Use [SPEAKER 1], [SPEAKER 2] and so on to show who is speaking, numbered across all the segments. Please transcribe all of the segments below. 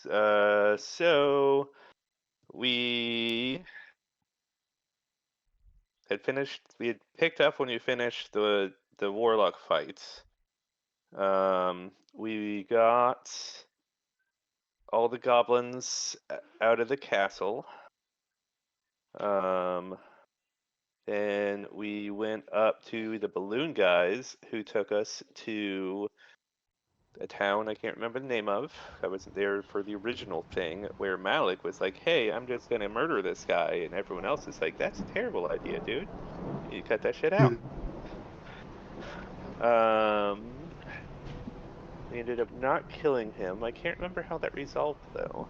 [SPEAKER 1] So we had finished. We had picked up when we finished the warlock fight. We got all the goblins out of the castle. Then we went up to the balloon guys who took us to a town I can't remember the name of. I wasn't there for the original thing where Malik was like, "Hey, I'm just gonna murder this guy," and everyone else is like, "That's a terrible idea, dude. You cut that shit out." We ended up not killing him. I can't remember how that resolved though.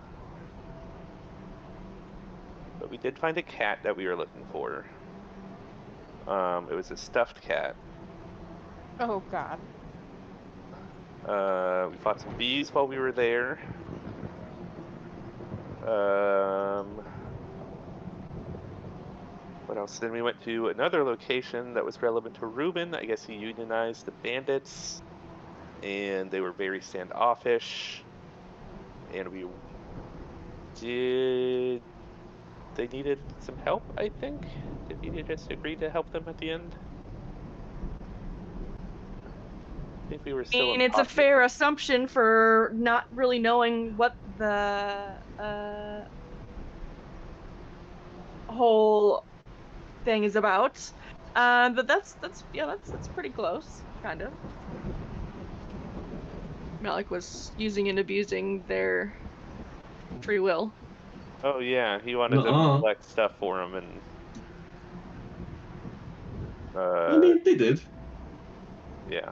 [SPEAKER 1] But we did find a cat that we were looking for. It was a stuffed cat.
[SPEAKER 2] Oh God.
[SPEAKER 1] We fought some bees while we were there. What else? Then we went to another location that was relevant to Reuben. I guess he unionized the bandits, and they were very standoffish. And they needed some help, I think. Did we just agree to help them at the end? I think we were still.
[SPEAKER 2] And it's a fair assumption for not really knowing what the whole thing is about. But that's pretty close, kind of. Malik was using and abusing their free will.
[SPEAKER 1] Oh yeah, he wanted to collect stuff for him, and
[SPEAKER 3] I mean, they did.
[SPEAKER 1] Yeah,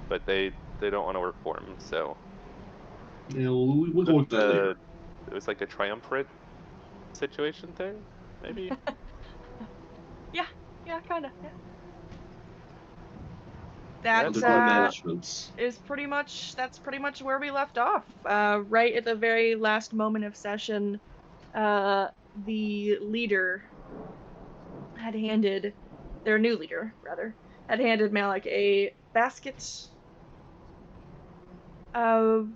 [SPEAKER 1] but they don't want to work for him, so.
[SPEAKER 3] Yeah, we'll go with that later.
[SPEAKER 1] It was like a triumvirate situation thing, maybe.
[SPEAKER 2] yeah, kind of. Yeah. That's pretty much where we left off. Right at the very last moment of session, the leader had handed, their new leader rather, had handed Malik a basket of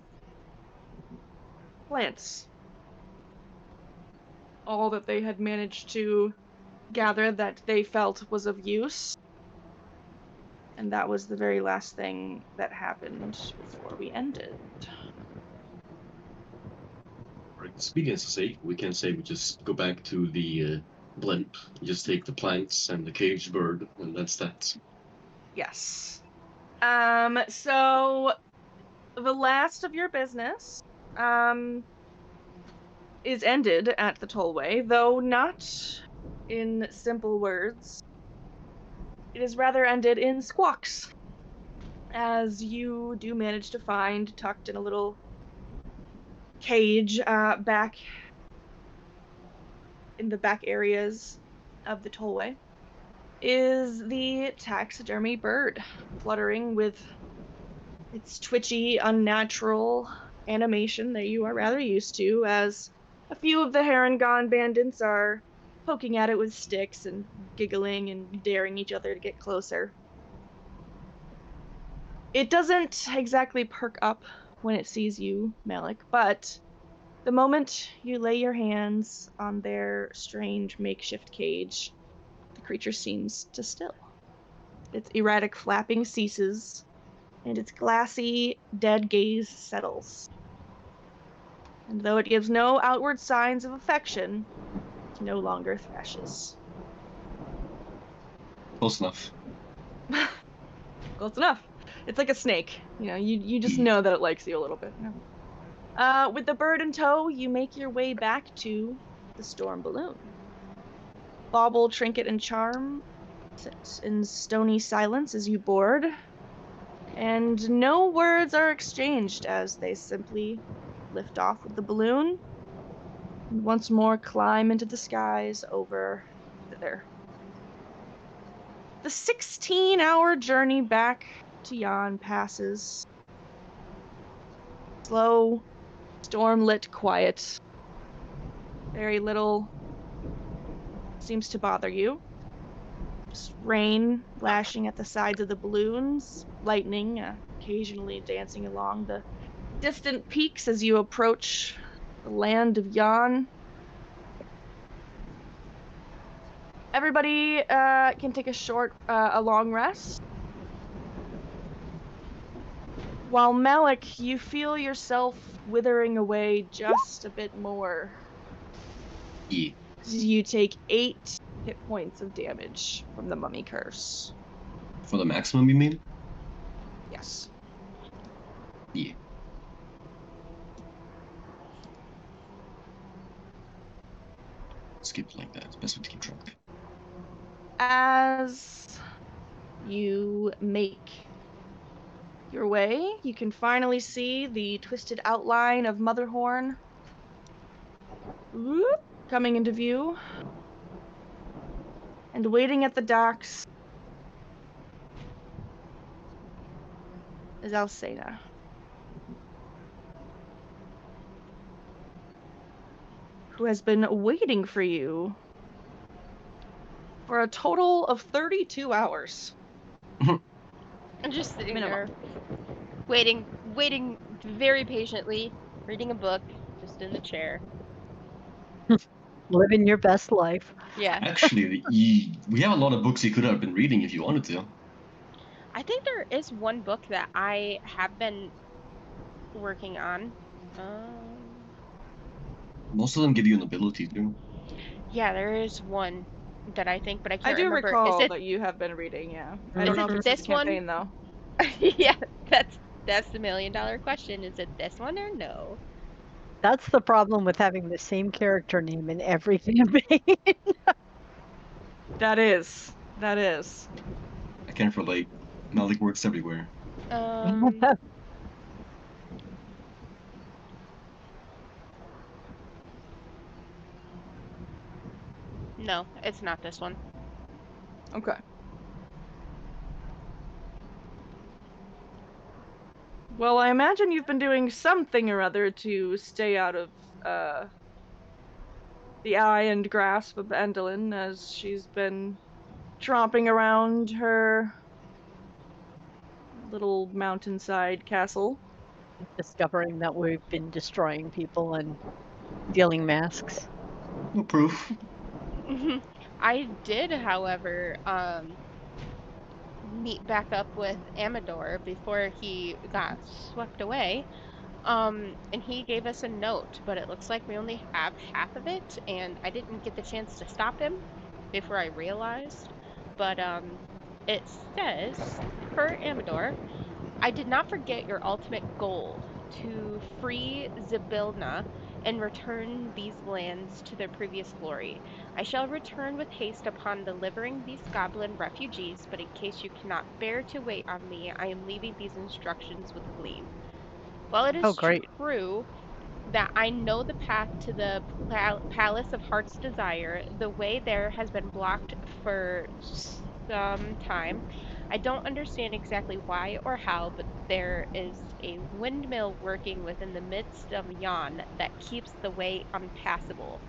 [SPEAKER 2] plants. All that they had managed to gather that they felt was of use. And that was the very last thing that happened before we ended.
[SPEAKER 3] Right. Speaking as a sake, we can say we just go back to the blimp, just take the planks and the caged bird, and that's that.
[SPEAKER 2] Yes. So the last of your business is ended at the tollway, though not in simple words. It is rather ended in squawks, as you do manage to find, tucked in a little cage back in the back areas of the tollway, is the taxidermy bird, fluttering with its twitchy, unnatural animation that you are rather used to, as a few of the Harangon bandits are poking at it with sticks and giggling and daring each other to get closer. It doesn't exactly perk up when it sees you, Malik, but the moment you lay your hands on their strange makeshift cage, the creature seems to still. Its erratic flapping ceases, and its glassy, dead gaze settles. And though it gives no outward signs of affection, it no longer thrashes.
[SPEAKER 3] Close enough.
[SPEAKER 2] Close enough. It's like a snake. You know, you just know that it likes you a little bit. With the bird in tow, you make your way back to the storm balloon. Bauble, Trinket, and Charm sit in stony silence as you board, and no words are exchanged as they simply lift off with the balloon and once more climb into the skies over there. The 16-hour journey back to Yan passes. Slow, storm-lit quiet. Very little seems to bother you. Just rain lashing at the sides of the balloons, lightning occasionally dancing along the distant peaks as you approach the land of Yon. Everybody can take a long rest. While Malik, you feel yourself withering away just a bit more.
[SPEAKER 3] Yeah.
[SPEAKER 2] You take 8 hit points of damage from the mummy curse.
[SPEAKER 3] For the maximum, you mean?
[SPEAKER 2] Yes.
[SPEAKER 3] Yeah. Skip like that. It's best way to keep track.
[SPEAKER 2] As you make your way, you can finally see the twisted outline of Motherhorn coming into view. And waiting at the docks is Alcena. Who has been waiting for you for a total of 32 hours.
[SPEAKER 4] I'm just sitting there, waiting very patiently, reading a book, just in the chair.
[SPEAKER 5] Living your best life.
[SPEAKER 4] Yeah.
[SPEAKER 3] Actually, we have a lot of books you could have been reading if you wanted to.
[SPEAKER 4] I think there is one book that I have been working on.
[SPEAKER 3] Most of them give you an ability to.
[SPEAKER 4] Yeah, there is one that I think, but I
[SPEAKER 2] I
[SPEAKER 4] can't
[SPEAKER 2] do
[SPEAKER 4] remember.
[SPEAKER 2] recall
[SPEAKER 4] Is it
[SPEAKER 2] that you have been reading, yeah. I don't know if
[SPEAKER 4] it
[SPEAKER 2] it's
[SPEAKER 4] this
[SPEAKER 2] this campaign,
[SPEAKER 4] one?
[SPEAKER 2] though.
[SPEAKER 4] Yeah, that's the $1,000,000 question. Is it this one or no?
[SPEAKER 5] That's the problem with having the same character name in every campaign.
[SPEAKER 2] That is.
[SPEAKER 3] I can't relate. Malik works everywhere.
[SPEAKER 4] No, it's not this one.
[SPEAKER 2] Okay. Well, I imagine you've been doing something or other to stay out of the eye and grasp of Endolin as she's been tromping around her little mountainside castle.
[SPEAKER 5] Discovering that we've been destroying people and stealing masks.
[SPEAKER 3] No proof.
[SPEAKER 4] I did, however, meet back up with Amador before he got swept away. And he gave us a note, but it looks like we only have half of it, and I didn't get the chance to stop him before I realized. But it says, per Amador, I did not forget your ultimate goal, to free Zybilna and return these lands to their previous glory. I shall return with haste upon delivering these goblin refugees, but in case you cannot bear to wait on me, I am leaving these instructions with Gleam. While it is true that I know the path to the Palace of Heart's Desire, the way there has been blocked for some time. I don't understand exactly why or how, but there is a windmill working within the midst of Yon that keeps the way unpassable.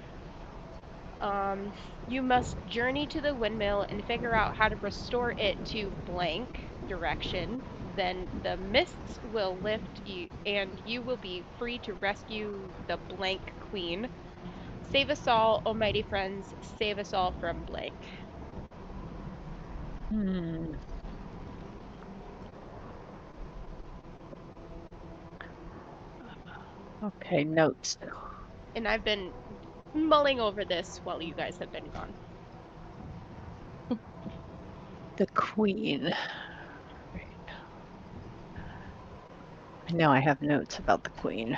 [SPEAKER 4] You must journey to the windmill and figure out how to restore it to blank direction. Then the mists will lift you, and you will be free to rescue the blank queen. Save us all, almighty friends. Save us all from blank.
[SPEAKER 5] Okay, notes.
[SPEAKER 4] And I've been mulling over this while you guys have been gone.
[SPEAKER 5] The queen. I know I have notes about the queen.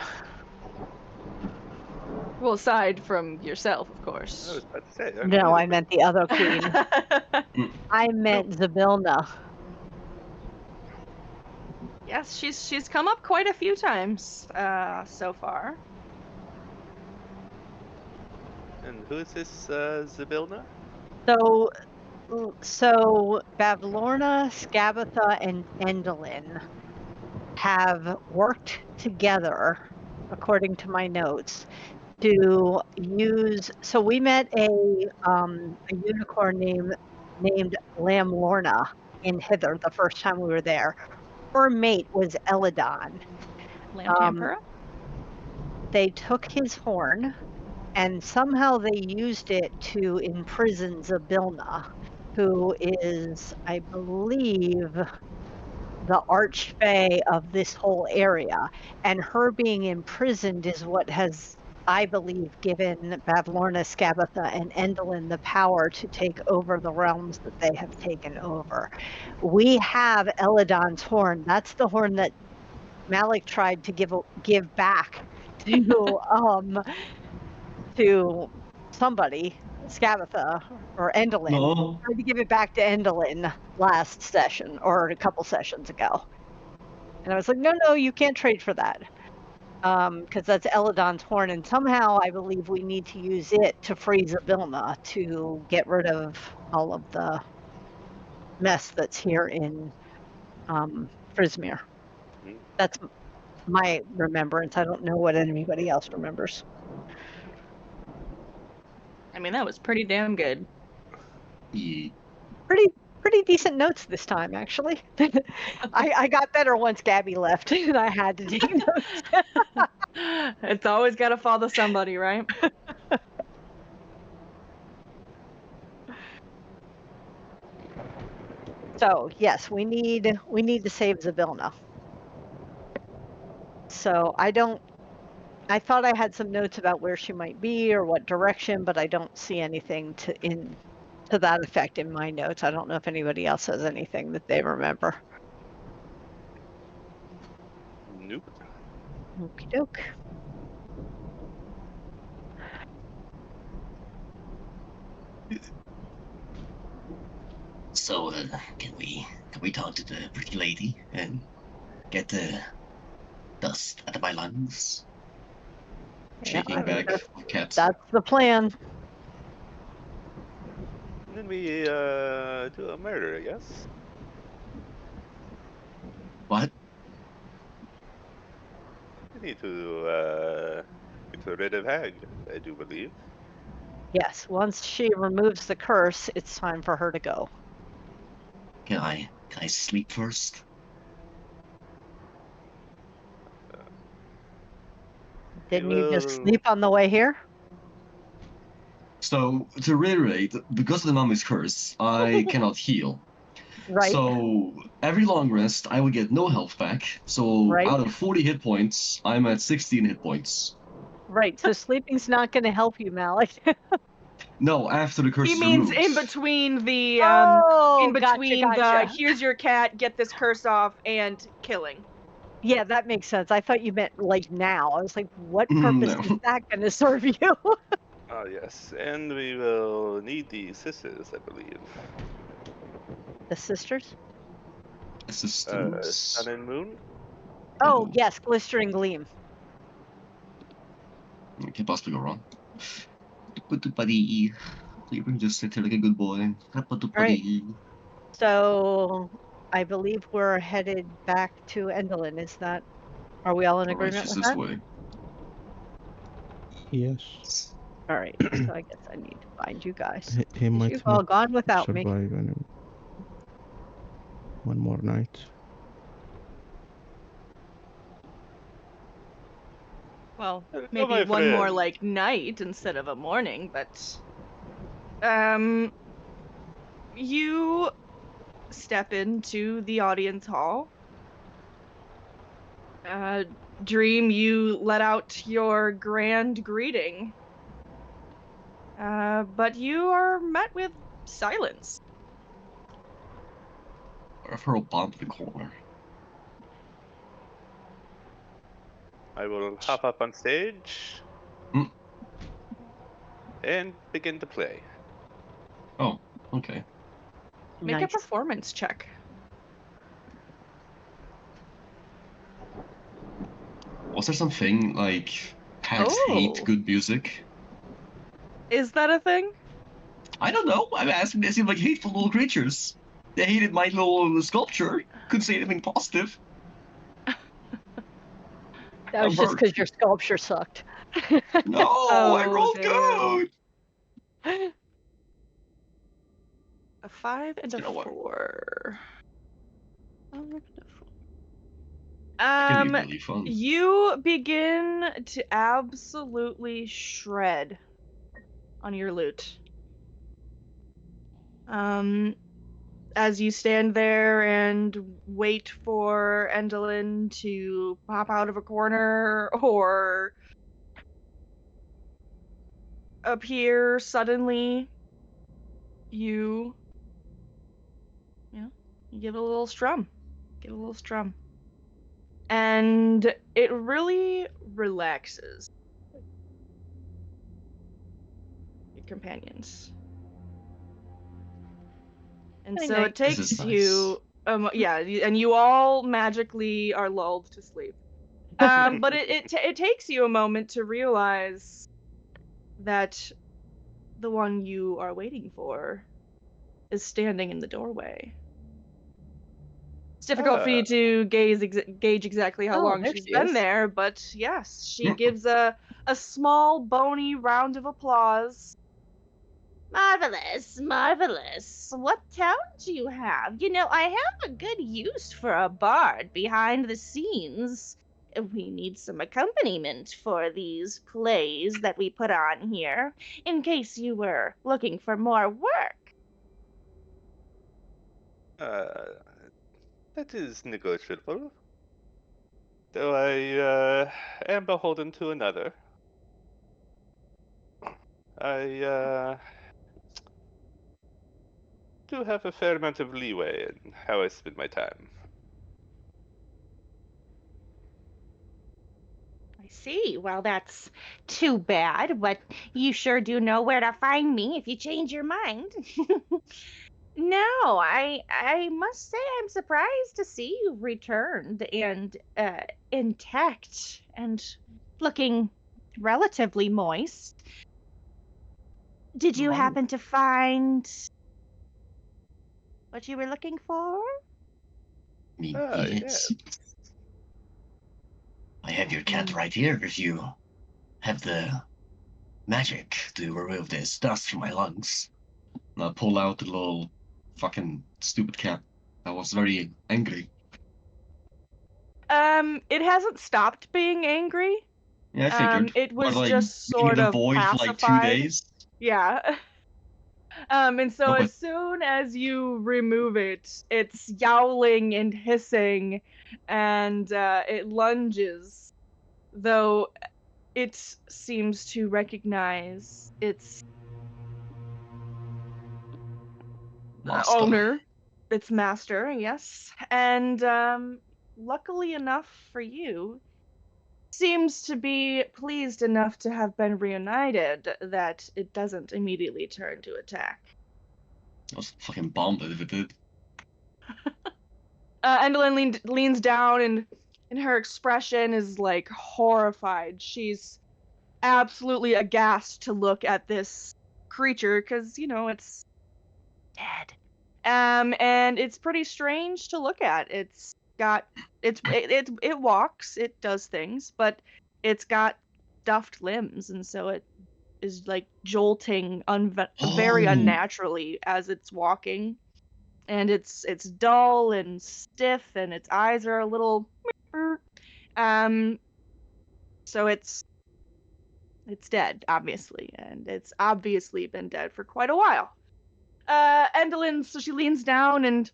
[SPEAKER 2] Well, aside from yourself, of course.
[SPEAKER 1] I was about to say.
[SPEAKER 5] No, I meant the other queen. I meant Zybilna.
[SPEAKER 2] Yes, she's come up quite a few times so far.
[SPEAKER 1] And who is this Zybilna?
[SPEAKER 5] So Bavlorna, Skabatha, and Endolin have worked together, according to my notes, to use. So we met a unicorn named Lamlorna in Hither the first time we were there. Her mate was Eladon.
[SPEAKER 2] Lamb Tempura?
[SPEAKER 5] They took his horn, and somehow they used it to imprison Zabilna, who is, I believe, the archfey of this whole area. And her being imprisoned is what has, I believe, given Bavlorna, Skabatha, and Endlin the power to take over the realms that they have taken over. We have Eladon's horn. That's the horn that Malik tried to give back to somebody, Skabatha or Endlin.
[SPEAKER 3] No.
[SPEAKER 5] Tried to give it back to Endlin last session or a couple sessions ago. And I was like, no, you can't trade for that. Because that's Eladon's horn, and somehow I believe we need to use it to free Zabilna to get rid of all of the mess that's here in Frismere. That's my remembrance. I don't know what anybody else remembers.
[SPEAKER 2] I mean, that was pretty damn good.
[SPEAKER 3] Yeah.
[SPEAKER 5] Pretty decent notes this time, actually. I got better once Gabby left, and I had to take notes.
[SPEAKER 2] It's always got to follow somebody, right?
[SPEAKER 5] So yes, we need to save Zabilna. So I thought I had some notes about where she might be or what direction, but I don't see anything to that effect in my notes. I don't know if anybody else has anything that they remember.
[SPEAKER 1] Nope.
[SPEAKER 5] Okie doke.
[SPEAKER 3] So, can we talk to the pretty lady and get the dust out of my lungs? Shaking
[SPEAKER 5] I mean,
[SPEAKER 3] back cats.
[SPEAKER 5] That's the plan.
[SPEAKER 1] Then we do a murder, I guess.
[SPEAKER 3] What?
[SPEAKER 1] We need to get rid of Hag, I do believe.
[SPEAKER 5] Yes, once she removes the curse, it's time for her to go.
[SPEAKER 3] Can I sleep first?
[SPEAKER 5] Didn't you just
[SPEAKER 1] will-
[SPEAKER 5] sleep on the way here?
[SPEAKER 3] So, to reiterate, because of the mummy's curse, I cannot heal.
[SPEAKER 5] Right.
[SPEAKER 3] So, every long rest, I will get no health back. So,
[SPEAKER 5] Right.
[SPEAKER 3] out of 40 hit points, I'm at 16 hit points.
[SPEAKER 5] Right. So sleeping's not going to help you, Malik.
[SPEAKER 3] No, after the curse
[SPEAKER 2] He
[SPEAKER 3] is
[SPEAKER 2] means
[SPEAKER 3] removed.
[SPEAKER 2] in between the
[SPEAKER 5] gotcha.
[SPEAKER 2] here's your cat, get this curse off, and killing.
[SPEAKER 5] Yeah, that makes sense. I thought you meant like now. I was like, what purpose
[SPEAKER 3] No.
[SPEAKER 5] is that going to serve you?
[SPEAKER 1] Ah, yes, and we will need the sisters, I believe.
[SPEAKER 5] The sisters?
[SPEAKER 3] Assistance.
[SPEAKER 1] Sun and Moon?
[SPEAKER 5] Oh, yes, glistering gleam.
[SPEAKER 3] Can't possibly go wrong. Buddy. You can just sit here like a good boy.
[SPEAKER 5] Right. So I believe we're headed back to Endlin. Are we all in
[SPEAKER 3] Alright,
[SPEAKER 5] agreement
[SPEAKER 3] just
[SPEAKER 5] with
[SPEAKER 3] this
[SPEAKER 5] that?
[SPEAKER 3] way.
[SPEAKER 6] Yes.
[SPEAKER 5] All right. So I guess I need to find you guys.
[SPEAKER 6] He might
[SPEAKER 5] You've all
[SPEAKER 6] not
[SPEAKER 5] gone without me.
[SPEAKER 6] survive one more night.
[SPEAKER 2] Well,
[SPEAKER 1] Hello,
[SPEAKER 2] maybe
[SPEAKER 1] my
[SPEAKER 2] one more
[SPEAKER 1] friend.
[SPEAKER 2] like night instead of a morning, but you step into the audience hall. Dream, you let out your grand greeting. But you are met with silence.
[SPEAKER 3] I've heard a bomb in the corner.
[SPEAKER 1] I will hop up on stage
[SPEAKER 3] Hmm.
[SPEAKER 1] and begin to play.
[SPEAKER 3] Oh, okay.
[SPEAKER 2] Make a
[SPEAKER 5] Nice.
[SPEAKER 2] performance check.
[SPEAKER 3] Was there something like hags hate
[SPEAKER 2] Oh.
[SPEAKER 3] good music?
[SPEAKER 2] Is that a thing?
[SPEAKER 3] I don't know. I'm asking. They seem like hateful little creatures. They hated my little sculpture. Couldn't say anything positive.
[SPEAKER 5] That was
[SPEAKER 3] I'm
[SPEAKER 5] just
[SPEAKER 3] hurt.
[SPEAKER 5] because your sculpture sucked.
[SPEAKER 3] No, I
[SPEAKER 2] Oh,
[SPEAKER 3] rolled
[SPEAKER 2] damn.
[SPEAKER 3] good.
[SPEAKER 2] A 5 and a
[SPEAKER 3] You know what?
[SPEAKER 2] 4.
[SPEAKER 3] That can be really fun.
[SPEAKER 2] You begin to absolutely shred on your loot. As you stand there and wait for Endolin to pop out of a corner or appear suddenly, you give it a little strum. And it really relaxes your companions. And
[SPEAKER 5] Very
[SPEAKER 2] so
[SPEAKER 5] nice.
[SPEAKER 2] it takes
[SPEAKER 3] This is
[SPEAKER 2] you, and you all magically are lulled to sleep. But it takes you a moment to realize that the one you are waiting for is standing in the doorway. It's difficult for you to gauge exactly how
[SPEAKER 5] Oh,
[SPEAKER 2] long
[SPEAKER 5] there
[SPEAKER 2] she's
[SPEAKER 5] she
[SPEAKER 2] been
[SPEAKER 5] is.
[SPEAKER 2] there, but yes, she gives a small bony round of applause. Marvelous, marvelous. What talent do you have? You know, I have a good use for a bard behind the scenes. We need some accompaniment for these plays that we put on here, in case you were looking for more work.
[SPEAKER 1] That is negotiable. Though I am beholden to another. I do have a fair amount of leeway in how I spend my time.
[SPEAKER 2] I see. Well, that's too bad, but you sure do know where to find me if you change your mind. No, I must say I'm surprised to see you returned and intact and looking relatively moist. Did you happen to find what you were looking for?
[SPEAKER 3] Yes.
[SPEAKER 7] I have your cat right here if you have the magic to remove this dust from my lungs.
[SPEAKER 3] And I pull out the little fucking stupid cat. I was very angry.
[SPEAKER 2] It hasn't stopped being angry.
[SPEAKER 3] Yeah, I figured.
[SPEAKER 2] It was
[SPEAKER 3] but, like,
[SPEAKER 2] just
[SPEAKER 3] being
[SPEAKER 2] sort
[SPEAKER 3] in the
[SPEAKER 2] of
[SPEAKER 3] void for like 2
[SPEAKER 2] pacified.
[SPEAKER 3] days.
[SPEAKER 2] Yeah. And so
[SPEAKER 3] Oh, but-
[SPEAKER 2] as soon as you remove it, it's yowling and hissing, and it lunges, though it seems to recognize its
[SPEAKER 3] Master.
[SPEAKER 2] owner, its master, yes. And luckily enough for you, seems to be pleased enough to have been reunited that it doesn't immediately turn to attack.
[SPEAKER 3] I was fucking bombed if it did.
[SPEAKER 2] Endolin leans down, and her expression is like horrified. She's absolutely aghast to look at this creature because it's dead. And it's pretty strange to look at. It walks, it does things, but it's got stuffed limbs, and so it is like jolting very unnaturally as it's walking. And it's dull and stiff, and its eyes are a little so it's dead, obviously, and it's obviously been dead for quite a while. Endolin, so she leans down and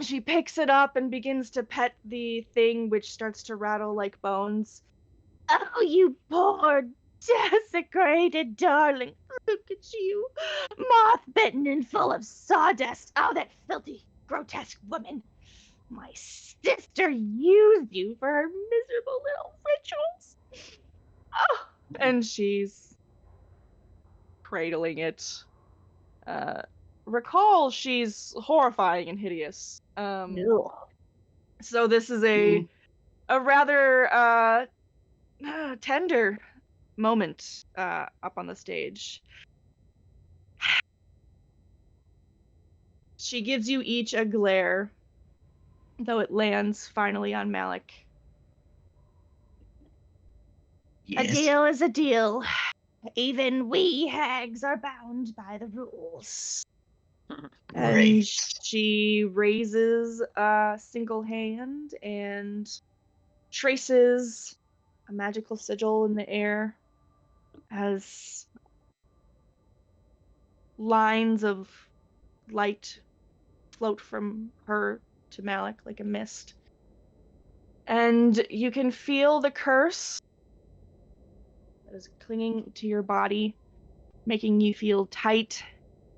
[SPEAKER 2] she picks it up and begins to pet the thing, which starts to rattle like bones. Oh, you poor desecrated darling. Look at you, moth-bitten and full of sawdust. Oh, that filthy, grotesque woman. My sister used you for her miserable little rituals. Oh, and she's cradling it. Recall, she's horrifying and hideous. So this is a rather tender moment up on the stage. She gives you each a glare, though it lands finally on Malik.
[SPEAKER 7] Yes.
[SPEAKER 2] A deal is a deal. Even we hags are bound by the rules. And
[SPEAKER 7] Great.
[SPEAKER 2] she raises a single hand and traces a magical sigil in the air as lines of light float from her to Malik like a mist. And you can feel the curse that is clinging to your body, making you feel tight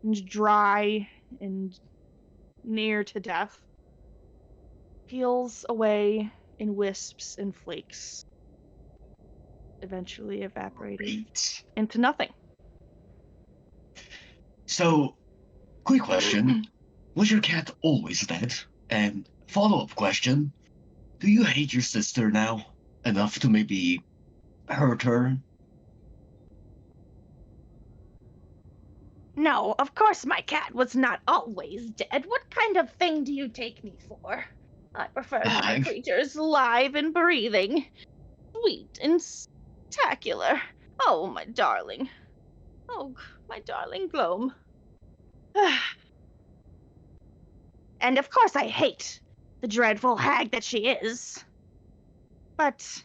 [SPEAKER 2] and dry and near to death. Peels away in wisps and flakes, eventually evaporating
[SPEAKER 7] Great.
[SPEAKER 2] into nothing.
[SPEAKER 7] So, quick question. Was your cat always dead? And follow-up question. Do you hate your sister now enough to maybe hurt her?
[SPEAKER 8] No, of course my cat was not always dead. What kind of thing do you take me for? I prefer my
[SPEAKER 7] I-
[SPEAKER 8] creatures alive and breathing. Sweet and spectacular. Oh, my darling. Oh, my darling Gloam. And of course I hate the dreadful hag that she is. But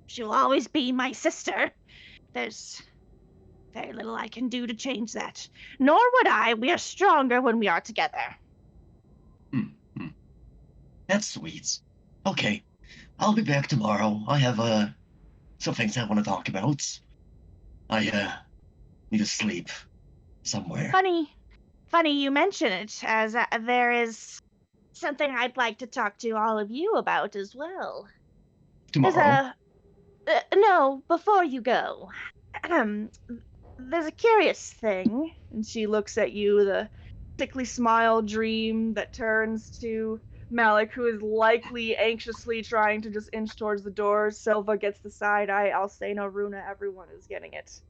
[SPEAKER 8] she'll always be my sister. There's very little I can do to change that. Nor would I. We are stronger when we are together.
[SPEAKER 7] That's sweet. Okay, I'll be back tomorrow. I have some things I want to talk about. I need to sleep somewhere.
[SPEAKER 8] Funny you mention it, as there is something I'd like to talk to all of you about as well.
[SPEAKER 7] Tomorrow.
[SPEAKER 8] No, before you go. There's a curious thing.
[SPEAKER 2] And she looks at you, the sickly smile dream that turns to Malik, who is likely anxiously trying to just inch towards the door. Silva gets the side eye. I'll say no, Runa, everyone is getting it.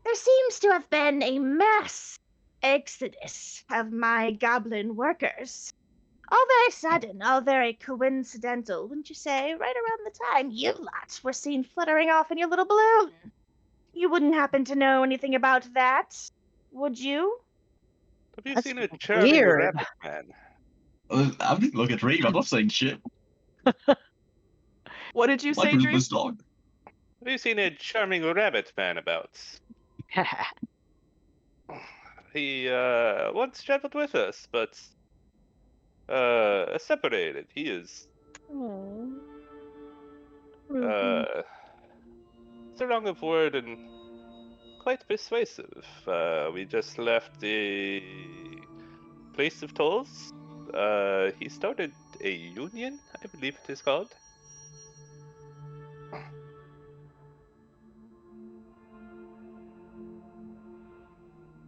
[SPEAKER 8] There seems to have been a mass exodus of my goblin workers. All very sudden, all very coincidental, wouldn't you say? Right around the time you lot were seen fluttering off in your little balloon. You wouldn't happen to know anything about that, would you?
[SPEAKER 1] Have you
[SPEAKER 5] That's
[SPEAKER 1] seen a charming
[SPEAKER 5] weird.
[SPEAKER 1] rabbit man?
[SPEAKER 3] I didn't look at Reem. I'm not saying shit.
[SPEAKER 2] What did you
[SPEAKER 3] My
[SPEAKER 2] say, Dream?
[SPEAKER 3] Christmas dog.
[SPEAKER 1] Have you seen a charming rabbit man about? He once traveled with us, but separated. He is strong of word and quite persuasive. We just left the place of tolls. He started a union, I believe it is called.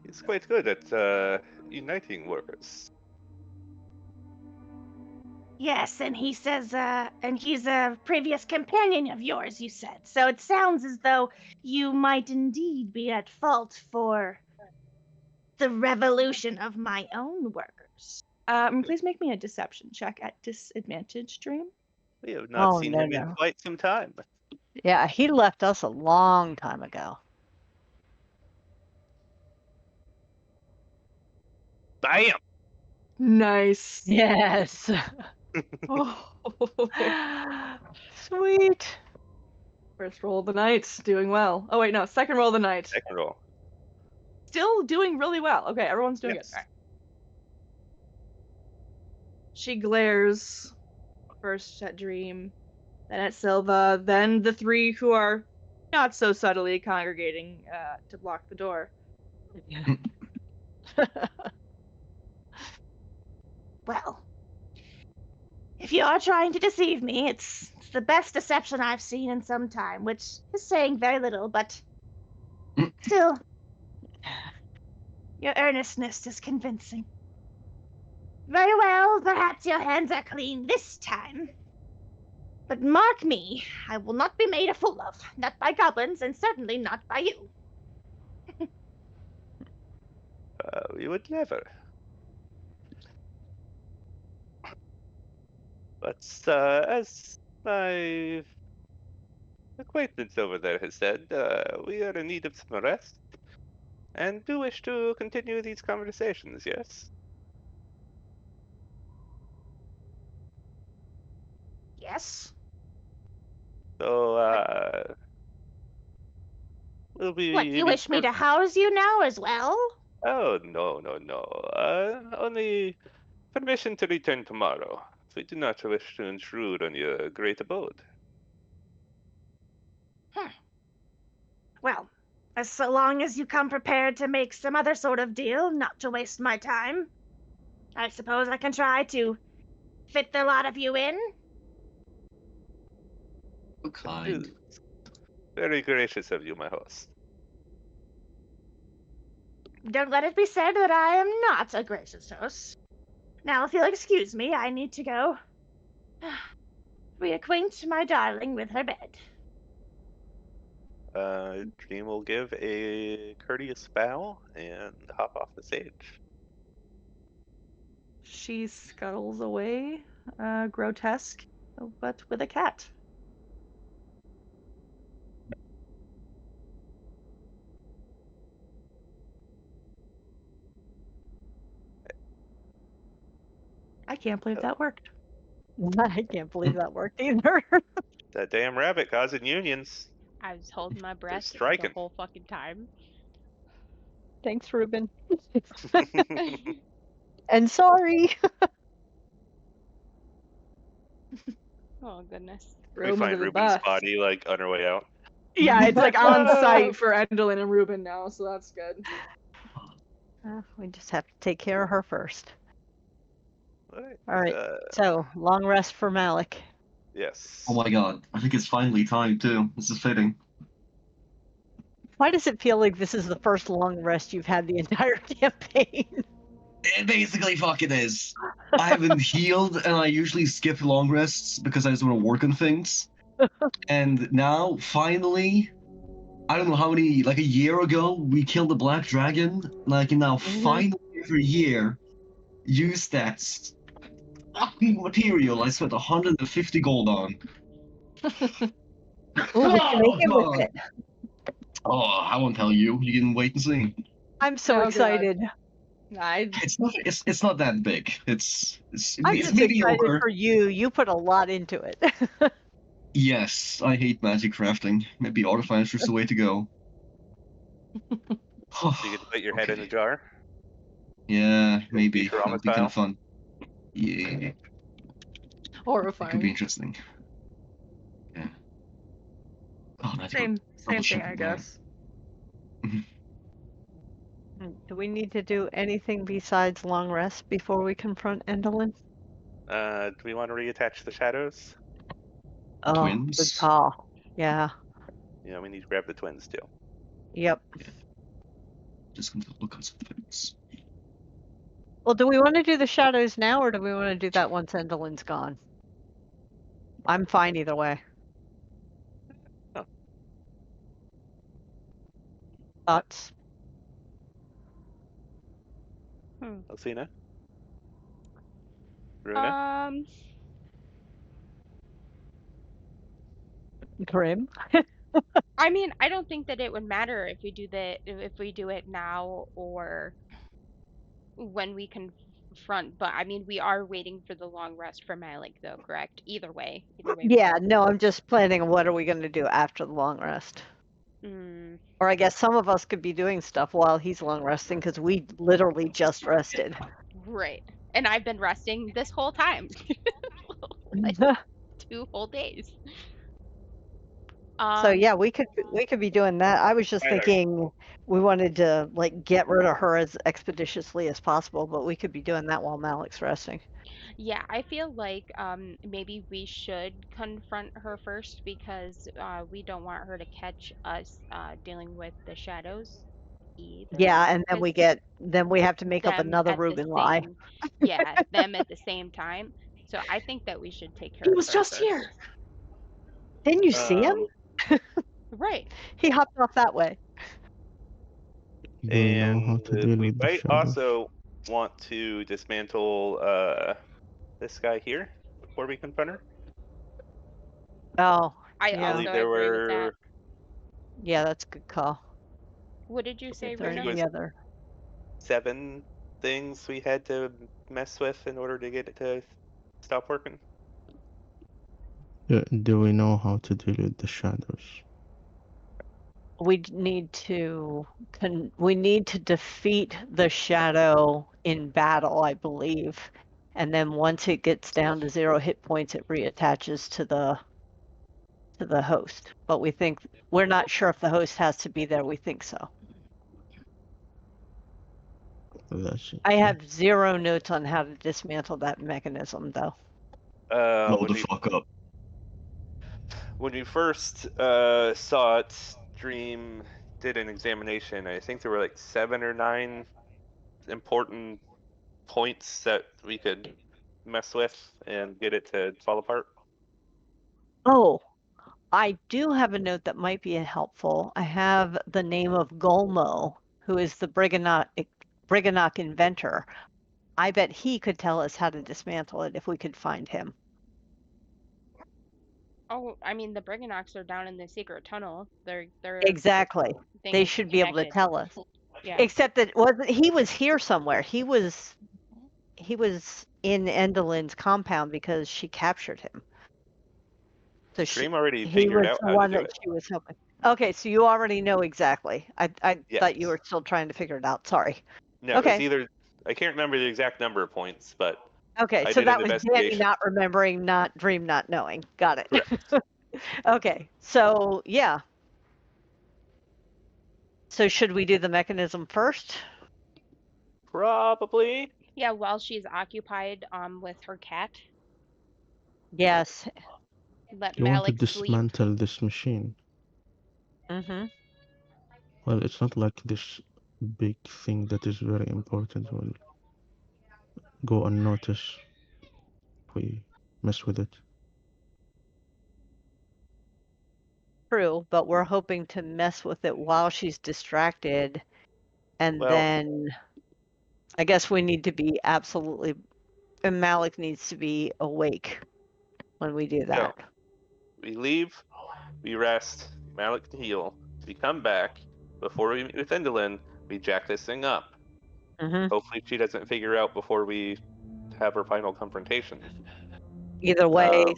[SPEAKER 1] He's quite good at uniting workers.
[SPEAKER 8] Yes, and he says, and he's a previous companion of yours, you said. So it sounds as though you might indeed be at fault for the revolution of my own workers.
[SPEAKER 2] Please make me a deception check at disadvantage, Dream.
[SPEAKER 1] We have not
[SPEAKER 5] Oh,
[SPEAKER 1] seen
[SPEAKER 5] no,
[SPEAKER 1] him in
[SPEAKER 5] no.
[SPEAKER 1] quite some time.
[SPEAKER 5] Yeah, he left us a long time ago.
[SPEAKER 1] Bam!
[SPEAKER 2] Nice.
[SPEAKER 5] Yes.
[SPEAKER 2] Oh.
[SPEAKER 5] Sweet.
[SPEAKER 2] First roll of the night, doing well. Oh wait, no, second roll of the night.
[SPEAKER 1] Second roll.
[SPEAKER 2] Still doing really well. Okay, everyone's doing
[SPEAKER 1] Yes.
[SPEAKER 2] good. All right. She glares first at Dream, then at Silva, then the three who are not so subtly congregating to block the door.
[SPEAKER 8] Well, if you are trying to deceive me, it's the best deception I've seen in some time, which is saying very little, but still, your earnestness is convincing. Very well, perhaps your hands are clean this time. But mark me, I will not be made a fool of, not by goblins, and certainly not by you.
[SPEAKER 1] We would never. But as my acquaintance over there has said, we are in need of some rest, and do wish to continue these conversations, yes?
[SPEAKER 8] Yes.
[SPEAKER 1] So, we'll be
[SPEAKER 8] What, you wish me to
[SPEAKER 1] important.
[SPEAKER 8] house you now as well?
[SPEAKER 1] Oh, no, no, no. Only permission to return tomorrow. We do not wish to intrude on your great abode.
[SPEAKER 8] Well, as so long as you come prepared to make some other sort of deal, not to waste my time, I suppose I can try to fit the lot of you in.
[SPEAKER 3] So kind.
[SPEAKER 1] Very gracious of you, my host.
[SPEAKER 8] Don't let it be said that I am not a gracious host. Now, if you'll excuse me, I need to go reacquaint my darling with her bed.
[SPEAKER 1] Dream will give a courteous bow and hop off the stage.
[SPEAKER 2] She scuttles away, grotesque, but with a cat. I can't believe that worked.
[SPEAKER 5] I can't believe that worked either.
[SPEAKER 1] That damn rabbit causing unions.
[SPEAKER 4] I was holding my breath the
[SPEAKER 1] striking.
[SPEAKER 4] whole fucking time.
[SPEAKER 5] Thanks, Ruben. And sorry.
[SPEAKER 4] Oh goodness.
[SPEAKER 1] We
[SPEAKER 2] Throw 'em
[SPEAKER 1] find
[SPEAKER 2] under the
[SPEAKER 1] Ruben's
[SPEAKER 2] bus.
[SPEAKER 1] body like on our way out.
[SPEAKER 2] Yeah, it's like on site for Endlin and Ruben now, so that's good.
[SPEAKER 5] We just have to take care of her first.
[SPEAKER 1] Alright,
[SPEAKER 5] All right. So, long rest for Malik.
[SPEAKER 1] yes.
[SPEAKER 3] Oh my god, I think it's finally time too. This is fitting.
[SPEAKER 5] Why does it feel like this is the first long rest you've had the entire campaign?
[SPEAKER 3] It basically fucking is. I haven't healed, and I usually skip long rests because I just want to work on things. And now, finally, I don't know how many, like a year ago, we killed the Black Dragon. Like, and now, finally, after a year, use that fucking material I spent 150 gold on.
[SPEAKER 5] Ooh, we can make it with it.
[SPEAKER 3] Oh, I won't tell you. You can wait and see.
[SPEAKER 5] I'm so
[SPEAKER 2] Oh, God.
[SPEAKER 5] excited.
[SPEAKER 3] It's not that big. It's
[SPEAKER 5] I'm
[SPEAKER 3] it's
[SPEAKER 5] just excited
[SPEAKER 3] mediocre.
[SPEAKER 5] for you. You put a lot into it.
[SPEAKER 3] Yes, I hate magic crafting. Maybe Artificer's the way to go.
[SPEAKER 1] You get to put your head in the jar.
[SPEAKER 3] Yeah, maybe.
[SPEAKER 1] Futurama
[SPEAKER 3] That'd be kind
[SPEAKER 1] style.
[SPEAKER 3] of fun. Yeah, that could be
[SPEAKER 2] Horrifying.
[SPEAKER 3] interesting. Yeah. Oh, that's
[SPEAKER 2] Same
[SPEAKER 3] Double
[SPEAKER 2] thing,
[SPEAKER 3] check
[SPEAKER 2] I
[SPEAKER 3] it,
[SPEAKER 2] guess.
[SPEAKER 5] Do we need to do anything besides long rest before we confront Endolin?
[SPEAKER 1] Do we want to reattach the shadows?
[SPEAKER 5] Oh,
[SPEAKER 3] Twins?
[SPEAKER 5] good call. Yeah.
[SPEAKER 1] Yeah, we need to grab the twins too.
[SPEAKER 5] Yep.
[SPEAKER 3] Just going to look on some things.
[SPEAKER 5] Well, do we want to do the shadows now, or do we want to do that once Endolin's gone? I'm fine either way.
[SPEAKER 1] Oh.
[SPEAKER 5] Thoughts?
[SPEAKER 1] Alcina? Runa?
[SPEAKER 5] Grim?
[SPEAKER 4] I mean, I don't think that it would matter if we do it now or when we confront. But I mean, we are waiting for the long rest for Malik, though. Correct? Either way.
[SPEAKER 5] Yeah. No, I'm just planning. What are we going to do after the long rest? Or I guess some of us could be doing stuff while he's long resting because we literally just rested.
[SPEAKER 4] Right. And I've been resting this whole time. Like 2 whole days.
[SPEAKER 5] So yeah, we could be doing that. I was just
[SPEAKER 1] Either.
[SPEAKER 5] thinking we wanted to like get rid of her as expeditiously as possible, but we could be doing that while Malik's resting.
[SPEAKER 4] Yeah, I feel like maybe we should confront her first because we don't want her to catch us dealing with the shadows either.
[SPEAKER 5] Yeah, and then
[SPEAKER 4] 'cause
[SPEAKER 5] we have to make up
[SPEAKER 4] them
[SPEAKER 5] another
[SPEAKER 4] at the
[SPEAKER 5] Reuben lie.
[SPEAKER 4] same- Yeah, them at the same time. So I think that we should take care
[SPEAKER 2] He
[SPEAKER 4] of
[SPEAKER 2] was
[SPEAKER 4] her
[SPEAKER 2] just
[SPEAKER 4] first.
[SPEAKER 2] here.
[SPEAKER 5] Didn't you see him?
[SPEAKER 4] Right.
[SPEAKER 5] He hopped off that way.
[SPEAKER 6] You don't know how
[SPEAKER 1] And
[SPEAKER 6] to deal
[SPEAKER 1] we
[SPEAKER 6] with the
[SPEAKER 1] might
[SPEAKER 6] shadows.
[SPEAKER 1] also want to dismantle this guy here before we confront her.
[SPEAKER 5] Oh,
[SPEAKER 4] I
[SPEAKER 5] Yeah.
[SPEAKER 1] I
[SPEAKER 4] also
[SPEAKER 1] believe there
[SPEAKER 4] agree with that.
[SPEAKER 1] were
[SPEAKER 5] yeah, that's a good call.
[SPEAKER 4] What did you say,
[SPEAKER 5] Is there
[SPEAKER 1] Runa?
[SPEAKER 5] any other?
[SPEAKER 1] 7 things we had to mess with in order to get it to stop working.
[SPEAKER 6] Do we know how to deal with the shadows?
[SPEAKER 5] We need to defeat the shadow in battle, I believe. And then once it gets down to 0 hit points, it reattaches to the host. But we're not sure if the host has to be there. We think so.
[SPEAKER 6] That's it.
[SPEAKER 5] I have 0 notes on how to dismantle that mechanism, though.
[SPEAKER 3] Blow the fuck up.
[SPEAKER 1] When we first saw it, Dream did an examination. I think there were like 7 or 9 important points that we could mess with and get it to fall apart.
[SPEAKER 5] Oh, I do have a note that might be helpful. I have the name of Golmo, who is the Briganock inventor. I bet he could tell us how to dismantle it if we could find him.
[SPEAKER 4] Oh, I mean, the Briganocks are down in the secret tunnel. They're
[SPEAKER 5] Exactly. They
[SPEAKER 4] things
[SPEAKER 5] should be able to
[SPEAKER 4] connected.
[SPEAKER 5] tell us.
[SPEAKER 4] Yeah.
[SPEAKER 5] Except that he was here somewhere. He was in Endelin's compound because she captured him. So
[SPEAKER 1] Dream already
[SPEAKER 5] he
[SPEAKER 1] figured
[SPEAKER 5] was
[SPEAKER 1] out
[SPEAKER 5] the
[SPEAKER 1] how
[SPEAKER 5] one
[SPEAKER 1] to do
[SPEAKER 5] that
[SPEAKER 1] it.
[SPEAKER 5] she was helping. Okay, so you already know exactly. I thought you
[SPEAKER 1] Yes.
[SPEAKER 5] were still trying to figure it out. Sorry.
[SPEAKER 1] No,
[SPEAKER 5] Okay.
[SPEAKER 1] it's either I can't remember the exact number of points, but
[SPEAKER 5] Okay,
[SPEAKER 1] I
[SPEAKER 5] so
[SPEAKER 1] did an
[SPEAKER 5] that was Danny
[SPEAKER 1] investigation.
[SPEAKER 5] not remembering, not Dream not knowing. Got it.
[SPEAKER 1] Correct.
[SPEAKER 5] Okay, so yeah. So should we do the mechanism first?
[SPEAKER 1] Probably.
[SPEAKER 4] Yeah, while she's occupied with her cat,
[SPEAKER 5] Yes.
[SPEAKER 4] let
[SPEAKER 6] You want to
[SPEAKER 4] Malik sleep.
[SPEAKER 6] dismantle this machine?
[SPEAKER 5] Mm-hmm.
[SPEAKER 6] Well, it's not like this big thing that is very important will go unnoticed if we mess with it.
[SPEAKER 5] True, but we're hoping to mess with it while she's distracted, and
[SPEAKER 1] Well-
[SPEAKER 5] then I guess we need to be absolutely, and Malik needs to be awake when we do that.
[SPEAKER 1] We leave, we rest, Malik can heal, we come back, before we meet with Endelin, we jack this thing up.
[SPEAKER 5] Mm-hmm.
[SPEAKER 1] Hopefully she doesn't figure out before we have her final confrontation.
[SPEAKER 5] Either way,
[SPEAKER 1] Um,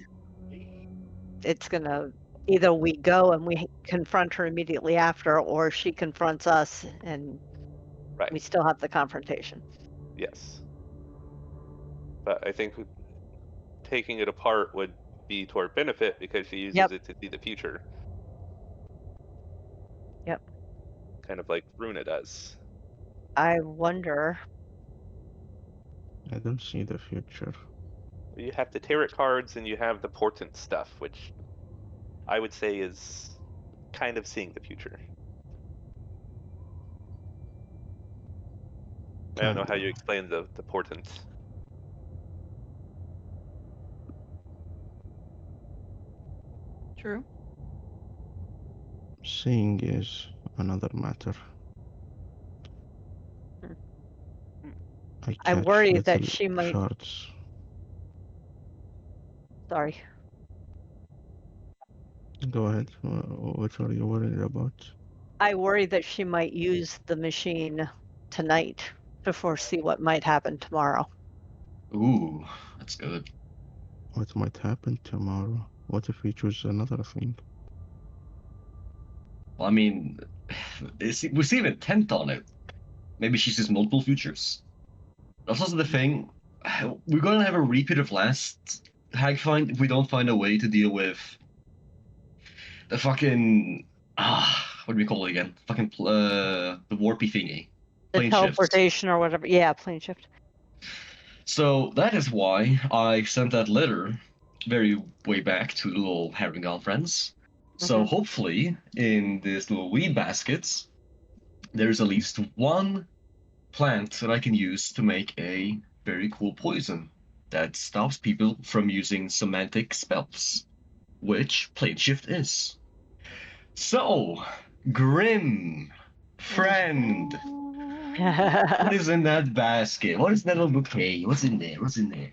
[SPEAKER 5] it's gonna either we go and we confront her immediately after, or she confronts us and
[SPEAKER 1] Right.
[SPEAKER 5] we still have the confrontation.
[SPEAKER 1] Yes. But I think taking it apart would be to our benefit because she uses
[SPEAKER 5] Yep.
[SPEAKER 1] it to see the future.
[SPEAKER 5] Yep.
[SPEAKER 1] Kind of like Runa does.
[SPEAKER 5] I wonder.
[SPEAKER 6] I don't see the future.
[SPEAKER 1] You have the tarot cards and you have the portent stuff, which I would say is kind of seeing the future. I don't know how you explain the portent.
[SPEAKER 2] True.
[SPEAKER 6] Seeing is another matter.
[SPEAKER 5] I
[SPEAKER 6] catch
[SPEAKER 5] worry that
[SPEAKER 6] little
[SPEAKER 5] she might-
[SPEAKER 6] shards.
[SPEAKER 5] Sorry.
[SPEAKER 6] Go ahead. What are you worried about?
[SPEAKER 5] I worry that she might use the machine tonight to foresee what might happen tomorrow.
[SPEAKER 3] Ooh, that's good.
[SPEAKER 6] What might happen tomorrow? What if we choose another thing?
[SPEAKER 3] Well, I mean, we see an intent on it. Maybe she sees multiple futures. That's also the thing. We're gonna have a repeat of last hag find if we don't find a way to deal with the fucking what do we call it again? Fucking the warpy thingy.
[SPEAKER 5] The
[SPEAKER 3] Plane shift.
[SPEAKER 5] teleportation or whatever. Yeah, plane shift.
[SPEAKER 3] So that is why I sent that letter very way back to the little Herringal friends. So
[SPEAKER 5] Mhm.
[SPEAKER 3] hopefully in this little weed baskets, there's at least one plant that I can use to make a very cool poison that stops people from using semantic spells, which plane shift is. So, Grim, friend, what is in that basket? What is that little bouquet? What's in there? What's in there?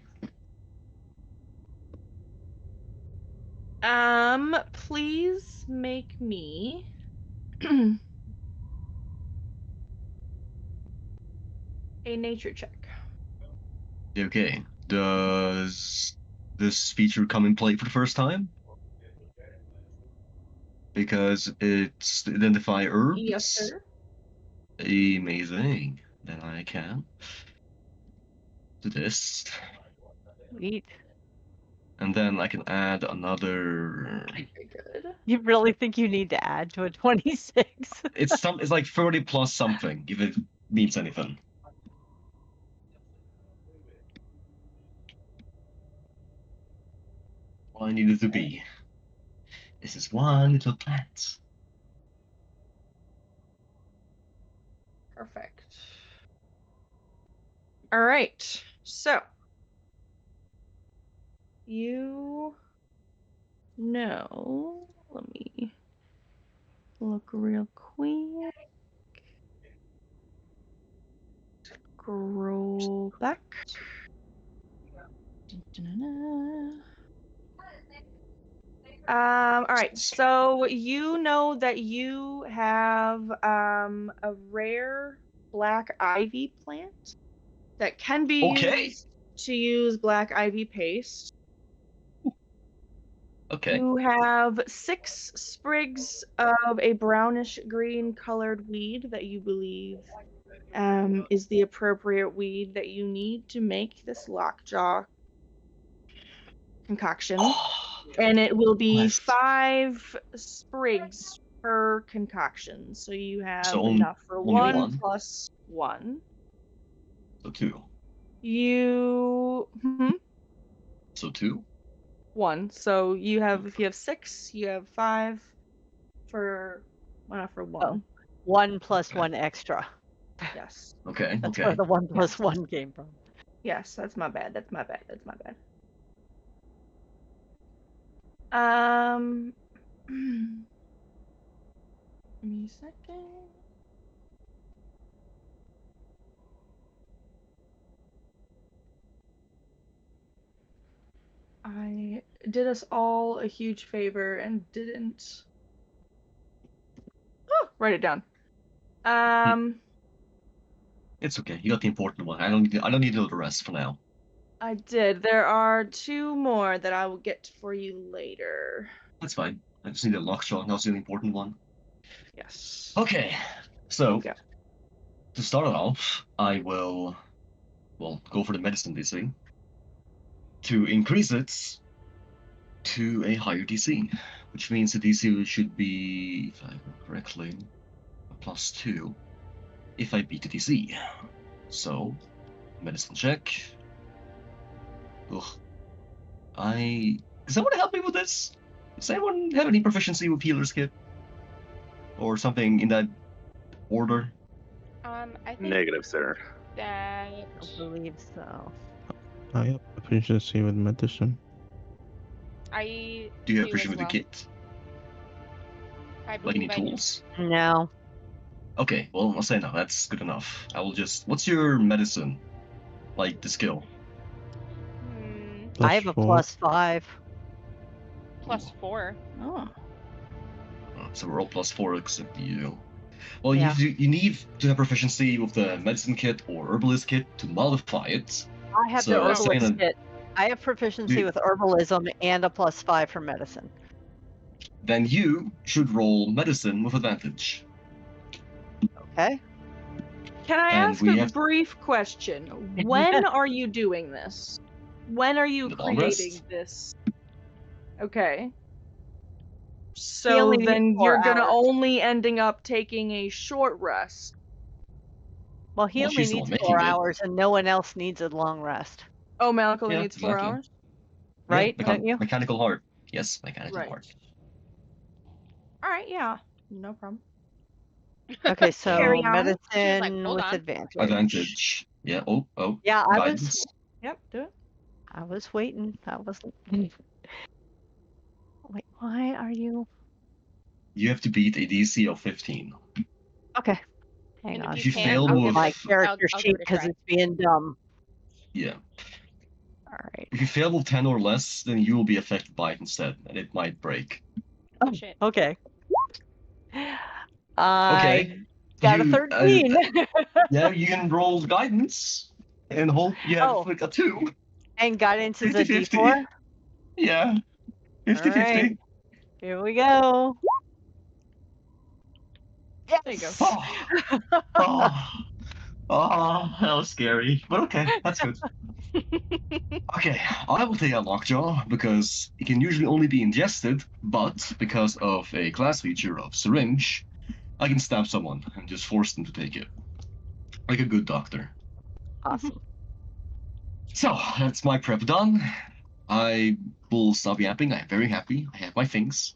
[SPEAKER 2] Please make me a nature check.
[SPEAKER 3] Okay. Does this feature come in play for the first time? because it's to identify herbs.
[SPEAKER 2] Yes, sir.
[SPEAKER 3] Amazing. Then I can do this.
[SPEAKER 5] Sweet.
[SPEAKER 3] And then I can add another.
[SPEAKER 2] Very good.
[SPEAKER 5] You really think you need to add to a 26?
[SPEAKER 3] It's like 30 plus something, if it means anything. What I needed to be. This is one little plant.
[SPEAKER 2] Perfect. All right. So you know, let me look real quick. Scroll back. All right. So you know that you have a rare black ivy plant that can be
[SPEAKER 3] Okay.
[SPEAKER 2] used to use black ivy paste.
[SPEAKER 3] Okay.
[SPEAKER 2] You have 6 sprigs of a brownish green colored weed that you believe is the appropriate weed that you need to make this lockjaw concoction. And it will be
[SPEAKER 3] Blessed.
[SPEAKER 2] 5 sprigs per concoction. So you have
[SPEAKER 3] So
[SPEAKER 2] enough for
[SPEAKER 3] only
[SPEAKER 2] 1
[SPEAKER 3] one?
[SPEAKER 2] plus 1.
[SPEAKER 3] So 2.
[SPEAKER 2] You...
[SPEAKER 3] So 2?
[SPEAKER 2] 1. So you have, if you have 6, you have 5 for 1 for 1.
[SPEAKER 5] Oh. 1 plus
[SPEAKER 3] Okay.
[SPEAKER 5] 1 extra.
[SPEAKER 2] Yes.
[SPEAKER 3] Okay.
[SPEAKER 5] That's
[SPEAKER 3] Okay.
[SPEAKER 5] where the 1 plus 1 came from.
[SPEAKER 2] Yes, that's my bad. That's my bad. That's my bad. Give me a second. I did us all a huge favor and didn't write it down.
[SPEAKER 3] It's okay. You got the important one. I don't need to know the rest for now.
[SPEAKER 2] I did. There are 2 more that I will get for you later.
[SPEAKER 3] That's fine. I just need a lockjaw. That's the important one.
[SPEAKER 2] Yes.
[SPEAKER 3] Okay. So
[SPEAKER 2] Okay.
[SPEAKER 3] to start it off, I will go for the medicine DC to increase it to a higher DC, which means the DC should be, if I remember correctly, a +2 if I beat the DC. So, medicine check. Ugh. Does anyone help me with this? Does anyone have any proficiency with healer's kit? Or something in that order?
[SPEAKER 4] I think
[SPEAKER 1] Negative, sir.
[SPEAKER 4] that
[SPEAKER 5] I believe so.
[SPEAKER 6] I have proficiency with medicine.
[SPEAKER 4] I
[SPEAKER 3] Do you have
[SPEAKER 4] as
[SPEAKER 3] proficiency with
[SPEAKER 4] well.
[SPEAKER 3] the kit?
[SPEAKER 4] I
[SPEAKER 3] Like any
[SPEAKER 4] believe I do.
[SPEAKER 3] tools?
[SPEAKER 5] No.
[SPEAKER 3] Okay, well, I'll say no. That's good enough. I will just. What's your medicine? Like the skill?
[SPEAKER 5] I have a
[SPEAKER 6] +4.
[SPEAKER 5] +5.
[SPEAKER 4] +4.
[SPEAKER 2] Oh.
[SPEAKER 3] So we're all +4 except you. Well,
[SPEAKER 5] Yeah.
[SPEAKER 3] you need to have proficiency with the medicine kit or herbalist kit to modify it.
[SPEAKER 5] I have
[SPEAKER 3] So
[SPEAKER 5] the
[SPEAKER 3] I was saying
[SPEAKER 5] herbalist
[SPEAKER 3] that-
[SPEAKER 5] kit. I have proficiency
[SPEAKER 3] You-
[SPEAKER 5] with herbalism and a +5 for medicine.
[SPEAKER 3] Then you should roll medicine with advantage.
[SPEAKER 5] Okay.
[SPEAKER 2] Can I
[SPEAKER 3] And
[SPEAKER 2] ask
[SPEAKER 3] we
[SPEAKER 2] a
[SPEAKER 3] have-
[SPEAKER 2] brief question? When are you doing this? When are you
[SPEAKER 3] The long rest?
[SPEAKER 2] creating this? Okay.
[SPEAKER 5] He
[SPEAKER 2] So
[SPEAKER 5] only needs
[SPEAKER 2] then
[SPEAKER 5] 4
[SPEAKER 2] you're gonna
[SPEAKER 5] hours.
[SPEAKER 2] only ending up taking a short rest.
[SPEAKER 5] Well, he
[SPEAKER 3] Well,
[SPEAKER 5] only
[SPEAKER 3] she's the
[SPEAKER 5] needs
[SPEAKER 3] one
[SPEAKER 5] 4
[SPEAKER 3] making it.
[SPEAKER 5] hours, and no one else needs a long rest,
[SPEAKER 2] Oh, Malik only
[SPEAKER 3] Yeah,
[SPEAKER 2] needs 4
[SPEAKER 3] exactly.
[SPEAKER 2] hours?
[SPEAKER 5] right?
[SPEAKER 3] Yeah,
[SPEAKER 5] Don't you?
[SPEAKER 3] Mechanical heart. Yes, mechanical
[SPEAKER 2] Right.
[SPEAKER 3] heart.
[SPEAKER 2] Alright, yeah. No problem.
[SPEAKER 5] Okay, so
[SPEAKER 8] Carry on.
[SPEAKER 5] medicine
[SPEAKER 4] "Hold
[SPEAKER 5] with
[SPEAKER 4] on."
[SPEAKER 5] advantage.
[SPEAKER 3] Advantage. Yeah. Oh.
[SPEAKER 5] Yeah, I
[SPEAKER 3] Guidance.
[SPEAKER 2] Yep, do it.
[SPEAKER 5] was waiting. I wasn't. Wait, why are you?
[SPEAKER 3] You have to beat a DC of 15.
[SPEAKER 5] Okay, hang
[SPEAKER 4] And
[SPEAKER 5] on.
[SPEAKER 3] If you
[SPEAKER 4] can,
[SPEAKER 3] fail
[SPEAKER 5] I'll
[SPEAKER 3] move-
[SPEAKER 5] get my
[SPEAKER 4] I'll
[SPEAKER 5] character
[SPEAKER 4] give
[SPEAKER 5] sheet
[SPEAKER 4] it a
[SPEAKER 5] because
[SPEAKER 4] try.
[SPEAKER 5] it's being dumb.
[SPEAKER 3] Yeah.
[SPEAKER 5] All right.
[SPEAKER 3] If you fail with 10 or less, then you will be affected by it instead, and it might break.
[SPEAKER 5] Oh,
[SPEAKER 4] Shit.
[SPEAKER 5] okay. I
[SPEAKER 3] Okay.
[SPEAKER 5] got a
[SPEAKER 3] You,
[SPEAKER 5] 13.
[SPEAKER 3] Yeah, you can roll guidance and hope you have
[SPEAKER 5] Oh.
[SPEAKER 3] like a 2.
[SPEAKER 5] And guidance is a
[SPEAKER 3] 50-50.
[SPEAKER 5] D4.
[SPEAKER 3] Yeah. 50-50.
[SPEAKER 5] Alright. Here we go.
[SPEAKER 2] There you go.
[SPEAKER 3] Oh, that was scary. But okay, that's good. Okay, I will take a lockjaw because it can usually only be ingested, but because of a class feature of syringe, I can stab someone and just force them to take it. Like a good doctor.
[SPEAKER 5] Awesome.
[SPEAKER 3] So, that's my prep done. I will stop yapping. I am very happy. I have my things.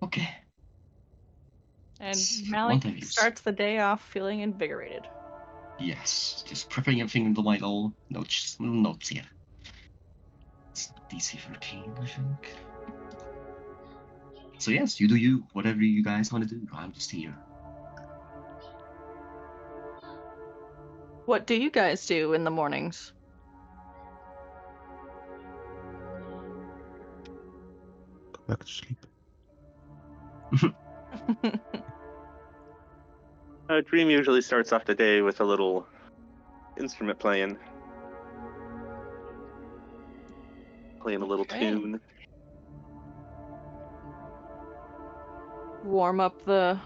[SPEAKER 3] Okay.
[SPEAKER 2] And
[SPEAKER 3] It's
[SPEAKER 2] Malik
[SPEAKER 3] one thing.
[SPEAKER 2] starts the day off feeling invigorated.
[SPEAKER 3] Yes, just prepping everything into my little notes here. It's DC 13, I think. So yes, you do you. Whatever you guys want to do, I'm just here.
[SPEAKER 2] What do you guys do in the mornings?
[SPEAKER 6] Go back to sleep.
[SPEAKER 1] Dream usually starts off the day with a little instrument playing a little
[SPEAKER 2] Okay.
[SPEAKER 1] tune.
[SPEAKER 2] warm up the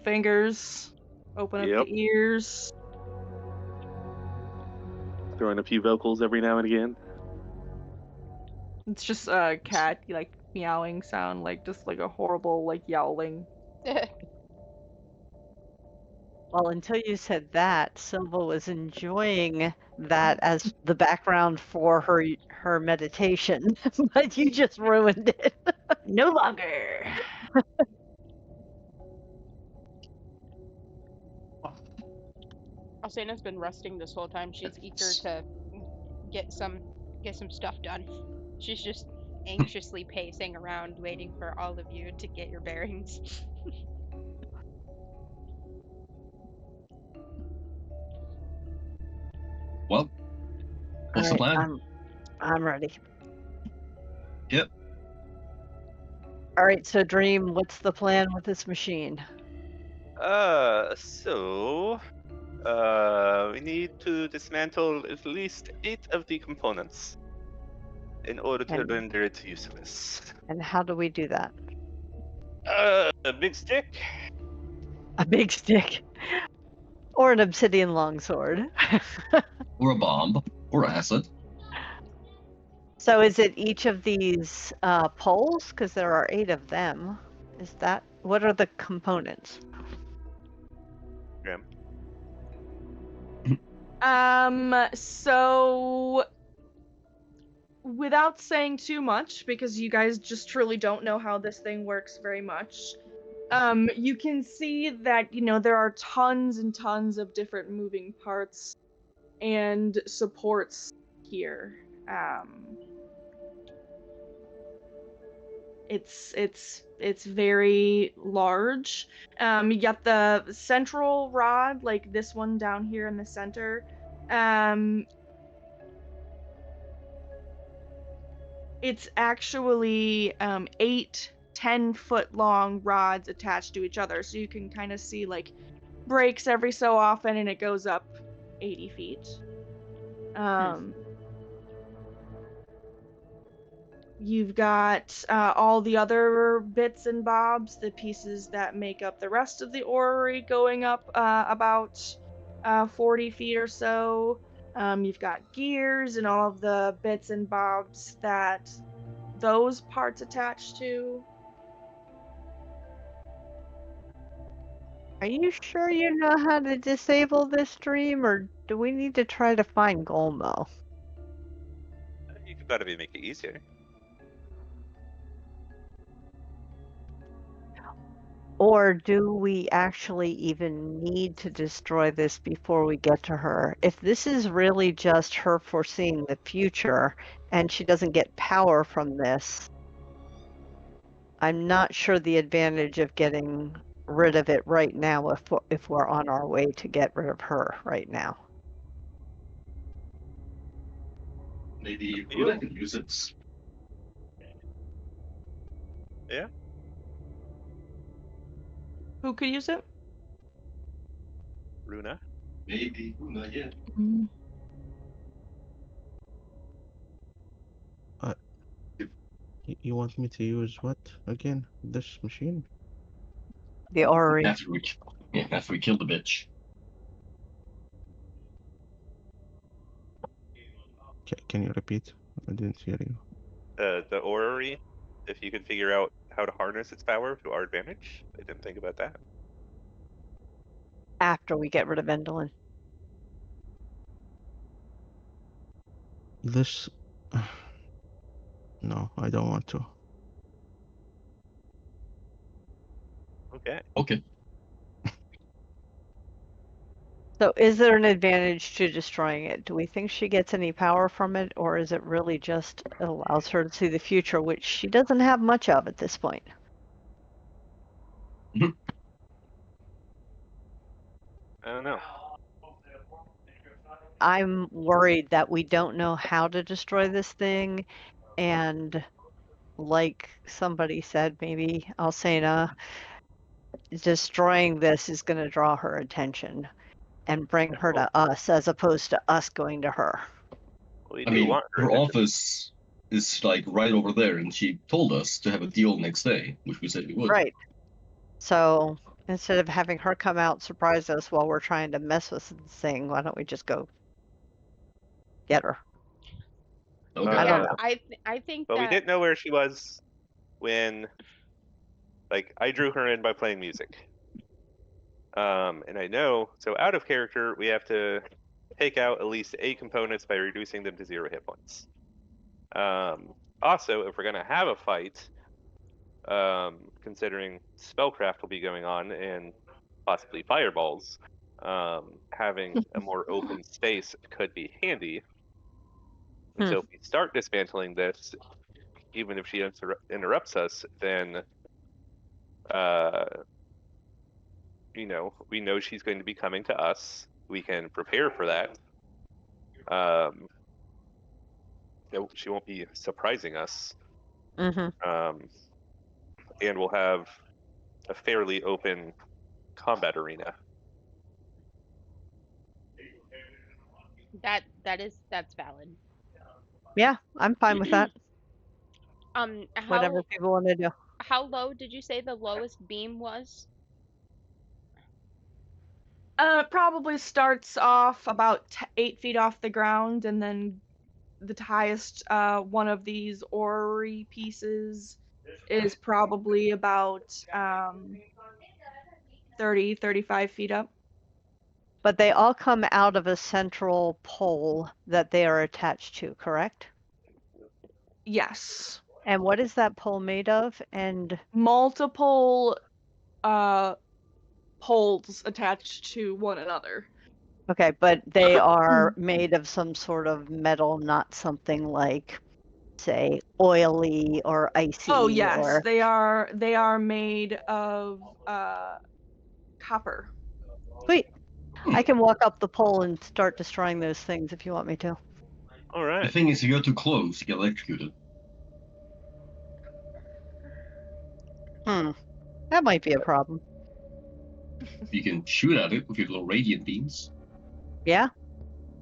[SPEAKER 2] fingers, open up
[SPEAKER 1] Yep.
[SPEAKER 2] the ears.
[SPEAKER 1] Throwing a few vocals every now and again.
[SPEAKER 2] It's just a cat like meowing sound, like just like a horrible like yowling.
[SPEAKER 5] Well, until you said that, Silva was enjoying that as the background for her meditation, but you just ruined it.
[SPEAKER 2] No longer.
[SPEAKER 4] Alcena's been resting this whole time. She's eager to get some stuff done. She's just anxiously pacing around, waiting for all of you to get your bearings.
[SPEAKER 3] Well, what's the
[SPEAKER 5] Alright,
[SPEAKER 3] plan?
[SPEAKER 5] I'm ready.
[SPEAKER 3] Yep.
[SPEAKER 5] All right, so Dream, what's the plan with this machine?
[SPEAKER 1] We need to dismantle at least 8 of the components in order to
[SPEAKER 5] And-
[SPEAKER 1] render it useless.
[SPEAKER 5] And how do we do that?
[SPEAKER 1] A big stick?
[SPEAKER 5] A big stick. Or an obsidian longsword.
[SPEAKER 3] Or a bomb. Or acid.
[SPEAKER 5] So is it each of these poles? Because there are 8 of them. Is that what are the components?
[SPEAKER 1] Grim.
[SPEAKER 2] So without saying too much, because you guys just truly don't know how this thing works very much, you can see that, you know, there are tons and tons of different moving parts and supports here. It's very large. You got the central rod, like this one down here in the center. It's actually 8 10-foot long rods attached to each other, so you can kind of see like breaks every so often, and it goes up 80 feet. You've got all the other bits and bobs, the pieces that make up the rest of the orrery, going up about 40 feet or so. You've got gears and all of the bits and bobs that those parts attach to.
[SPEAKER 5] Are you sure you know how to disable this Dream, or do we need to try to find Golmo?
[SPEAKER 1] You could probably make it easier.
[SPEAKER 5] Or do we actually even need to destroy this before we get to her? If this is really just her foreseeing the future and she doesn't get power from this, I'm not sure the advantage of getting rid of it right now if we're on our way to get rid of her right now.
[SPEAKER 3] Maybe Runa can use it.
[SPEAKER 1] Yeah.
[SPEAKER 2] Who could use it?
[SPEAKER 1] Runa.
[SPEAKER 3] Maybe Runa, yeah.
[SPEAKER 6] You want me to use what again? This machine?
[SPEAKER 5] The orrery.
[SPEAKER 7] After we kill the bitch.
[SPEAKER 6] Can you repeat? I didn't hear you.
[SPEAKER 1] The orrery, if you could figure out how to harness its power to our advantage. I didn't think about that.
[SPEAKER 5] After we get rid of Endolin.
[SPEAKER 6] This. No, I don't want to.
[SPEAKER 1] Okay.
[SPEAKER 7] Okay.
[SPEAKER 5] So is there an advantage to destroying it? Do we think she gets any power from it, or is it really just allows her to see the future, which she doesn't have much of at this point?
[SPEAKER 1] I don't know.
[SPEAKER 5] I'm worried that we don't know how to destroy this thing, and like somebody said, maybe Alcena, destroying this is going to draw her attention and bring her to us as opposed to us going to her.
[SPEAKER 1] We
[SPEAKER 7] I
[SPEAKER 1] do
[SPEAKER 7] mean,
[SPEAKER 1] want
[SPEAKER 7] her
[SPEAKER 1] attention.
[SPEAKER 7] office is like right over there, and she told us to have a deal next day, which we said we would.
[SPEAKER 5] Right. So instead of having her come out surprise us while we're trying to mess with this thing, why don't we just go get her?
[SPEAKER 7] Okay.
[SPEAKER 5] I don't know.
[SPEAKER 4] I think
[SPEAKER 1] But we
[SPEAKER 4] that
[SPEAKER 1] didn't know where she was when, like, I drew her in by playing music. And I know, so out of character, we have to take out at least 8 components by reducing them to 0 hit points. Also, if we're going to have a fight, considering spellcraft will be going on and possibly fireballs, having a more open space could be handy. And so if we start dismantling this, even if she interrupts us, then you know, we know she's going to be coming to us. We can prepare for that. No, she won't be surprising us.
[SPEAKER 5] Mm-hmm.
[SPEAKER 1] And we'll have a fairly open combat arena.
[SPEAKER 4] that's valid.
[SPEAKER 5] Yeah, I'm fine with that. Whatever
[SPEAKER 4] How
[SPEAKER 5] people want to do.
[SPEAKER 4] how low did you say the lowest beam was?
[SPEAKER 2] Probably starts off about 8 feet off the ground, and then the highest one of these orrery pieces is probably about 35 feet up.
[SPEAKER 5] But they all come out of a central pole that they are attached to, correct?
[SPEAKER 2] Yes.
[SPEAKER 5] And what is that pole made of? And
[SPEAKER 2] Multiple poles attached to one another.
[SPEAKER 5] okay, but they are made of some sort of metal, not something like, say, oily or icy.
[SPEAKER 2] Oh yes,
[SPEAKER 5] or...
[SPEAKER 2] they are made of copper.
[SPEAKER 5] Sweet. I can walk up the pole and start destroying those things if you want me to.
[SPEAKER 1] All
[SPEAKER 7] The
[SPEAKER 1] right.
[SPEAKER 7] thing is, if you go too close, you get electrocuted.
[SPEAKER 5] That might be a problem.
[SPEAKER 7] You can shoot at it with your little radiant beams,
[SPEAKER 5] Yeah.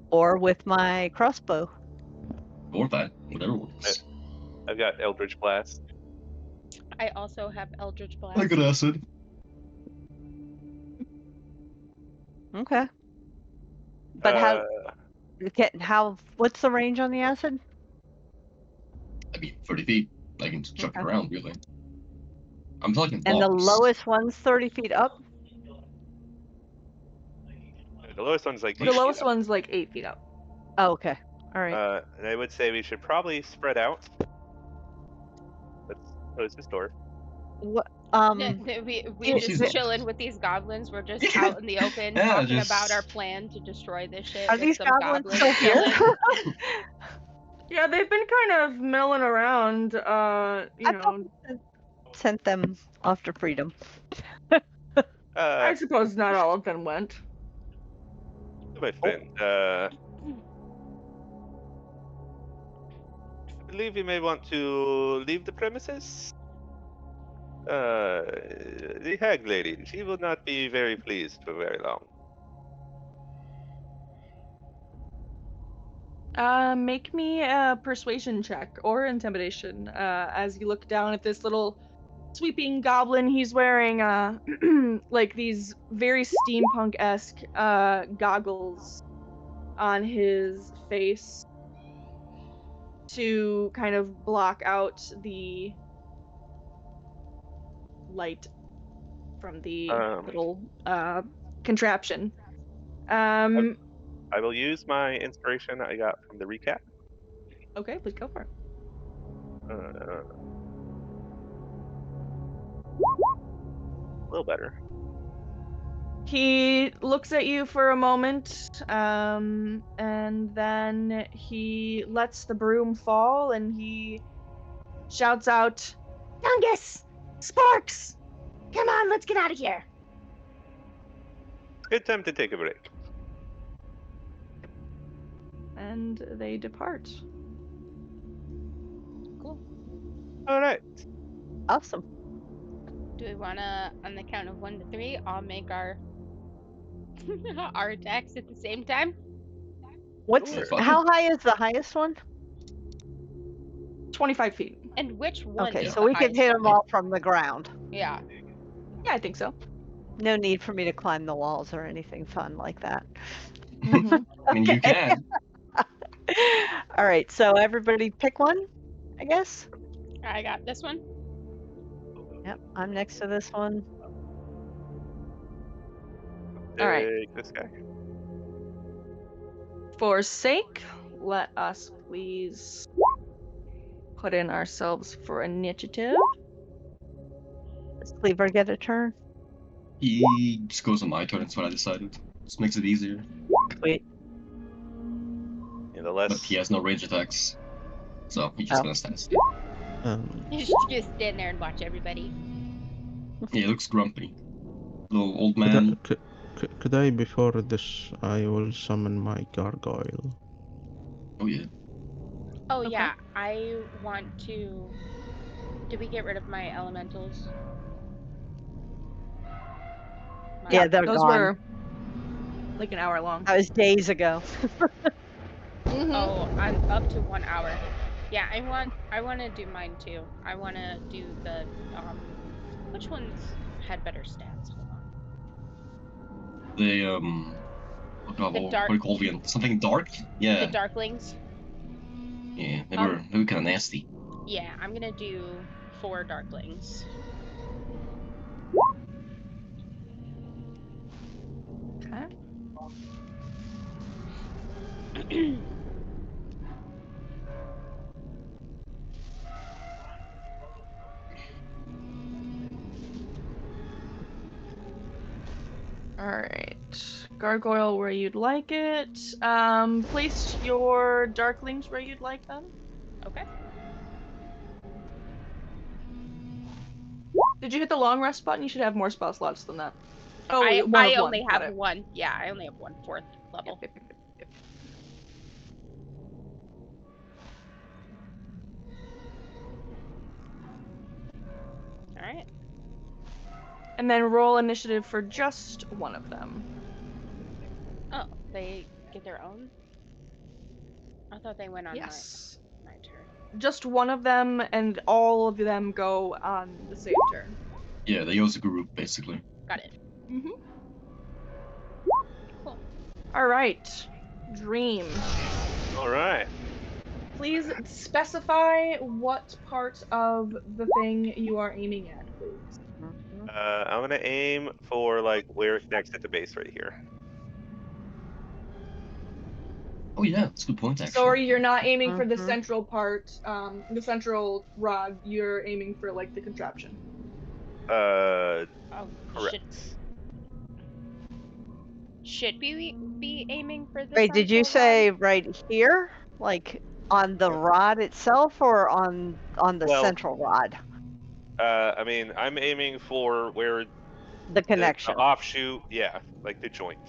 [SPEAKER 5] Or with my crossbow.
[SPEAKER 7] or that, whatever works.
[SPEAKER 1] I've got Eldritch Blast.
[SPEAKER 4] I also have Eldritch Blast.
[SPEAKER 7] I got acid.
[SPEAKER 5] Okay. But what's the range on the acid?
[SPEAKER 7] I mean, 30 feet. I can chuck it
[SPEAKER 5] Okay.
[SPEAKER 7] around, really. I'm talking
[SPEAKER 5] And the
[SPEAKER 7] blocks.
[SPEAKER 5] lowest one's 30 feet up?
[SPEAKER 1] The lowest one's like 8
[SPEAKER 2] The
[SPEAKER 1] feet
[SPEAKER 2] lowest
[SPEAKER 1] up.
[SPEAKER 2] one's like 8 feet up.
[SPEAKER 5] Oh, okay. All right.
[SPEAKER 1] And I would say we should probably spread out. Let's close this door.
[SPEAKER 5] What?
[SPEAKER 4] We just
[SPEAKER 5] is-
[SPEAKER 4] chilling with these goblins. We're just out in the open
[SPEAKER 7] Yeah,
[SPEAKER 4] talking
[SPEAKER 7] just-
[SPEAKER 4] about our plan to destroy this shit.
[SPEAKER 5] Are
[SPEAKER 4] with
[SPEAKER 5] these
[SPEAKER 4] some
[SPEAKER 5] goblins still here?
[SPEAKER 4] chilling.
[SPEAKER 2] Yeah, they've been kind of milling around. You know,
[SPEAKER 5] Sent them off to freedom.
[SPEAKER 2] I suppose not all of them went.
[SPEAKER 1] My friend, I believe you may want to leave the premises. The hag lady, she will not be very pleased for very long.
[SPEAKER 2] Make me a persuasion check or intimidation as you look down at this little sweeping goblin. He's wearing like these very steampunk-esque goggles on his face to kind of block out the light from the little contraption.
[SPEAKER 1] I will use my inspiration I got from the recap.
[SPEAKER 2] Okay, please go for it.
[SPEAKER 1] A little better.
[SPEAKER 2] He looks at you for a moment, and then he lets the broom fall and he shouts out,
[SPEAKER 8] Dungus! Sparks! Come on, let's get out of here.
[SPEAKER 1] Good time to take a break.
[SPEAKER 2] and they depart.
[SPEAKER 4] Cool.
[SPEAKER 1] All right.
[SPEAKER 5] Awesome.
[SPEAKER 4] Do we wanna, on the count of 1 to 3, all make our our attacks at the same time?
[SPEAKER 5] What's
[SPEAKER 1] Sure.
[SPEAKER 5] how high is the highest one?
[SPEAKER 2] 25 feet.
[SPEAKER 4] And which one?
[SPEAKER 5] Okay,
[SPEAKER 4] is
[SPEAKER 5] so
[SPEAKER 4] the
[SPEAKER 5] we can
[SPEAKER 4] highest
[SPEAKER 5] hit
[SPEAKER 4] one?
[SPEAKER 5] them all from the ground.
[SPEAKER 4] Yeah.
[SPEAKER 2] Yeah, I think so.
[SPEAKER 5] No need for me to climb the walls or anything fun like that.
[SPEAKER 2] Mhm.
[SPEAKER 3] I mean, you can.
[SPEAKER 5] All right, so everybody pick one, I guess.
[SPEAKER 4] I got this one.
[SPEAKER 5] Yep, I'm next to this one.
[SPEAKER 2] All right.
[SPEAKER 1] Take this guy.
[SPEAKER 2] For sake, let us please put in ourselves for initiative.
[SPEAKER 5] Does Cleaver get a turn?
[SPEAKER 3] He just goes on my turn, that's what I decided. Just makes it easier.
[SPEAKER 5] Sweet.
[SPEAKER 1] Yeah, the
[SPEAKER 3] But
[SPEAKER 1] less.
[SPEAKER 3] he has no range attacks. So he's just
[SPEAKER 5] Oh.
[SPEAKER 3] gonna stand still.
[SPEAKER 4] You should just stand there and watch everybody.
[SPEAKER 3] Yeah, he looks grumpy. Little old
[SPEAKER 6] Could I,
[SPEAKER 3] man.
[SPEAKER 6] could I, before this, I will summon my gargoyle.
[SPEAKER 3] Oh yeah.
[SPEAKER 4] Oh
[SPEAKER 2] Okay.
[SPEAKER 4] yeah, I want to. Did we get rid of my elementals?
[SPEAKER 5] Yeah, they're
[SPEAKER 2] Those
[SPEAKER 5] gone.
[SPEAKER 2] were like an hour long.
[SPEAKER 5] That was days ago.
[SPEAKER 2] Mhm.
[SPEAKER 4] Oh, I'm up to 1 hour. Yeah, I want to do mine too. I want to do the which ones had better stats? Hold on.
[SPEAKER 3] They oh god,
[SPEAKER 4] The
[SPEAKER 3] what
[SPEAKER 4] dark-
[SPEAKER 3] do you call it again? Something dark? Yeah.
[SPEAKER 4] The darklings.
[SPEAKER 3] Yeah, they were kind of nasty.
[SPEAKER 4] Yeah, I'm gonna do 4 darklings.
[SPEAKER 2] Okay. All right. Gargoyle where you'd like it. Place your darklings where you'd like them.
[SPEAKER 4] Okay.
[SPEAKER 2] Did you hit the long rest button? You should have more spell slots than that. Oh,
[SPEAKER 4] I
[SPEAKER 2] one of one.
[SPEAKER 4] only
[SPEAKER 2] Got
[SPEAKER 4] have
[SPEAKER 2] it.
[SPEAKER 4] one. Yeah, I only have 1 4th level.
[SPEAKER 2] Yep, yep, yep, yep.
[SPEAKER 4] All right.
[SPEAKER 2] And then roll initiative for just one of them.
[SPEAKER 4] Oh, they get their own. I thought they went on
[SPEAKER 2] Yes.
[SPEAKER 4] my turn.
[SPEAKER 2] Just one of them, and all of them go on the same turn.
[SPEAKER 3] Yeah, they go as a group basically.
[SPEAKER 4] Got it.
[SPEAKER 2] Mm-hmm.
[SPEAKER 4] Cool.
[SPEAKER 2] All right. Dream.
[SPEAKER 1] All right.
[SPEAKER 2] Please specify what part of the thing you are aiming at, please.
[SPEAKER 1] I'm gonna aim for like where it connects at the base right here.
[SPEAKER 3] Oh yeah, that's a good point actually.
[SPEAKER 2] Sorry, you're not aiming for the
[SPEAKER 5] Mhm.
[SPEAKER 2] central part, the central rod. You're aiming for like the contraption.
[SPEAKER 4] Oh,
[SPEAKER 1] Correct.
[SPEAKER 4] should we be aiming for the
[SPEAKER 5] Wait, did you
[SPEAKER 4] central
[SPEAKER 5] say
[SPEAKER 4] rod?
[SPEAKER 5] right here? Like on the rod itself or on the
[SPEAKER 1] Well-
[SPEAKER 5] central rod?
[SPEAKER 1] I mean, I'm aiming for where
[SPEAKER 5] The connection.
[SPEAKER 1] the offshoot, yeah, like the joint.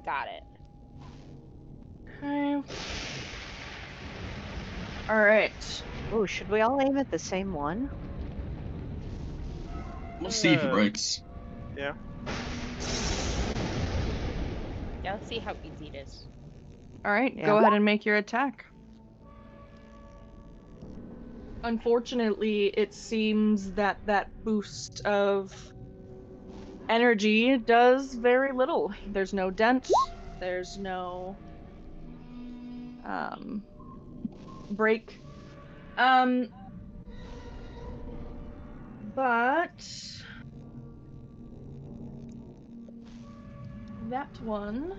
[SPEAKER 4] Got it.
[SPEAKER 2] Okay. All right.
[SPEAKER 5] Ooh, should we all aim at the same one?
[SPEAKER 3] We'll see if it breaks.
[SPEAKER 1] Yeah.
[SPEAKER 4] Yeah, let's see how easy it is.
[SPEAKER 2] All right,
[SPEAKER 5] Yeah.
[SPEAKER 2] go ahead and make your attack. Unfortunately, it seems that that boost of energy does very little. There's no dent. There's no break. But that one.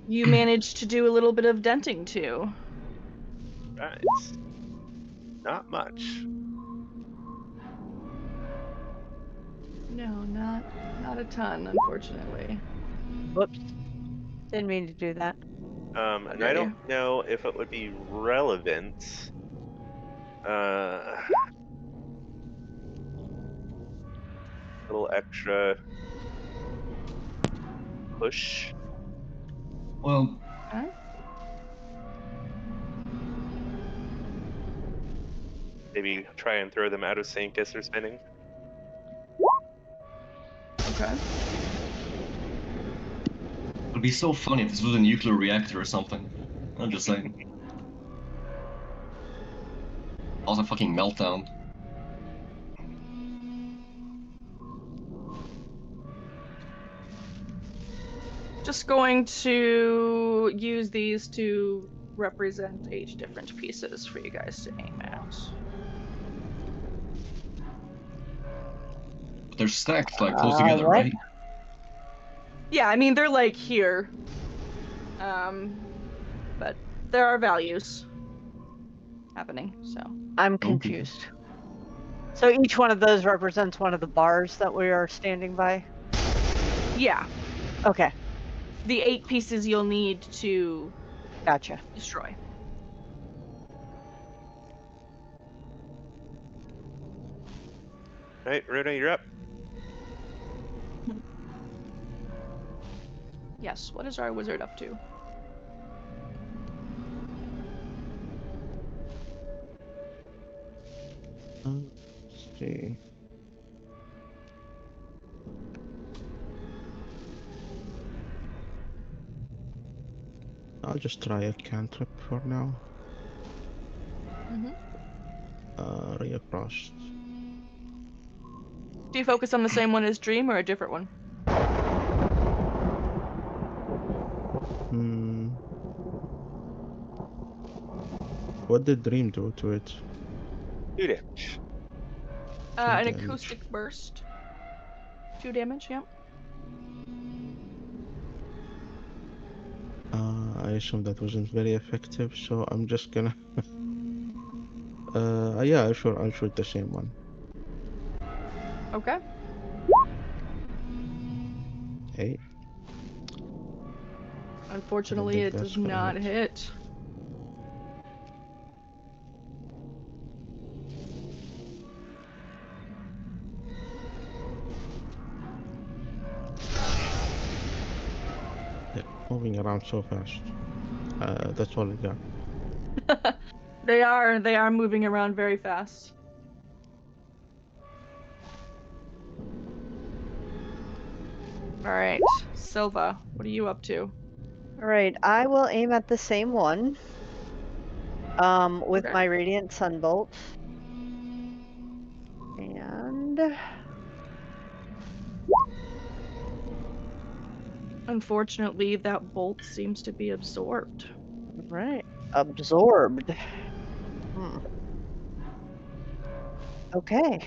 [SPEAKER 2] You managed to do a little bit of denting too.
[SPEAKER 1] Right. Not much.
[SPEAKER 2] No, not a ton, unfortunately.
[SPEAKER 5] Whoops. Didn't mean to do that.
[SPEAKER 1] And I don't know if it would be relevant. Little extra push.
[SPEAKER 3] Well,
[SPEAKER 2] Okay.
[SPEAKER 1] Maybe try and throw them out of sync as they're spinning.
[SPEAKER 2] Okay.
[SPEAKER 3] it would be so funny if this was a nuclear reactor or something. I'm just saying. Cause a fucking meltdown.
[SPEAKER 2] Just going to use these to represent 8 different pieces for you guys to aim at.
[SPEAKER 3] They're stacked like close together,
[SPEAKER 5] what?
[SPEAKER 3] right?
[SPEAKER 2] Yeah, I mean they're like here. But there are values happening, so.
[SPEAKER 5] I'm confused. So each one of those represents one of the bars that we are standing by?
[SPEAKER 2] Yeah,
[SPEAKER 5] Okay,
[SPEAKER 2] the 8 pieces you'll need to
[SPEAKER 5] gotcha.
[SPEAKER 2] destroy.
[SPEAKER 1] Right, Runa, you're up.
[SPEAKER 2] Yes, what is our wizard up to?
[SPEAKER 6] Let's see. I'll just try a cantrip for now. Ray of Frost.
[SPEAKER 2] Do you focus on the same one as Dream or a different one?
[SPEAKER 6] What did Dream do to it?
[SPEAKER 1] 2 damage.
[SPEAKER 2] An
[SPEAKER 6] damage.
[SPEAKER 2] acoustic burst. 2 damage, yep.
[SPEAKER 6] I assume that wasn't very effective, so I'm just gonna. Yeah, sure, I'll shoot the same one.
[SPEAKER 2] Okay.
[SPEAKER 6] Hey,
[SPEAKER 2] Unfortunately, it
[SPEAKER 6] that's
[SPEAKER 2] does
[SPEAKER 6] gonna
[SPEAKER 2] not
[SPEAKER 6] hit.
[SPEAKER 2] hit.
[SPEAKER 6] they're moving around so fast. That's all I got.
[SPEAKER 2] They are moving around very fast. All right, Silva, what are you up to?
[SPEAKER 5] All right, I will aim at the same one. With
[SPEAKER 2] Okay.
[SPEAKER 5] my Radiant Sunbolt. And
[SPEAKER 2] Unfortunately, that bolt seems to be absorbed.
[SPEAKER 5] right, absorbed. Okay.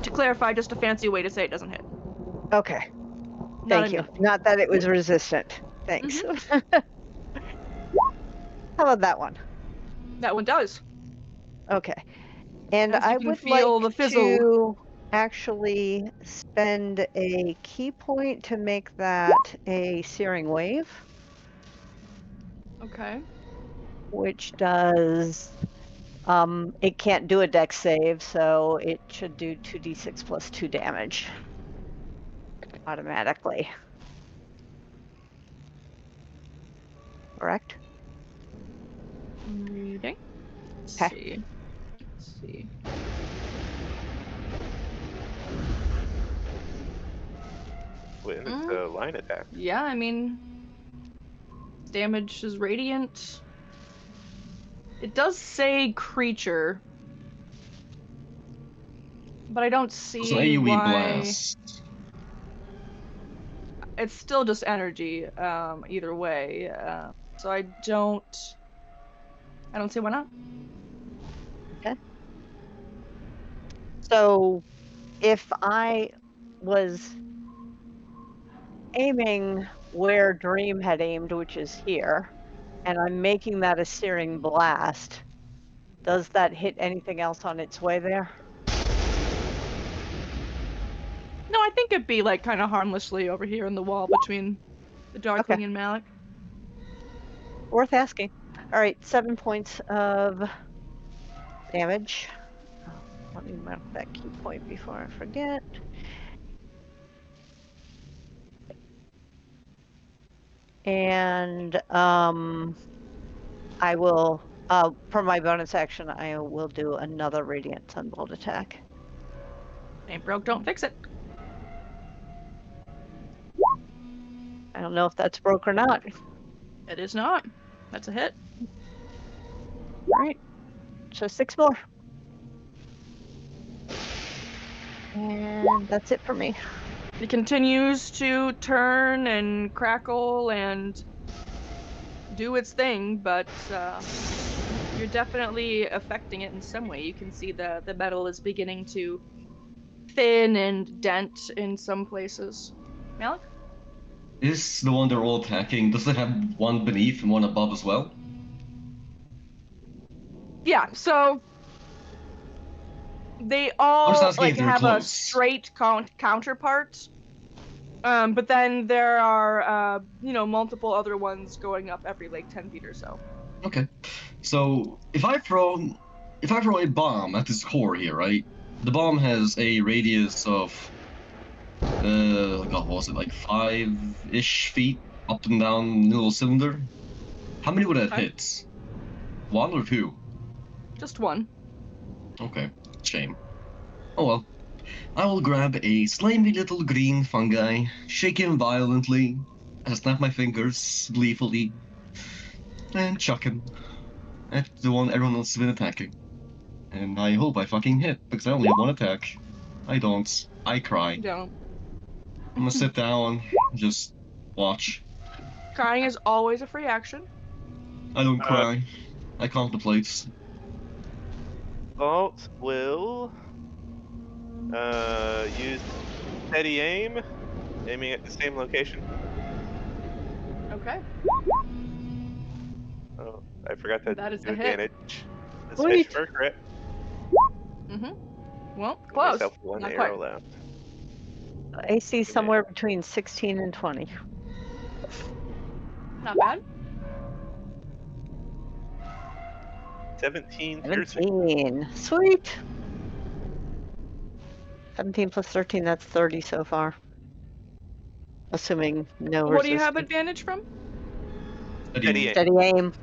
[SPEAKER 2] To clarify, just a fancy way to say it doesn't hit.
[SPEAKER 5] Okay.
[SPEAKER 2] Not
[SPEAKER 5] Thank you.
[SPEAKER 2] immune.
[SPEAKER 5] Not that it was resistant. Thanks. How about that one?
[SPEAKER 2] That one does.
[SPEAKER 5] Okay. And
[SPEAKER 2] As you
[SPEAKER 5] I
[SPEAKER 2] can
[SPEAKER 5] would
[SPEAKER 2] feel
[SPEAKER 5] like
[SPEAKER 2] the fizzle.
[SPEAKER 5] to actually spend a key point to make that a searing wave,
[SPEAKER 2] Okay.
[SPEAKER 5] which does it can't do a dex save, so it should do 2d6 plus 2 damage automatically. Correct?
[SPEAKER 2] Let's
[SPEAKER 5] Okay.
[SPEAKER 2] see. Let's see.
[SPEAKER 1] When it's a line attack.
[SPEAKER 2] Yeah, I mean, damage is radiant. It does say creature, but I don't
[SPEAKER 3] It's an
[SPEAKER 2] see
[SPEAKER 3] AoE
[SPEAKER 2] why.
[SPEAKER 3] blast.
[SPEAKER 2] It's still just energy, either way. So I don't see why not.
[SPEAKER 5] So, if I was aiming where Dream had aimed, which is here, and I'm making that a searing blast, does that hit anything else on its way there?
[SPEAKER 2] No, I think it'd be like kind of harmlessly over here in the wall between the Darkling and Malik.
[SPEAKER 5] Worth asking. All right, 7 points of damage. Let me mark that key point before I forget. And I will, for my bonus action, I will do another Radiant Sunbolt attack.
[SPEAKER 2] Ain't broke, don't fix it.
[SPEAKER 5] I don't know if that's broke or not.
[SPEAKER 2] It is not. That's a hit.
[SPEAKER 5] All right, so 6 more. And that's it for me.
[SPEAKER 2] It continues to turn and crackle and do its thing, but you're definitely affecting it in some way. You can see the metal is beginning to thin and dent in some places. Malik?
[SPEAKER 3] Is the one they're all attacking, does it have one beneath and one above as well?
[SPEAKER 2] Yeah, so they
[SPEAKER 3] I'm
[SPEAKER 2] all
[SPEAKER 3] just asking
[SPEAKER 2] like
[SPEAKER 3] if they're
[SPEAKER 2] have a
[SPEAKER 3] close.
[SPEAKER 2] straight counterpart, but then there are multiple other ones going up every like 10 feet or so.
[SPEAKER 3] Okay. So if I throw a bomb at this core here, right? The bomb has a radius of what was it, like 5-ish feet up and down the little cylinder? How many would that
[SPEAKER 2] Okay.
[SPEAKER 3] hit? 1 or 2?
[SPEAKER 2] Just one.
[SPEAKER 3] Okay, shame. Oh well. I will grab a slimy little green fungi, shake him violently, and snap my fingers gleefully, and chuck him at the one everyone else has been attacking. And I hope I fucking hit, because I only have 1 attack. I don't. I cry.
[SPEAKER 2] You don't.
[SPEAKER 3] I'm gonna sit down, just watch.
[SPEAKER 2] Crying is always a free action.
[SPEAKER 3] I don't cry. I contemplate.
[SPEAKER 1] Vault will use steady aim, aiming at the same location.
[SPEAKER 2] Okay.
[SPEAKER 1] Oh, I forgot to
[SPEAKER 2] That is
[SPEAKER 1] do
[SPEAKER 2] a hit.
[SPEAKER 1] advantage. This
[SPEAKER 5] Sweet.
[SPEAKER 1] fish for a crit.
[SPEAKER 2] Well,
[SPEAKER 1] Give
[SPEAKER 2] close.
[SPEAKER 1] myself 1
[SPEAKER 2] Not
[SPEAKER 1] arrow
[SPEAKER 2] quite.
[SPEAKER 1] left.
[SPEAKER 5] AC somewhere between 16 and 20.
[SPEAKER 2] Not bad.
[SPEAKER 1] 17 piercing.
[SPEAKER 5] 17. Sweet. 17 plus 13, that's 30 so far. Assuming no
[SPEAKER 2] What do you have
[SPEAKER 5] resistance.
[SPEAKER 2] advantage from?
[SPEAKER 1] Steady aim.
[SPEAKER 5] Steady aim.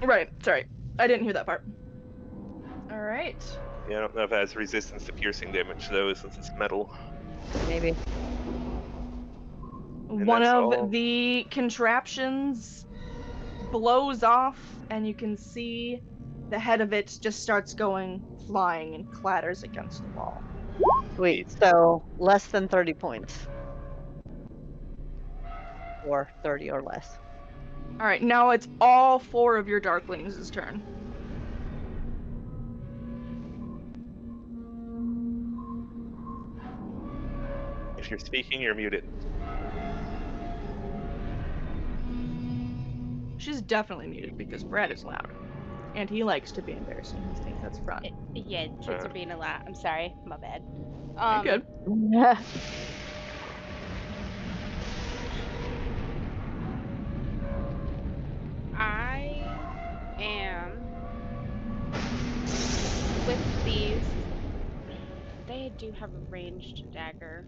[SPEAKER 2] Right. Sorry, I didn't hear that part. All right.
[SPEAKER 1] Yeah, I don't know if it has resistance to piercing damage though, since it's metal.
[SPEAKER 5] Maybe.
[SPEAKER 2] One
[SPEAKER 1] that's
[SPEAKER 2] of
[SPEAKER 1] all.
[SPEAKER 2] the contraptions blows off, and you can see the head of it just starts going flying and clatters against the wall.
[SPEAKER 5] Sweet. So less than 30 points. Or 30 or less.
[SPEAKER 2] All right, now it's all 4 of your Darklings' turn.
[SPEAKER 1] If you're speaking, you're muted.
[SPEAKER 2] She's definitely muted because Brad is loud, and he likes to be embarrassing. He thinks that's fun.
[SPEAKER 4] Yeah, kids are being a lot. I'm sorry, my bad.
[SPEAKER 2] You're good.
[SPEAKER 4] I am with these. They do have a ranged dagger.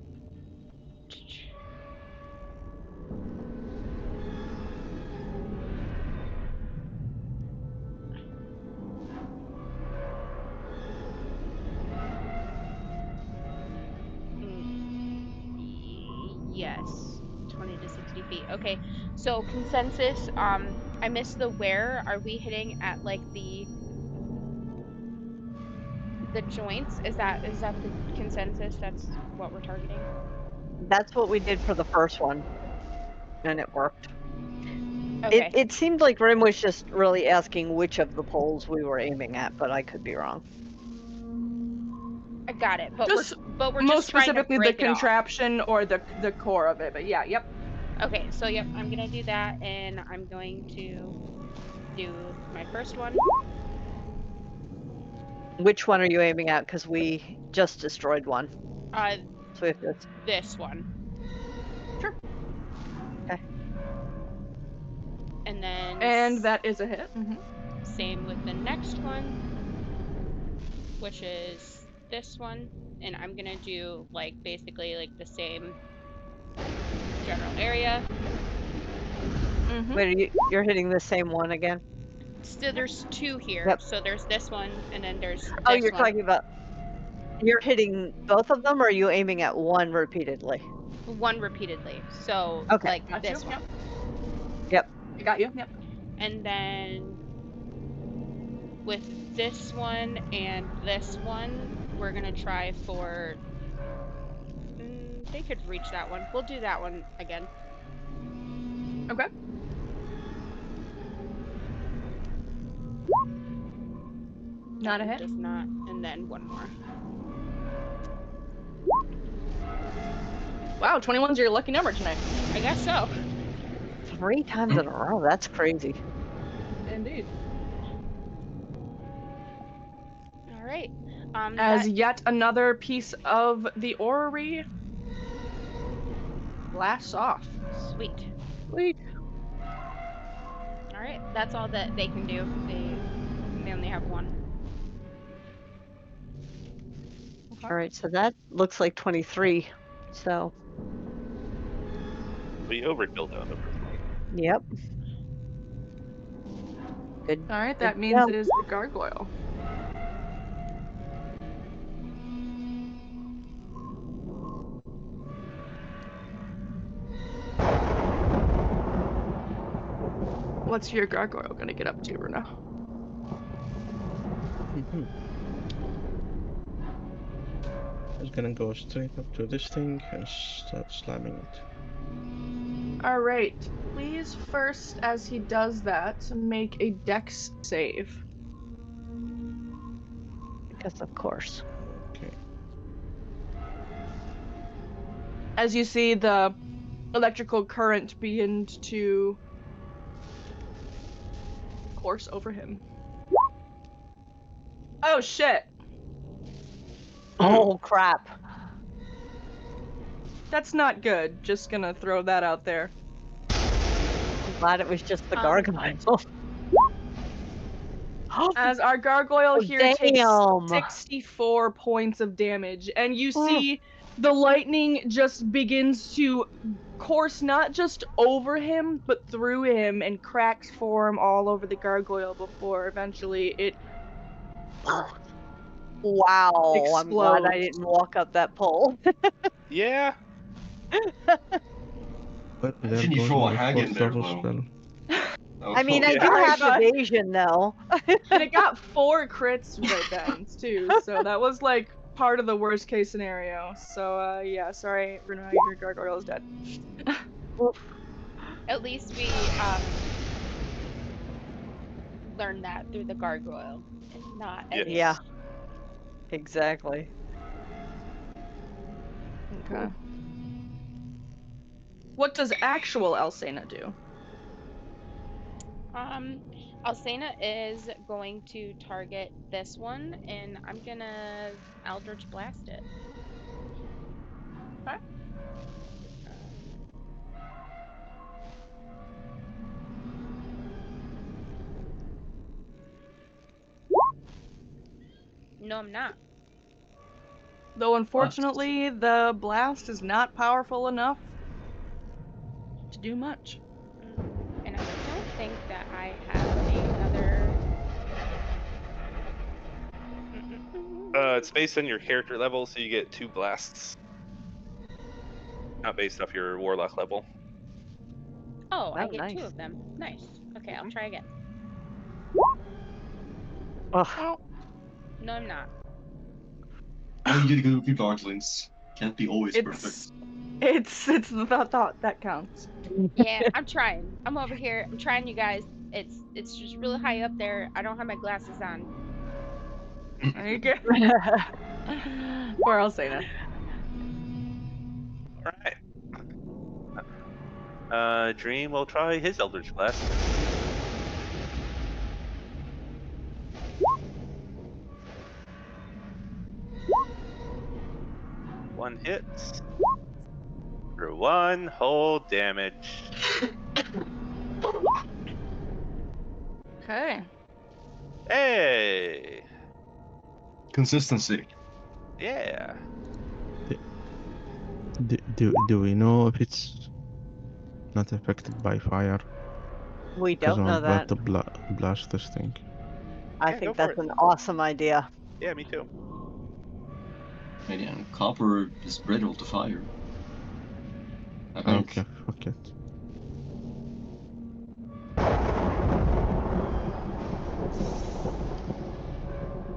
[SPEAKER 4] Yes, 20 to 60 feet. Okay, so consensus. I missed the where. Are we hitting at like the joints? Is that the consensus? That's what we're targeting.
[SPEAKER 5] That's what we did for the first one, and it worked.
[SPEAKER 4] Okay.
[SPEAKER 5] It seemed like Rim was just really asking which of the poles we were aiming at, but I could be wrong.
[SPEAKER 4] I got it. But
[SPEAKER 2] Just
[SPEAKER 4] we're
[SPEAKER 2] most
[SPEAKER 4] just trying to
[SPEAKER 2] specifically the
[SPEAKER 4] break it off.
[SPEAKER 2] contraption or the core of it. But yeah, yep.
[SPEAKER 4] Okay, so yep, I'm gonna do that, and I'm going to do my first one.
[SPEAKER 5] Which one are you aiming at? Because we just destroyed one. So we have to...
[SPEAKER 4] This one.
[SPEAKER 2] Sure.
[SPEAKER 5] Okay.
[SPEAKER 4] And then.
[SPEAKER 2] And that is a hit.
[SPEAKER 4] Same with the next one, which is this one, and I'm gonna do like basically like the same general area.
[SPEAKER 5] Wait, you're hitting the same one again?
[SPEAKER 4] So there's two here.
[SPEAKER 5] Yep.
[SPEAKER 4] So there's this one, and then there's this
[SPEAKER 5] Oh, you're
[SPEAKER 4] one.
[SPEAKER 5] talking about... You're hitting both of them, or are you aiming at one repeatedly?
[SPEAKER 4] One repeatedly. So
[SPEAKER 5] Okay.
[SPEAKER 4] like
[SPEAKER 2] Got
[SPEAKER 4] this
[SPEAKER 2] you.
[SPEAKER 4] one.
[SPEAKER 5] Yep.
[SPEAKER 2] I got you. Yep.
[SPEAKER 4] And then with this one and this one, we're gonna try for. They could reach that one. We'll do that one again.
[SPEAKER 2] Okay. Not a hit.
[SPEAKER 4] Does not, and then one more.
[SPEAKER 2] Wow, 21's your lucky number tonight.
[SPEAKER 4] I guess so.
[SPEAKER 5] 3 times in a row? That's crazy.
[SPEAKER 2] Indeed.
[SPEAKER 4] All right.
[SPEAKER 2] As yet another piece of the orrery blasts off.
[SPEAKER 4] Sweet.
[SPEAKER 5] Sweet.
[SPEAKER 4] All right, that's all that they can do. They only have one.
[SPEAKER 5] All right, so that looks like 23. So,
[SPEAKER 1] We overkilled on the first one.
[SPEAKER 5] yep. Good.
[SPEAKER 2] All right, that
[SPEAKER 5] Good
[SPEAKER 2] means
[SPEAKER 5] job.
[SPEAKER 2] it is the gargoyle. What's your gargoyle gonna get up to, Bruno?
[SPEAKER 6] It's gonna go straight up to this thing and start slamming it.
[SPEAKER 2] All right, please first, as he does that, make a dex save.
[SPEAKER 5] Because of course.
[SPEAKER 6] Okay.
[SPEAKER 2] As you see the electrical current begin to course over him. Oh shit!
[SPEAKER 5] Oh crap.
[SPEAKER 2] That's not good. Just gonna throw that out there.
[SPEAKER 5] I'm glad it was just the gargoyle.
[SPEAKER 2] As our gargoyle
[SPEAKER 5] Oh,
[SPEAKER 2] here
[SPEAKER 5] damn.
[SPEAKER 2] takes 64 points of damage, and you see the lightning just begins to course not just over him, but through him, and cracks form all over the gargoyle before eventually it
[SPEAKER 5] Wow, I'm glad I
[SPEAKER 2] explodes.
[SPEAKER 5] didn't walk up that pole.
[SPEAKER 1] Yeah.
[SPEAKER 6] But
[SPEAKER 3] Imagine you throw a hag in there, though.
[SPEAKER 5] I mean, I
[SPEAKER 1] Yeah.
[SPEAKER 5] do have
[SPEAKER 2] God.
[SPEAKER 5] evasion though.
[SPEAKER 2] And it got 4 crits right then, too, so that was like part of the worst case scenario. So, yeah, sorry, Bruno, your gargoyle is dead.
[SPEAKER 4] At least we learned that through the gargoyle, and not.
[SPEAKER 1] Yeah.
[SPEAKER 5] Yeah. Exactly.
[SPEAKER 2] Okay. What does actual Elsena do?
[SPEAKER 4] Alcena is going to target this one, and I'm gonna Eldritch Blast it.
[SPEAKER 2] Okay.
[SPEAKER 4] No, I'm not.
[SPEAKER 2] Though unfortunately, the blast is not powerful enough to do much.
[SPEAKER 4] And I don't think that I have another.
[SPEAKER 1] It's based on your character level, so you get 2 blasts. not based off your warlock level.
[SPEAKER 4] Oh, I
[SPEAKER 5] Oh,
[SPEAKER 4] get
[SPEAKER 5] nice.
[SPEAKER 4] 2 of them. Nice. Okay, I'll try again.
[SPEAKER 5] Ugh.
[SPEAKER 4] No, I'm not.
[SPEAKER 3] Oh, you gotta go with your darklings. Can't be always perfect.
[SPEAKER 2] It's the thought that counts.
[SPEAKER 4] Yeah, I'm trying. I'm over here. I'm trying, you guys. It's just really high up there. I don't have my glasses on.
[SPEAKER 2] There you go. Or else say no.
[SPEAKER 1] All right. Dream will try his Eldritch Blast. One hit for 1 whole damage.
[SPEAKER 2] Okay.
[SPEAKER 1] Hey,
[SPEAKER 3] Consistency.
[SPEAKER 1] yeah.
[SPEAKER 6] Do we know if it's not affected by fire?
[SPEAKER 5] We
[SPEAKER 6] Because
[SPEAKER 5] don't
[SPEAKER 6] I'm
[SPEAKER 5] know
[SPEAKER 6] about
[SPEAKER 5] that.
[SPEAKER 6] to blast this thing.
[SPEAKER 5] I
[SPEAKER 1] Yeah, go
[SPEAKER 5] think
[SPEAKER 1] for
[SPEAKER 5] that's
[SPEAKER 1] it.
[SPEAKER 5] an awesome idea.
[SPEAKER 1] Yeah, me too.
[SPEAKER 3] And yeah, copper is brittle to fire. I think.
[SPEAKER 6] Okay, fuck it.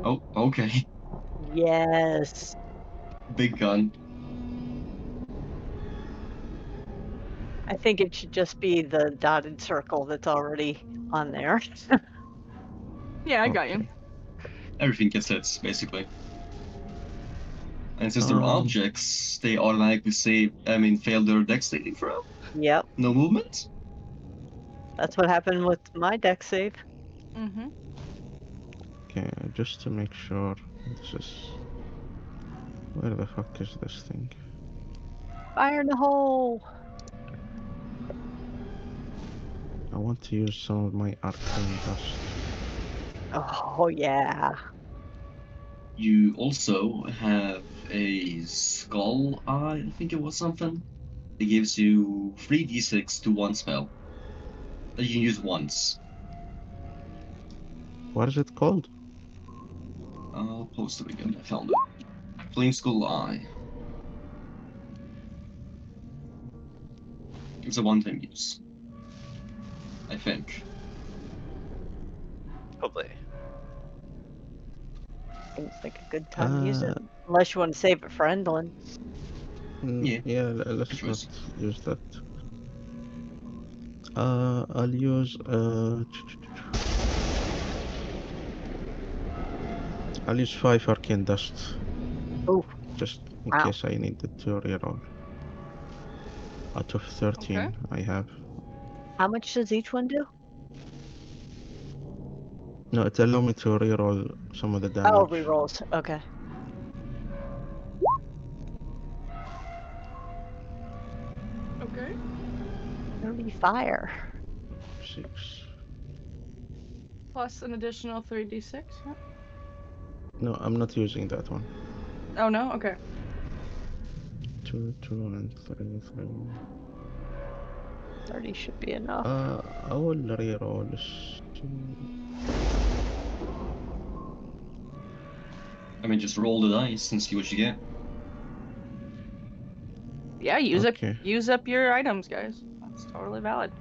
[SPEAKER 3] Oh, okay.
[SPEAKER 5] Yes.
[SPEAKER 3] Big gun.
[SPEAKER 5] I think it should just be the dotted circle that's already on there.
[SPEAKER 2] Yeah, I got you.
[SPEAKER 6] Okay.
[SPEAKER 3] Everything gets hits, basically. And since they're
[SPEAKER 6] Um,
[SPEAKER 3] objects, they automatically fail their dex saving throw.
[SPEAKER 5] Yep,
[SPEAKER 3] No movement?
[SPEAKER 5] that's what happened with my deck save.
[SPEAKER 2] Mm-hmm.
[SPEAKER 6] Okay, just to make sure this is... Where the fuck is this thing?
[SPEAKER 5] Fire in the hole.
[SPEAKER 6] I want to use some of my arcane dust.
[SPEAKER 5] Oh yeah.
[SPEAKER 3] You also have a skull eye, I think it was something. It gives you 3d6 to 1 spell that you can use once.
[SPEAKER 6] What is it called?
[SPEAKER 3] I'll post it again. I found it. Flame Skull Eye. It's a one-time use. I think.
[SPEAKER 1] Hopefully.
[SPEAKER 5] Seems like a good time to use it.
[SPEAKER 6] Uh,
[SPEAKER 5] Unless you want to save it for Endlin.
[SPEAKER 3] Yeah.
[SPEAKER 6] Let's
[SPEAKER 3] Good
[SPEAKER 6] not
[SPEAKER 3] choice.
[SPEAKER 6] use that. I'll use I'll use 5 arcane dust.
[SPEAKER 5] Oh,
[SPEAKER 6] Just in
[SPEAKER 5] wow.
[SPEAKER 6] case I needed to reroll. Out of 13
[SPEAKER 2] Okay.
[SPEAKER 6] I have.
[SPEAKER 5] How much does each one do?
[SPEAKER 6] No, it allows me to reroll some of the damage.
[SPEAKER 5] Oh, rerolls. Okay.
[SPEAKER 2] Okay.
[SPEAKER 5] 30 fire.
[SPEAKER 6] 6.
[SPEAKER 2] Plus an additional 3d6. Yeah.
[SPEAKER 6] No, I'm not using that one.
[SPEAKER 2] Oh no. Okay.
[SPEAKER 6] 2, 2, and 3, 3.
[SPEAKER 5] 30 should be enough.
[SPEAKER 6] I will reroll this.
[SPEAKER 3] Just roll the dice and see what you get.
[SPEAKER 2] Yeah.
[SPEAKER 6] Okay.
[SPEAKER 2] Use up your items, guys. That's totally valid.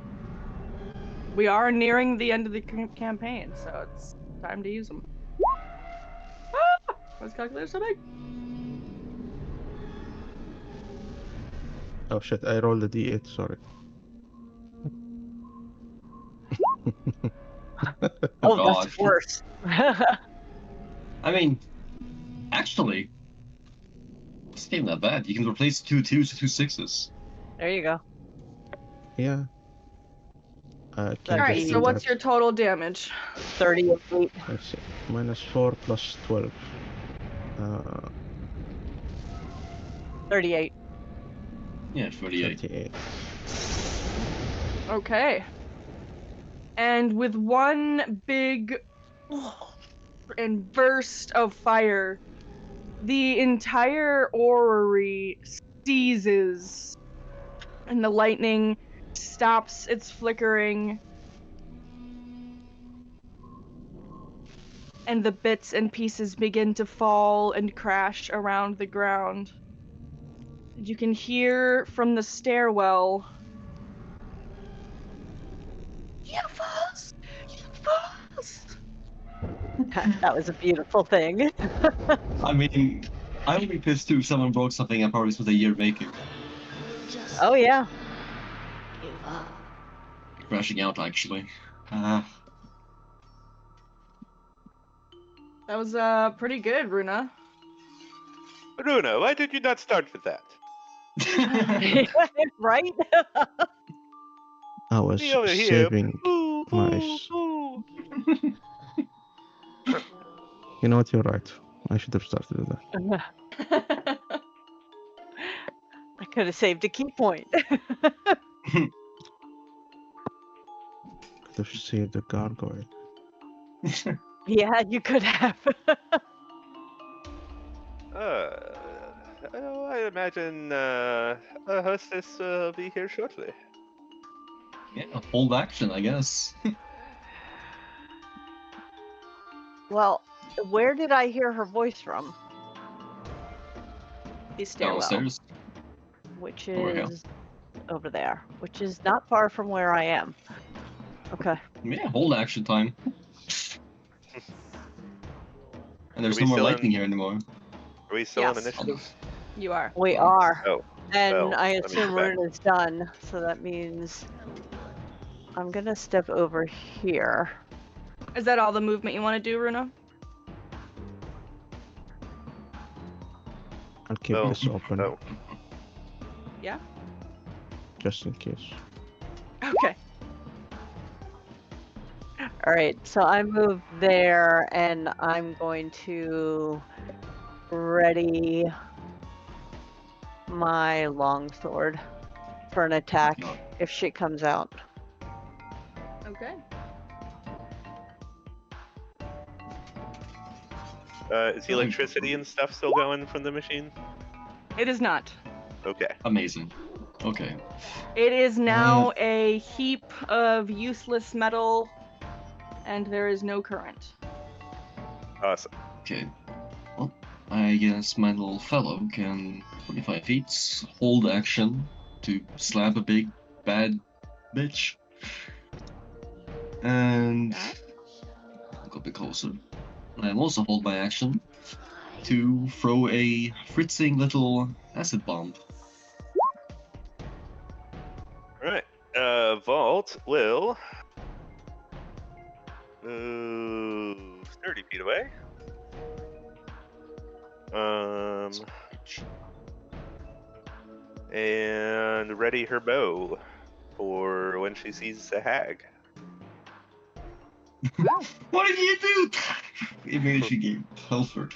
[SPEAKER 2] We are nearing the end of the campaign, so it's time to use them. Ah! Why's calculator so big?
[SPEAKER 6] Oh shit, I rolled a d8, sorry.
[SPEAKER 5] Oh,
[SPEAKER 3] God.
[SPEAKER 5] that's worse.
[SPEAKER 3] Actually, this game not bad. You can replace 2 2s with 2 6s.
[SPEAKER 5] There you go.
[SPEAKER 6] Yeah. Can
[SPEAKER 5] All
[SPEAKER 2] Alright,
[SPEAKER 6] just
[SPEAKER 2] so
[SPEAKER 6] do
[SPEAKER 2] what's
[SPEAKER 6] that.
[SPEAKER 2] your total damage?
[SPEAKER 5] 38.
[SPEAKER 6] Let's see. Minus 4 plus 12.
[SPEAKER 5] 38.
[SPEAKER 3] Yeah, 38.
[SPEAKER 6] 38.
[SPEAKER 2] Okay. And with one big and burst of fire, the entire orrery seizes, and the lightning stops its flickering, and the bits and pieces begin to fall and crash around the ground. You can hear from the stairwell. UFOs! UFOs!
[SPEAKER 5] That was a beautiful thing.
[SPEAKER 3] I mean, I would be pissed too if someone broke something I probably spent a year making.
[SPEAKER 5] Oh yeah.
[SPEAKER 3] Crashing out, actually.
[SPEAKER 2] That was pretty good, Runa.
[SPEAKER 1] Bruno, why did you not start with that?
[SPEAKER 5] Right?
[SPEAKER 6] I was
[SPEAKER 1] Me over here.
[SPEAKER 6] saving
[SPEAKER 1] Boo,
[SPEAKER 6] my...
[SPEAKER 1] boo, boo.
[SPEAKER 6] You know what, you're right. I should have started with that.
[SPEAKER 5] I could have saved a key point.
[SPEAKER 6] Could have saved the gargoyle.
[SPEAKER 5] Yeah, you could have.
[SPEAKER 1] I imagine a hostess will be here shortly.
[SPEAKER 3] Yeah, hold action, I guess.
[SPEAKER 5] Well, where did I hear her voice from?
[SPEAKER 2] The stairwell.
[SPEAKER 3] Downstairs.
[SPEAKER 5] Which
[SPEAKER 3] Over here.
[SPEAKER 5] is over there, which is not far from where I am. Okay.
[SPEAKER 3] Yeah, hold action time. And there's
[SPEAKER 1] Are
[SPEAKER 3] no
[SPEAKER 1] we
[SPEAKER 3] more
[SPEAKER 1] still
[SPEAKER 3] lightning
[SPEAKER 1] in-
[SPEAKER 3] here anymore.
[SPEAKER 1] Are we still
[SPEAKER 2] Yes.
[SPEAKER 1] on initiative?
[SPEAKER 2] You are.
[SPEAKER 5] We are.
[SPEAKER 1] Oh,
[SPEAKER 5] And
[SPEAKER 1] well,
[SPEAKER 5] I
[SPEAKER 1] let me
[SPEAKER 5] assume
[SPEAKER 1] go back.
[SPEAKER 5] Runa's done, so that means I'm gonna step over here.
[SPEAKER 2] Is that all the movement you want to do, Runa?
[SPEAKER 6] I'll keep
[SPEAKER 1] Oh,
[SPEAKER 6] this open,
[SPEAKER 1] oh.
[SPEAKER 2] Yeah?
[SPEAKER 6] just in case.
[SPEAKER 2] Okay.
[SPEAKER 5] Alright, so I moved there and I'm going to ready my longsword for an attack if she comes out.
[SPEAKER 2] Okay.
[SPEAKER 1] Is the electricity and stuff still going from the machine?
[SPEAKER 2] It is not.
[SPEAKER 1] Okay.
[SPEAKER 3] Amazing. Okay.
[SPEAKER 2] It is now a heap of useless metal, and there is no current.
[SPEAKER 1] Awesome.
[SPEAKER 3] Okay. Well, I guess my little fellow can 25 feet hold action to slap a big bad bitch. And I'll go a bit closer. I'll also hold my action to throw a fritzing little acid bomb.
[SPEAKER 1] Alright. Vault will move 30 feet away. And ready her bow for when she sees the hag.
[SPEAKER 3] What did you do? Immediately gave Helford.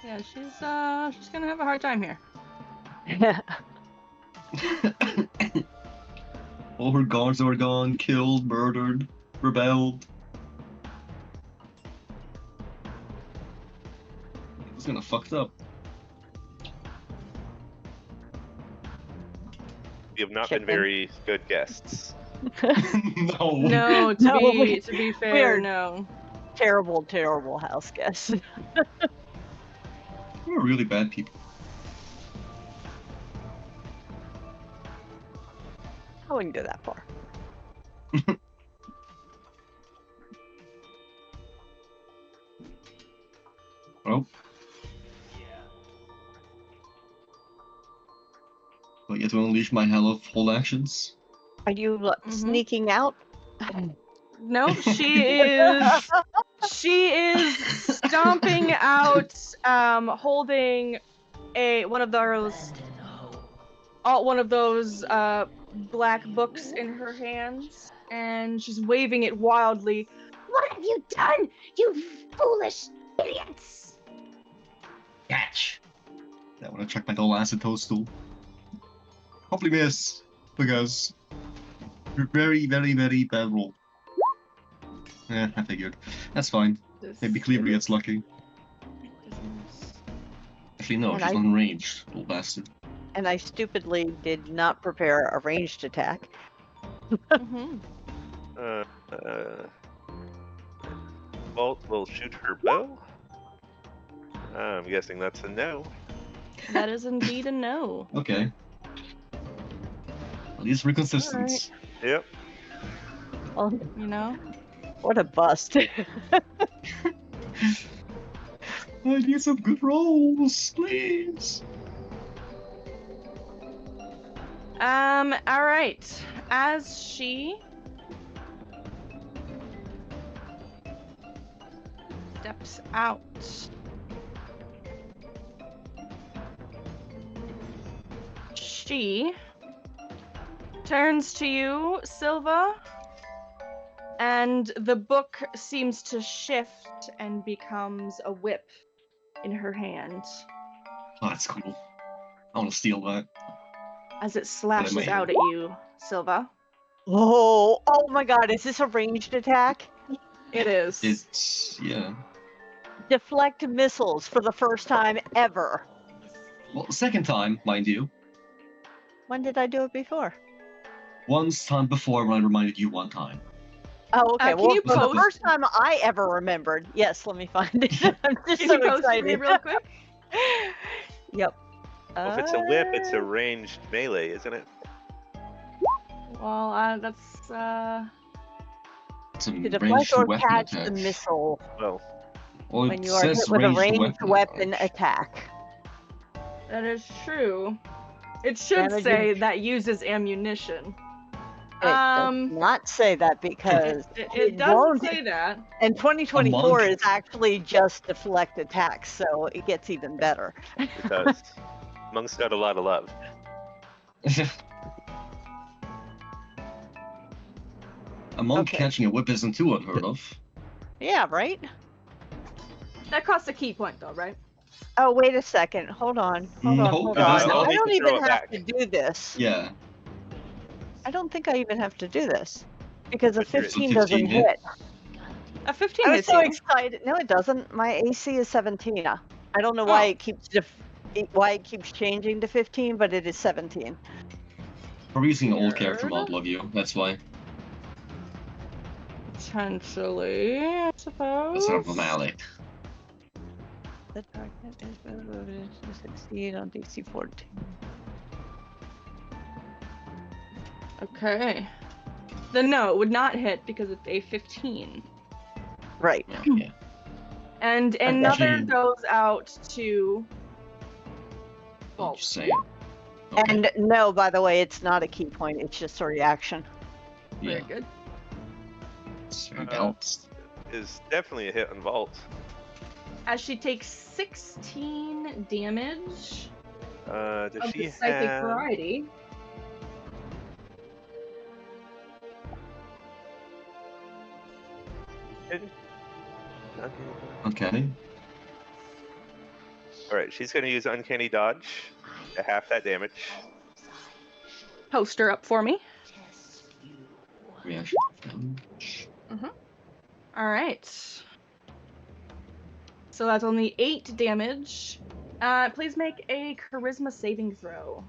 [SPEAKER 2] Yeah, she's gonna have a hard time here.
[SPEAKER 3] All her guards are gone, killed, murdered, rebelled. It was gonna fucked up.
[SPEAKER 1] We have not
[SPEAKER 5] Chicken.
[SPEAKER 1] been very good guests.
[SPEAKER 3] No.
[SPEAKER 2] No,
[SPEAKER 5] No,
[SPEAKER 2] to be fair,
[SPEAKER 5] we're-
[SPEAKER 2] no.
[SPEAKER 5] Terrible, terrible house guest.
[SPEAKER 3] We're really bad people.
[SPEAKER 5] I wouldn't go that far.
[SPEAKER 3] Oh. But yet to unleash my hell of whole actions.
[SPEAKER 5] Are you sneaking out?
[SPEAKER 2] No, she is stomping out, holding one of those black books in her hands, and she's waving it wildly.
[SPEAKER 8] What have you done, you foolish idiots?
[SPEAKER 3] Catch! I want to check my little acid toadstool. Hopefully miss, because very, very, very bad roll. Yeah, I figured. That's fine. Maybe Cleaver gets lucky. Actually, no,
[SPEAKER 5] And
[SPEAKER 3] she's
[SPEAKER 5] I-
[SPEAKER 3] not in range, little bastard.
[SPEAKER 5] And I stupidly did not prepare a ranged attack.
[SPEAKER 2] Mhm.
[SPEAKER 1] Vault will shoot her bow. I'm guessing that's a no.
[SPEAKER 2] That is indeed a no.
[SPEAKER 3] Okay. At least we're consistent.
[SPEAKER 1] Yep.
[SPEAKER 5] Well,
[SPEAKER 2] You know?
[SPEAKER 5] what a bust.
[SPEAKER 3] I need some good rolls, please.
[SPEAKER 2] Alright. As she steps out. She turns to you, Silva, and the book seems to shift and becomes a whip in her hand
[SPEAKER 3] Oh, that's cool. I want to steal that.
[SPEAKER 2] as it slashes
[SPEAKER 3] man.
[SPEAKER 2] out at you, Silva.
[SPEAKER 5] Oh my god, is this a ranged attack?
[SPEAKER 2] It is.
[SPEAKER 3] It's yeah.
[SPEAKER 5] Deflect missiles for the first time ever.
[SPEAKER 3] Well, second time, mind you.
[SPEAKER 5] When did I do it before?
[SPEAKER 3] Once time before when I reminded you one time.
[SPEAKER 5] Oh, okay.
[SPEAKER 2] Can
[SPEAKER 5] Well,
[SPEAKER 2] you
[SPEAKER 5] for the
[SPEAKER 2] post-
[SPEAKER 5] first time I ever remembered. Yes, let me find it. I'm just
[SPEAKER 2] Can
[SPEAKER 5] so
[SPEAKER 2] you post it for me
[SPEAKER 5] excited.
[SPEAKER 2] real quick?
[SPEAKER 5] Yep.
[SPEAKER 1] Well, if it's a whip, it's a ranged melee, isn't it?
[SPEAKER 2] Well, that's
[SPEAKER 3] It's a
[SPEAKER 5] To deflect
[SPEAKER 3] ranged
[SPEAKER 5] or
[SPEAKER 3] weapon
[SPEAKER 5] catch
[SPEAKER 3] attack.
[SPEAKER 5] the missile
[SPEAKER 1] Well,
[SPEAKER 3] Well,
[SPEAKER 5] when
[SPEAKER 3] it
[SPEAKER 5] you are
[SPEAKER 3] says
[SPEAKER 5] hit with a ranged weapon
[SPEAKER 3] attack.
[SPEAKER 5] attack.
[SPEAKER 2] that is true. It should
[SPEAKER 5] Damage
[SPEAKER 2] say that uses ammunition.
[SPEAKER 5] It does not say that because
[SPEAKER 2] It doesn't
[SPEAKER 5] won't-
[SPEAKER 2] say that.
[SPEAKER 5] And 2024
[SPEAKER 3] monk.
[SPEAKER 5] is actually just deflect attacks, so it gets even better.
[SPEAKER 1] because Monk's got a lot of love.
[SPEAKER 3] A monk
[SPEAKER 5] Okay.
[SPEAKER 3] catching a whip isn't too unheard of.
[SPEAKER 5] Yeah, right?
[SPEAKER 2] That costs a key point, though, right?
[SPEAKER 5] Oh, wait a second. Hold on. Hold
[SPEAKER 3] Nope,
[SPEAKER 5] on. Hold
[SPEAKER 3] it does
[SPEAKER 5] on.
[SPEAKER 3] not.
[SPEAKER 5] I don't
[SPEAKER 1] You can throw
[SPEAKER 5] even
[SPEAKER 1] it
[SPEAKER 5] have
[SPEAKER 1] back.
[SPEAKER 5] to do this.
[SPEAKER 3] Yeah.
[SPEAKER 5] I don't think I even have to do this. Because a
[SPEAKER 1] But you're-
[SPEAKER 5] 15
[SPEAKER 3] 15
[SPEAKER 5] doesn't
[SPEAKER 3] hit.
[SPEAKER 5] hit.
[SPEAKER 2] A 15
[SPEAKER 5] I was
[SPEAKER 2] hits
[SPEAKER 5] so
[SPEAKER 2] you.
[SPEAKER 5] excited. No, it doesn't. My AC is 17. I don't know why
[SPEAKER 2] Oh.
[SPEAKER 5] it keeps why it keeps changing to 15, but it is 17.
[SPEAKER 3] We're using an old character
[SPEAKER 2] Weird.
[SPEAKER 3] model of you, that's why.
[SPEAKER 2] Potentially, I suppose.
[SPEAKER 3] That's sort of a melee.
[SPEAKER 5] The target is voted to succeed on DC 14.
[SPEAKER 2] Okay. Then no, it would not hit because it's a 15.
[SPEAKER 5] Right.
[SPEAKER 3] Yeah.
[SPEAKER 2] And
[SPEAKER 5] Okay.
[SPEAKER 2] another
[SPEAKER 3] Actually-
[SPEAKER 2] goes out to
[SPEAKER 3] I'll
[SPEAKER 2] Bolt.
[SPEAKER 3] just say it. Okay.
[SPEAKER 5] And no, by the way, it's not a key point. It's just a reaction.
[SPEAKER 2] Very
[SPEAKER 3] Yeah,
[SPEAKER 2] good.
[SPEAKER 3] it's very balanced.
[SPEAKER 1] Is definitely a hit on Vault.
[SPEAKER 2] As she takes 16 damage
[SPEAKER 1] Does
[SPEAKER 2] of
[SPEAKER 1] she
[SPEAKER 2] the psychic
[SPEAKER 1] have?
[SPEAKER 2] variety.
[SPEAKER 3] Okay.
[SPEAKER 1] All right, she's gonna use Uncanny Dodge to half that damage.
[SPEAKER 2] Poster up for me.
[SPEAKER 3] Reaction damage.
[SPEAKER 2] All right. So that's only 8 damage. Please make a charisma saving throw.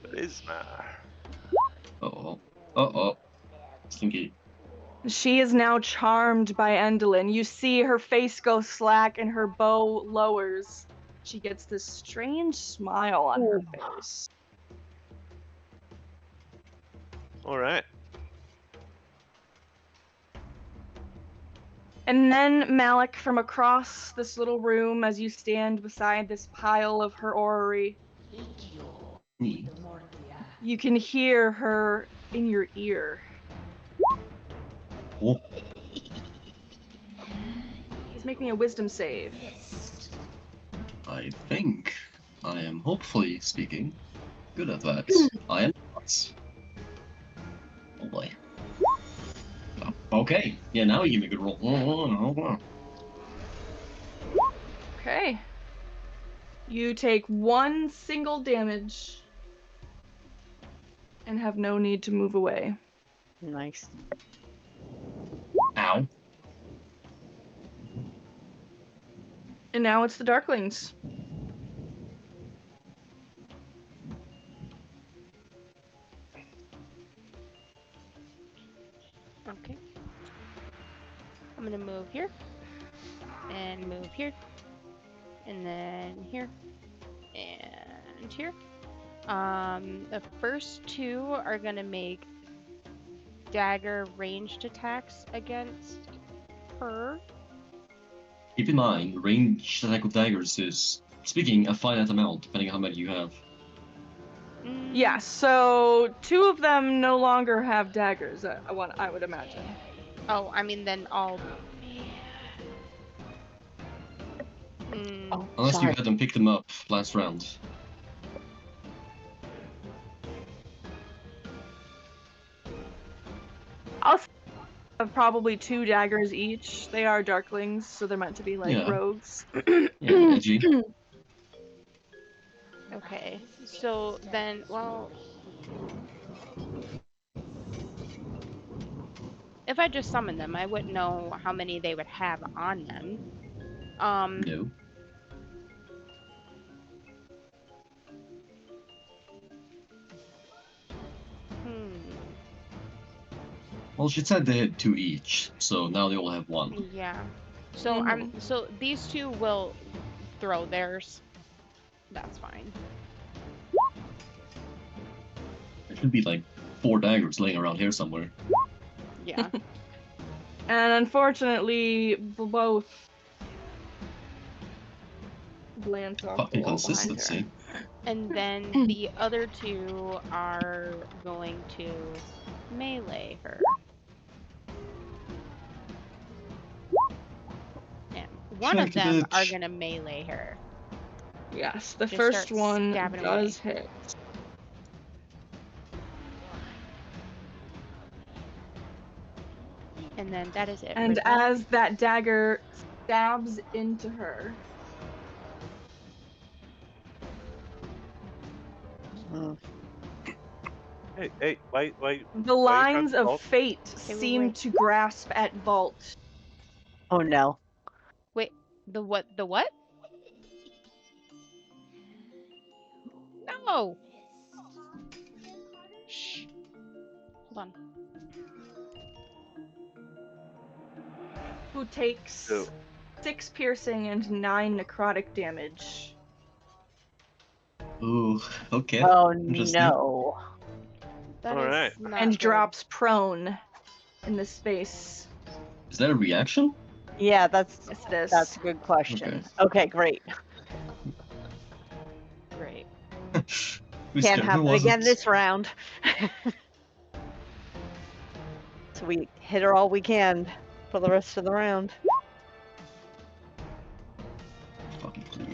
[SPEAKER 1] Charisma.
[SPEAKER 3] Uh-oh. Uh-oh. Stinky.
[SPEAKER 2] She is now charmed by Endlin. You see her face go slack and her bow lowers. She gets this strange smile on her face.
[SPEAKER 1] All right.
[SPEAKER 2] And then Malik, from across this little room, as you stand beside this pile of her orrery,
[SPEAKER 3] Me.
[SPEAKER 2] you can hear her in your ear.
[SPEAKER 3] Oh.
[SPEAKER 2] He's making a wisdom save.
[SPEAKER 3] I think I am hopefully speaking good at that. I am not. Oh boy. Oh, okay. Yeah, now you give me a good roll.
[SPEAKER 2] Okay. You take 1 single damage and have no need to move away.
[SPEAKER 5] Nice.
[SPEAKER 3] Ow.
[SPEAKER 2] And now it's the Darklings.
[SPEAKER 5] Okay.
[SPEAKER 4] I'm gonna move here. And move here. And then here. And here. The first two are gonna make dagger ranged attacks against her.
[SPEAKER 3] Keep in mind, range attack with daggers is, speaking, a finite amount, depending on how many you have.
[SPEAKER 2] Yeah, so 2 of them no longer have daggers, I would imagine.
[SPEAKER 4] Oh, I mean, then I'll.
[SPEAKER 5] Oh,
[SPEAKER 3] Unless you
[SPEAKER 5] sorry.
[SPEAKER 3] had them pick them up last round.
[SPEAKER 2] I'll have probably 2 daggers each. They are darklings, so they're meant to be like
[SPEAKER 3] Yeah.
[SPEAKER 2] rogues.
[SPEAKER 3] Yeah, edgy.
[SPEAKER 4] Okay, so then, well. If I just summoned them, I wouldn't know how many they would have on them.
[SPEAKER 3] No. Well, she said they had 2 each, so now they all have 1.
[SPEAKER 4] Yeah. So so these 2 will throw theirs. That's fine.
[SPEAKER 3] There should be like 4 daggers laying around here somewhere.
[SPEAKER 4] Yeah.
[SPEAKER 2] And unfortunately, both glance off the
[SPEAKER 3] Fucking
[SPEAKER 2] wall behind
[SPEAKER 3] consistency.
[SPEAKER 4] And then the other 2 are going to melee her. And one of
[SPEAKER 3] Check
[SPEAKER 4] them
[SPEAKER 3] it.
[SPEAKER 4] are gonna melee her.
[SPEAKER 2] her. Yes, the
[SPEAKER 4] Just
[SPEAKER 2] first
[SPEAKER 4] start
[SPEAKER 2] one
[SPEAKER 4] stabbing
[SPEAKER 2] does hit.
[SPEAKER 4] And then that is it.
[SPEAKER 2] And
[SPEAKER 4] Rizzo.
[SPEAKER 2] as that dagger stabs into her,
[SPEAKER 1] Hey, why?
[SPEAKER 2] the lines of
[SPEAKER 1] Vault?
[SPEAKER 2] fate
[SPEAKER 4] wait,
[SPEAKER 2] seem
[SPEAKER 4] wait.
[SPEAKER 2] to grasp at Vault.
[SPEAKER 5] Oh no.
[SPEAKER 4] Wait, the what? The what? No! Shh. Hold on.
[SPEAKER 2] Who takes
[SPEAKER 1] So-
[SPEAKER 2] 6 piercing and 9 necrotic damage.
[SPEAKER 3] Ooh, okay.
[SPEAKER 5] Oh
[SPEAKER 3] Interesting.
[SPEAKER 5] no.
[SPEAKER 4] That
[SPEAKER 1] All
[SPEAKER 4] is
[SPEAKER 1] right.
[SPEAKER 4] not
[SPEAKER 2] And
[SPEAKER 4] good.
[SPEAKER 2] drops prone in this space.
[SPEAKER 3] Is that a reaction?
[SPEAKER 5] Yeah, that's
[SPEAKER 2] Yes, it is.
[SPEAKER 5] a good question. Okay, great.
[SPEAKER 4] Great.
[SPEAKER 3] Who's
[SPEAKER 5] Can't
[SPEAKER 3] who
[SPEAKER 5] happen
[SPEAKER 3] was
[SPEAKER 5] again
[SPEAKER 3] it?
[SPEAKER 5] this round. So we hit her all we can for the rest of the round.
[SPEAKER 3] Fucking clear.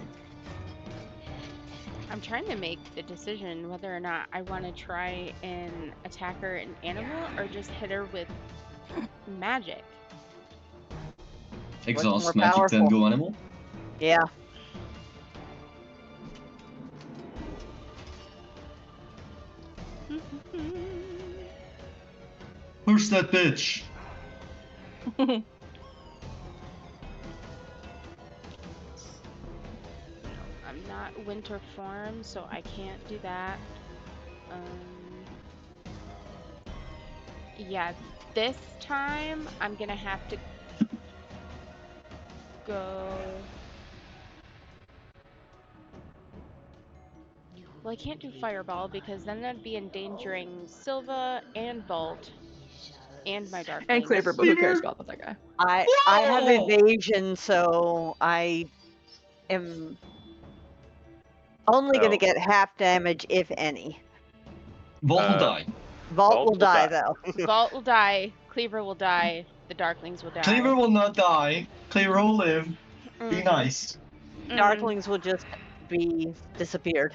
[SPEAKER 4] I'm trying to make the decision whether or not I want to try and attack her an animal or just hit her with magic.
[SPEAKER 3] Exhaust
[SPEAKER 5] more
[SPEAKER 3] magic, then
[SPEAKER 5] powerful?
[SPEAKER 3] go animal.
[SPEAKER 5] Yeah.
[SPEAKER 3] Where's that bitch?
[SPEAKER 4] I'm not winter form, so I can't do that. Yeah, this time I'm gonna have to go. Well, I can't do fireball because then that'd be endangering Silva and Bolt and my dark.
[SPEAKER 2] And Claver, but who cares about that guy?
[SPEAKER 5] I have evasion, so I am only going
[SPEAKER 1] Oh.
[SPEAKER 5] to get half damage, if any.
[SPEAKER 3] Vault will die.
[SPEAKER 5] Vault will die, though.
[SPEAKER 4] Vault will die. Cleaver will die. The Darklings will die.
[SPEAKER 3] Cleaver will not die. Cleaver will live. Be
[SPEAKER 4] Mhm.
[SPEAKER 3] nice.
[SPEAKER 4] Mhm.
[SPEAKER 5] Darklings will just be disappeared.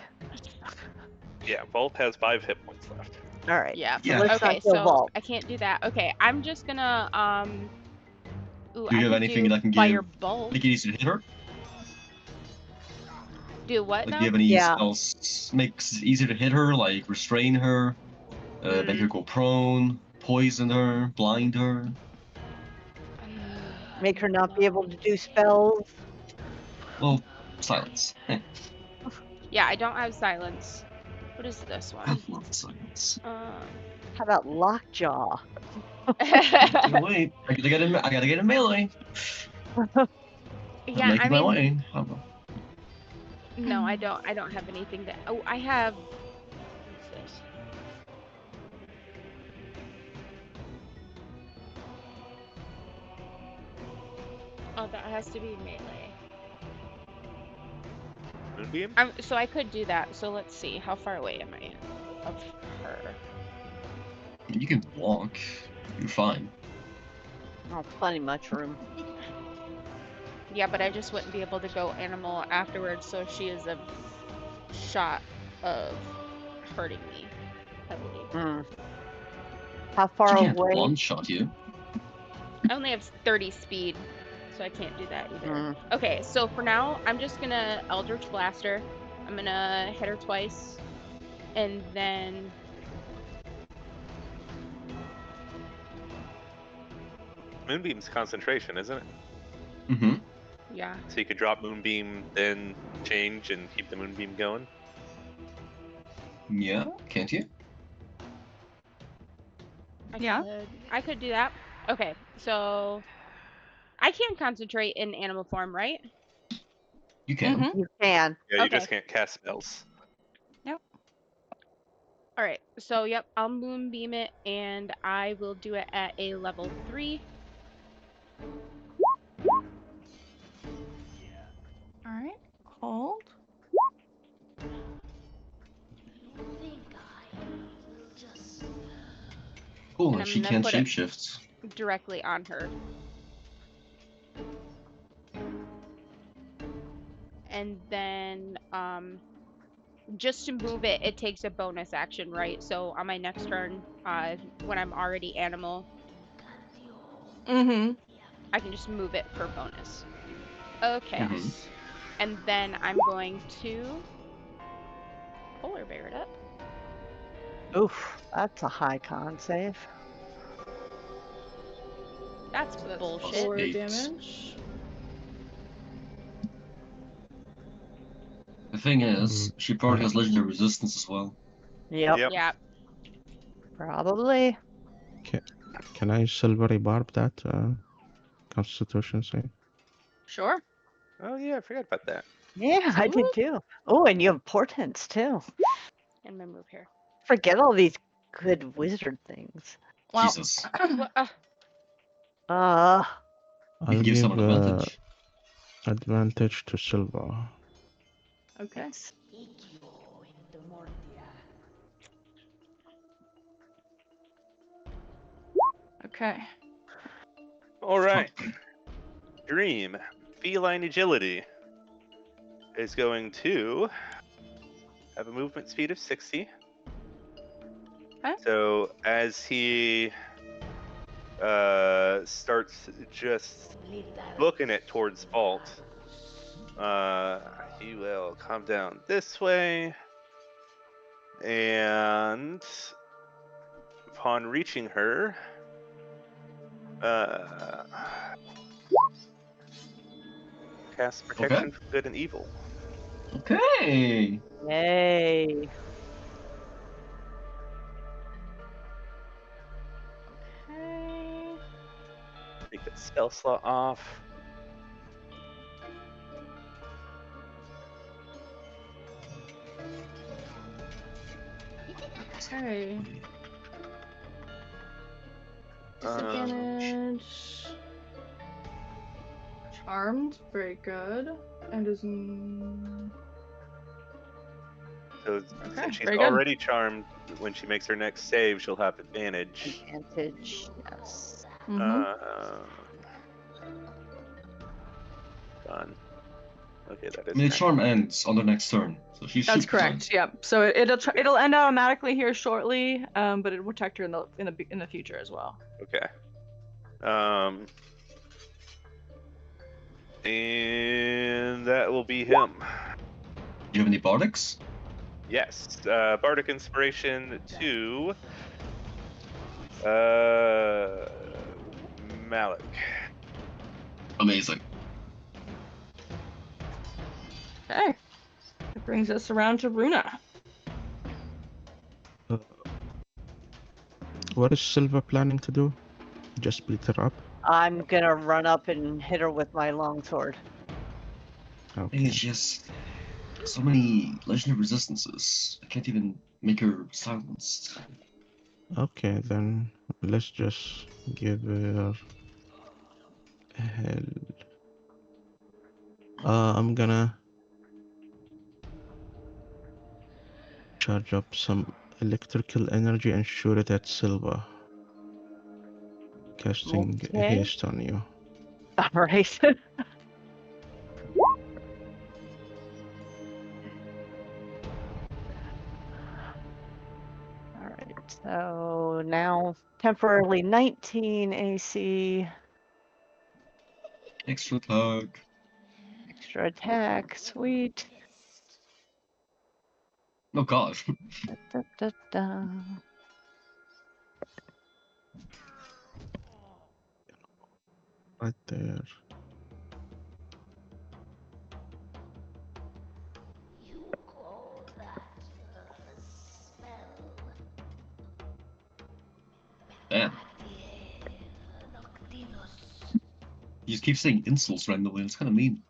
[SPEAKER 1] Yeah, Vault has 5 hit points left.
[SPEAKER 5] All right.
[SPEAKER 4] Yeah.
[SPEAKER 3] Yeah.
[SPEAKER 5] Let's
[SPEAKER 4] Okay,
[SPEAKER 5] not kill
[SPEAKER 4] so
[SPEAKER 5] Vault.
[SPEAKER 4] I can't do that. Okay, I'm just gonna Ooh,
[SPEAKER 3] Do you
[SPEAKER 4] I
[SPEAKER 3] have
[SPEAKER 4] could
[SPEAKER 3] anything
[SPEAKER 4] do
[SPEAKER 3] that can give-
[SPEAKER 4] Firebolt.
[SPEAKER 3] Make it easy to hit her.
[SPEAKER 4] Do what
[SPEAKER 3] Like,
[SPEAKER 4] now?
[SPEAKER 3] do you have any
[SPEAKER 5] Yeah.
[SPEAKER 3] spells makes it easier to hit her, like restrain her, make her go prone, poison her, blind her?
[SPEAKER 5] Make her not be able to do spells.
[SPEAKER 3] Well, silence.
[SPEAKER 4] Yeah, I don't have silence. What is this
[SPEAKER 3] I
[SPEAKER 4] one?
[SPEAKER 3] love silence.
[SPEAKER 5] How about Lockjaw?
[SPEAKER 3] Wait, I gotta get in melee.
[SPEAKER 4] Yeah,
[SPEAKER 3] Making
[SPEAKER 4] I
[SPEAKER 3] my
[SPEAKER 4] mean,
[SPEAKER 3] way.
[SPEAKER 4] no, I don't have anything to. Oh, I have. What's this? Oh, that has to be melee.
[SPEAKER 1] Moonbeam?
[SPEAKER 4] So I could do that. So let's see. How far away am I of her?
[SPEAKER 3] You can walk. You're fine.
[SPEAKER 5] Oh, plenty much room.
[SPEAKER 4] Yeah, but I just wouldn't be able to go animal afterwards. So she is a shot of hurting me heavily.
[SPEAKER 5] Mm. How far
[SPEAKER 3] She can't
[SPEAKER 5] away?
[SPEAKER 3] one-shot you.
[SPEAKER 4] I only have 30 speed, so I can't do that either.
[SPEAKER 5] Mm.
[SPEAKER 4] Okay, so for now, I'm just gonna Eldritch Blast her. I'm gonna hit her twice, and then
[SPEAKER 1] Moonbeam's concentration, isn't it?
[SPEAKER 3] Mm-hmm.
[SPEAKER 4] yeah.
[SPEAKER 1] So you could drop Moonbeam, then change and keep the Moonbeam going.
[SPEAKER 3] Yeah, can't you?
[SPEAKER 4] I could do that. Okay, so I can concentrate in animal form, right?
[SPEAKER 3] You can.
[SPEAKER 2] Mhm.
[SPEAKER 5] You can.
[SPEAKER 1] Yeah, you
[SPEAKER 4] Okay.
[SPEAKER 1] just can't cast spells.
[SPEAKER 4] All right, so yep, I'll moonbeam it, and I will do it at a level 3.
[SPEAKER 2] All right. Hold.
[SPEAKER 3] Cool,
[SPEAKER 4] And
[SPEAKER 3] and
[SPEAKER 4] I'm
[SPEAKER 3] she
[SPEAKER 4] gonna
[SPEAKER 3] can't
[SPEAKER 4] put it-
[SPEAKER 3] shapeshift.
[SPEAKER 4] directly on her. And then, just to move it, it takes a bonus action, right? So on my next turn, when I'm already animal,
[SPEAKER 2] Mm-hmm.
[SPEAKER 4] I can just move it for bonus. Okay.
[SPEAKER 3] Mhm.
[SPEAKER 4] And then I'm going to polar bear it up.
[SPEAKER 5] Oof, that's a high con save.
[SPEAKER 4] That's
[SPEAKER 2] So that's
[SPEAKER 4] bullshit.
[SPEAKER 2] 4
[SPEAKER 3] 8.
[SPEAKER 2] damage.
[SPEAKER 3] The thing is, she probably has legendary resistance as well.
[SPEAKER 5] Yep,
[SPEAKER 1] Yep.
[SPEAKER 4] Yeah.
[SPEAKER 5] probably.
[SPEAKER 6] Can I silvery barb that constitution save?
[SPEAKER 2] Sure.
[SPEAKER 1] Oh yeah, I forgot about that.
[SPEAKER 5] Yeah, I did
[SPEAKER 2] Ooh.
[SPEAKER 5] too. Oh, and you have portents too.
[SPEAKER 4] And then move here.
[SPEAKER 5] Forget all these good wizard things.
[SPEAKER 2] Well,
[SPEAKER 3] Jesus.
[SPEAKER 4] What?
[SPEAKER 3] You
[SPEAKER 6] I'll
[SPEAKER 3] can give
[SPEAKER 6] give
[SPEAKER 3] someone advantage.
[SPEAKER 6] advantage to Silva.
[SPEAKER 2] okay. Okay.
[SPEAKER 1] All right. Dream, feline agility, is going to have a movement speed of 60.
[SPEAKER 2] Okay.
[SPEAKER 1] So as he starts just booking it towards Vault, he will come down this way, and upon reaching her, cast protection from good and evil.
[SPEAKER 3] Okay.
[SPEAKER 5] Yay.
[SPEAKER 2] Okay.
[SPEAKER 1] Take that spell slot off.
[SPEAKER 2] Okay. Disadvantage. Charmed. Very good. And is.
[SPEAKER 1] So
[SPEAKER 2] Okay,
[SPEAKER 1] since she's
[SPEAKER 2] very good.
[SPEAKER 1] already charmed, when she makes her next save, she'll have advantage.
[SPEAKER 5] Advantage, yes.
[SPEAKER 1] Done. Okay, that
[SPEAKER 3] I
[SPEAKER 1] is.
[SPEAKER 3] mean, the
[SPEAKER 1] next.
[SPEAKER 3] charm ends on the next turn, so she's
[SPEAKER 2] That's
[SPEAKER 3] super
[SPEAKER 2] correct.
[SPEAKER 3] fine.
[SPEAKER 2] Yep. So it'll end automatically here shortly, but it'll protect her in the future as well.
[SPEAKER 1] Okay. And that will be him.
[SPEAKER 3] Do you have any bardics?
[SPEAKER 1] Yes. Bardic Inspiration to Malik.
[SPEAKER 3] Amazing.
[SPEAKER 2] Okay. That brings us around to Runa.
[SPEAKER 6] What is Silva planning to do? Just split her up?
[SPEAKER 5] I'm gonna run up and hit her with my longsword.
[SPEAKER 6] Okay.
[SPEAKER 3] It's just so many legendary resistances. I can't even make her silenced.
[SPEAKER 6] Okay, then let's just give her hell. I'm gonna charge up some electrical energy and shoot it at Silva. Casting
[SPEAKER 5] Okay.
[SPEAKER 6] haste on you.
[SPEAKER 5] Alright. Alright, so now temporarily 19 AC,
[SPEAKER 3] Extra attack.
[SPEAKER 5] extra attack, sweet.
[SPEAKER 3] Oh god.
[SPEAKER 5] Da, da, da.
[SPEAKER 6] Right there.
[SPEAKER 3] Damn. You just keep saying insults randomly, it's kind of mean.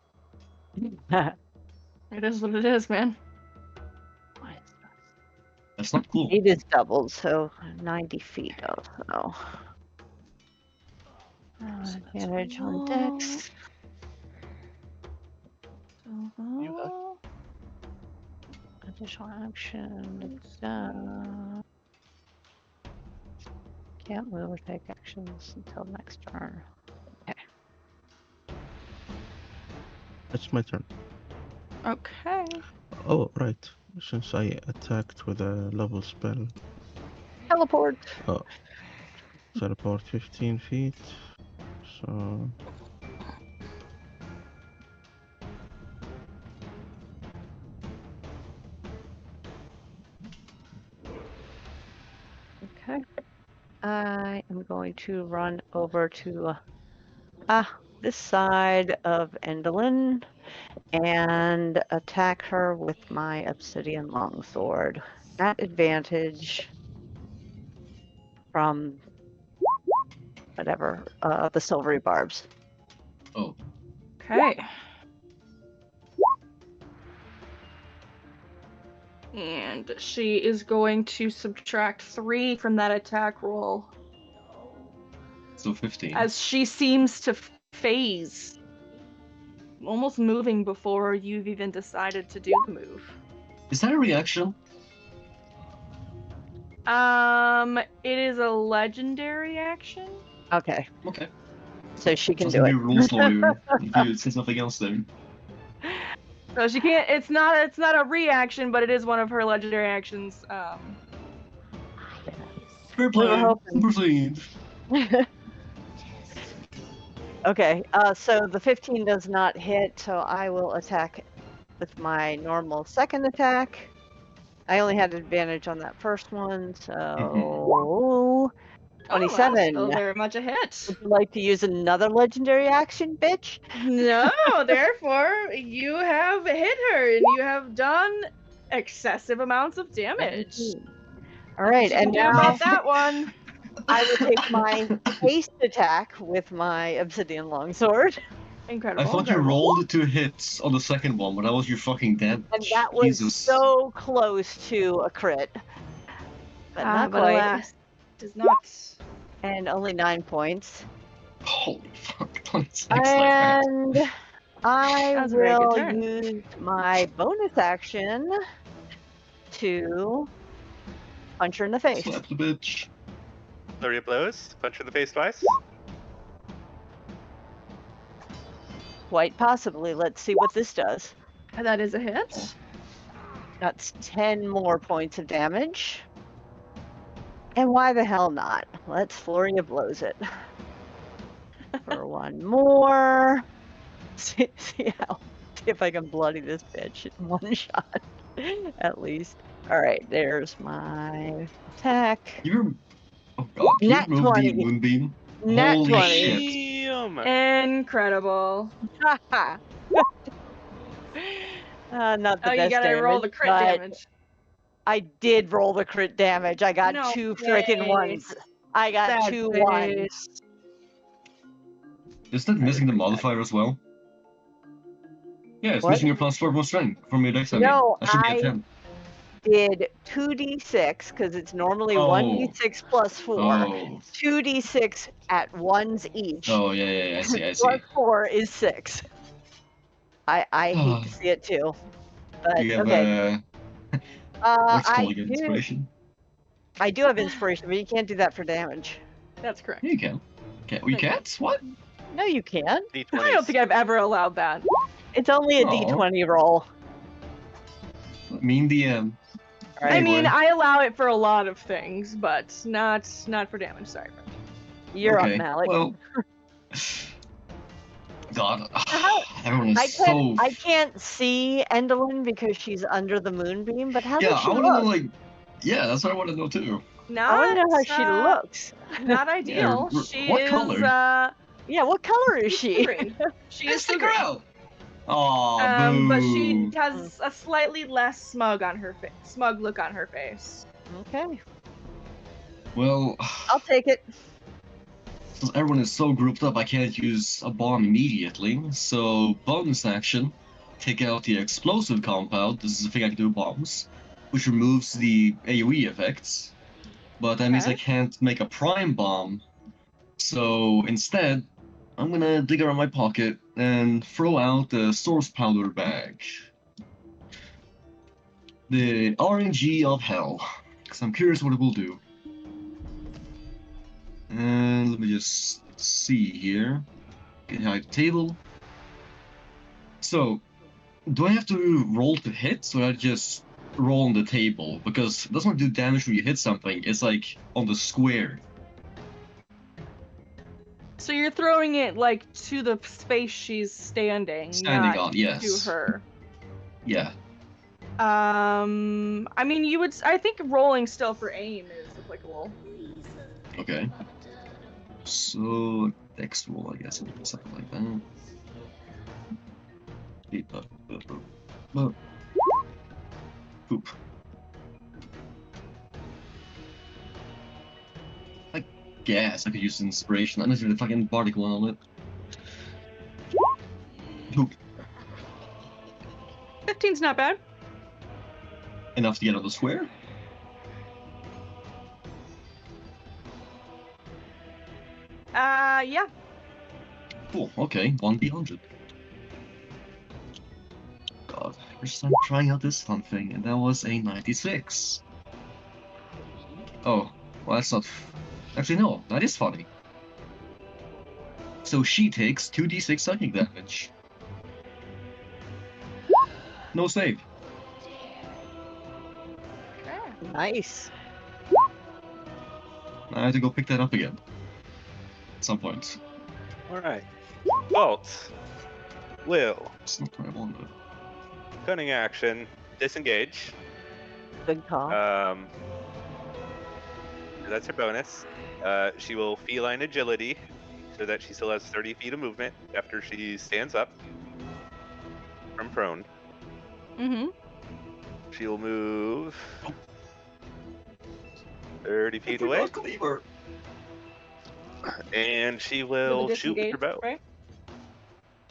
[SPEAKER 2] It is what it is, man.
[SPEAKER 3] That's not cool.
[SPEAKER 5] It is doubled, so 90 feet of, so. Advantage on dex. Additional action. Can't move or take actions until next turn.
[SPEAKER 6] It's my turn.
[SPEAKER 2] Okay.
[SPEAKER 6] Oh, right. Since I attacked with a level spell,
[SPEAKER 5] Teleport.
[SPEAKER 6] teleport 15 feet. So
[SPEAKER 5] Okay. I am going to run over to this side of Endolin and attack her with my obsidian longsword. At advantage from whatever, the silvery barbs.
[SPEAKER 3] Oh,
[SPEAKER 2] Okay. And she is going to subtract 3 from that attack roll
[SPEAKER 3] so 15.
[SPEAKER 2] as she seems to phase, almost moving before you've even decided to do the move.
[SPEAKER 3] Is that a reaction?
[SPEAKER 2] It is a legendary action.
[SPEAKER 5] Okay,
[SPEAKER 3] Okay.
[SPEAKER 5] so she can
[SPEAKER 3] Doesn't
[SPEAKER 5] do
[SPEAKER 3] be
[SPEAKER 5] it.
[SPEAKER 3] a rules lawyer if you say something else there.
[SPEAKER 2] So she can't. It's not a reaction, but it is one of her legendary actions.
[SPEAKER 3] Fair
[SPEAKER 5] We were
[SPEAKER 3] play.
[SPEAKER 5] hoping.
[SPEAKER 3] Proceed.
[SPEAKER 5] Okay, so the 15 does not hit, so I will attack with my normal second attack. I only had advantage on that first one, so 27.
[SPEAKER 2] Still very much a hit.
[SPEAKER 5] Would you like to use another legendary action, bitch?
[SPEAKER 2] No, therefore you have hit her and you have done excessive amounts of damage.
[SPEAKER 5] All right,
[SPEAKER 2] What you
[SPEAKER 5] and
[SPEAKER 2] can do
[SPEAKER 5] now
[SPEAKER 2] about that one.
[SPEAKER 5] I will take my haste attack with my obsidian longsword,
[SPEAKER 2] Incredible.
[SPEAKER 3] I thought you
[SPEAKER 2] incredible.
[SPEAKER 3] rolled 2 hits on the second one, but that was your fucking damage.
[SPEAKER 5] and that was
[SPEAKER 3] Jesus.
[SPEAKER 5] so close to a crit, but not
[SPEAKER 2] but
[SPEAKER 5] quite.
[SPEAKER 2] alas, does not.
[SPEAKER 5] And only 9 points.
[SPEAKER 3] Holy fuck, don't act like that.
[SPEAKER 5] And I
[SPEAKER 2] That was a very good
[SPEAKER 5] will
[SPEAKER 2] turn.
[SPEAKER 5] use my bonus action to punch her in the face.
[SPEAKER 3] Slap the bitch.
[SPEAKER 1] Flurry of blows. Punch her in the face twice.
[SPEAKER 5] Quite possibly. Let's see what this does.
[SPEAKER 2] That is a hit.
[SPEAKER 5] That's 10 more points of damage. And why the hell not? Let's flurry of blows it. For one more. See if I can bloody this bitch in one shot. At least. Alright, there's my attack.
[SPEAKER 3] You're. Oh god, can
[SPEAKER 5] Nat
[SPEAKER 3] you remove
[SPEAKER 5] 20.
[SPEAKER 3] the moonbeam?
[SPEAKER 5] Nat
[SPEAKER 3] Holy
[SPEAKER 5] 20.
[SPEAKER 3] shit.
[SPEAKER 1] Damn.
[SPEAKER 2] Incredible.
[SPEAKER 5] Haha. Not the
[SPEAKER 2] Oh, you
[SPEAKER 5] best
[SPEAKER 2] gotta roll the
[SPEAKER 5] damage,
[SPEAKER 2] crit
[SPEAKER 5] but
[SPEAKER 2] damage.
[SPEAKER 5] I did roll the crit damage. I got
[SPEAKER 2] No
[SPEAKER 5] 2 frickin'
[SPEAKER 2] way.
[SPEAKER 5] ones. I got
[SPEAKER 2] That's
[SPEAKER 5] 2
[SPEAKER 2] it.
[SPEAKER 5] ones.
[SPEAKER 3] Is that missing the modifier as well? Yeah, it's
[SPEAKER 5] What?
[SPEAKER 3] missing your +4 more strength from your dex. I mean,
[SPEAKER 5] No,
[SPEAKER 3] that should be a
[SPEAKER 5] I
[SPEAKER 3] 10.
[SPEAKER 5] did 2d6 because it's normally
[SPEAKER 3] Oh.
[SPEAKER 5] 1d6 plus 4.
[SPEAKER 3] Oh.
[SPEAKER 5] 2d6 at ones each.
[SPEAKER 3] Oh, yeah, I see.
[SPEAKER 5] Plus 4 is 6. I hate to see it too. But
[SPEAKER 3] Do you have
[SPEAKER 5] okay.
[SPEAKER 3] what's
[SPEAKER 5] I
[SPEAKER 3] called again?
[SPEAKER 5] do,
[SPEAKER 3] Inspiration?
[SPEAKER 5] I do have inspiration, but you can't do that for damage.
[SPEAKER 2] That's correct.
[SPEAKER 3] Yeah, you can. You can't? What?
[SPEAKER 5] No, you can.
[SPEAKER 2] I don't think I've ever allowed that.
[SPEAKER 5] It's only a
[SPEAKER 3] Aw.
[SPEAKER 5] d20 roll.
[SPEAKER 3] Mean DM.
[SPEAKER 2] I mean,
[SPEAKER 3] Anyway.
[SPEAKER 2] I allow it for a lot of things, but not for damage. Sorry.
[SPEAKER 5] You're
[SPEAKER 3] Okay,
[SPEAKER 5] up, Malik.
[SPEAKER 3] Well, God,
[SPEAKER 5] How-
[SPEAKER 3] everyone is
[SPEAKER 5] I can't see Endolin because she's under the moonbeam, but how
[SPEAKER 3] Yeah,
[SPEAKER 5] does she
[SPEAKER 3] I want to know,
[SPEAKER 5] look?
[SPEAKER 3] like, yeah, that's what I want to know too.
[SPEAKER 2] Not,
[SPEAKER 5] I want to know how she looks.
[SPEAKER 2] Not ideal.
[SPEAKER 3] Yeah,
[SPEAKER 2] She
[SPEAKER 3] what
[SPEAKER 2] is.
[SPEAKER 3] color?
[SPEAKER 5] Yeah, what color is she?
[SPEAKER 2] Green. She
[SPEAKER 3] Let's
[SPEAKER 2] is
[SPEAKER 3] figure
[SPEAKER 2] green.
[SPEAKER 3] out. Aw, boo.
[SPEAKER 2] But she has a slightly less smug look on her face.
[SPEAKER 5] Okay,
[SPEAKER 3] Well,
[SPEAKER 5] I'll take it.
[SPEAKER 3] since everyone is so grouped up, I can't use a bomb immediately. So, bonus action, take out the explosive compound. This is a thing I can do with bombs, which removes the AoE effects. But that means I
[SPEAKER 2] Okay.
[SPEAKER 3] can't make a prime bomb. So instead, I'm gonna dig around my pocket and throw out the source powder bag. The RNG of hell. Because I'm curious what it will do. And let me just see here. Get hide the table. So, do I have to roll to hit, or I just roll on the table? Because it doesn't do damage when you hit something, it's like on the square.
[SPEAKER 2] So you're throwing it like to the space she's standing
[SPEAKER 3] Standing
[SPEAKER 2] not
[SPEAKER 3] on, yes.
[SPEAKER 2] to her.
[SPEAKER 3] Yeah.
[SPEAKER 2] I mean, I think rolling still for aim is applicable.
[SPEAKER 3] Okay. So, dex roll, I guess, or something like that. Poop. I guess I could use inspiration. I'm not the fucking bardic one on it. Poop.
[SPEAKER 2] 15's not bad.
[SPEAKER 3] Enough to get out of the square?
[SPEAKER 2] Yeah.
[SPEAKER 3] Cool, okay, 1d100. God, first time trying out this fun thing, and that was a 96. Oh, well that's not... Actually no, that is funny. So she takes 2d6 psychic damage. No save.
[SPEAKER 5] Nice.
[SPEAKER 3] I have to go pick that up again. At some point.
[SPEAKER 1] Alright. Vault. Will.
[SPEAKER 3] It's not what I wanted.
[SPEAKER 1] Cunning action. Disengage.
[SPEAKER 5] Good call.
[SPEAKER 1] That's her bonus. She will feline agility, so that she still has 30 feet of movement after she stands up from prone.
[SPEAKER 2] Mm-hmm.
[SPEAKER 1] She will move 30 feet away, and she will shoot with her bow.
[SPEAKER 2] Right?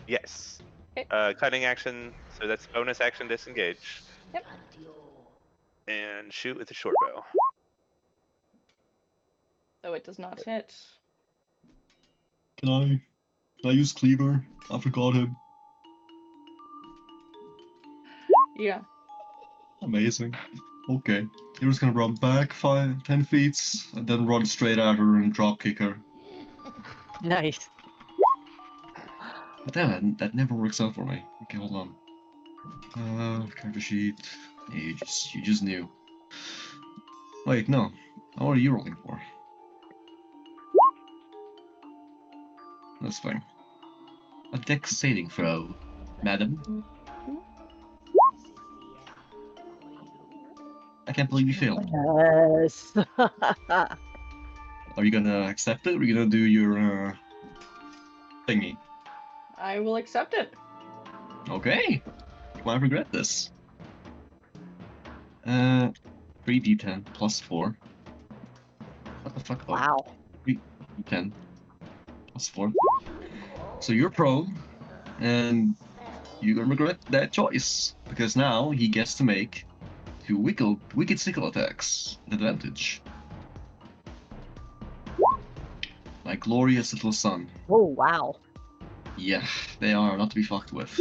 [SPEAKER 1] Yes.
[SPEAKER 2] Okay.
[SPEAKER 1] Cutting action, so that's bonus action disengage.
[SPEAKER 2] Yep.
[SPEAKER 1] And shoot with a short bow.
[SPEAKER 2] So it does not hit.
[SPEAKER 3] Can I use Cleaver? I forgot him.
[SPEAKER 2] Yeah.
[SPEAKER 3] Amazing. Okay. You're just gonna run back 10 feet, and then run straight at her and drop kick her.
[SPEAKER 5] Nice.
[SPEAKER 3] But damn it, that never works out for me. Okay, hold on. Character sheet. Yeah, you just knew. Wait, no. What are you rolling for? That's fine. A dex saving throw, madam. I can't believe you failed.
[SPEAKER 5] Yes.
[SPEAKER 3] Are you gonna accept it, or are you gonna do your thingy?
[SPEAKER 2] I will accept it.
[SPEAKER 3] Okay. You might regret this. 3d10 plus 4. What the fuck? Oh,
[SPEAKER 5] Wow.
[SPEAKER 3] 3d10 plus 4. So you're prone, and you're gonna regret that choice because now he gets to make 2 wicked sickle attacks with advantage. My glorious little son.
[SPEAKER 5] Oh, wow.
[SPEAKER 3] Yeah, they are not to be fucked with.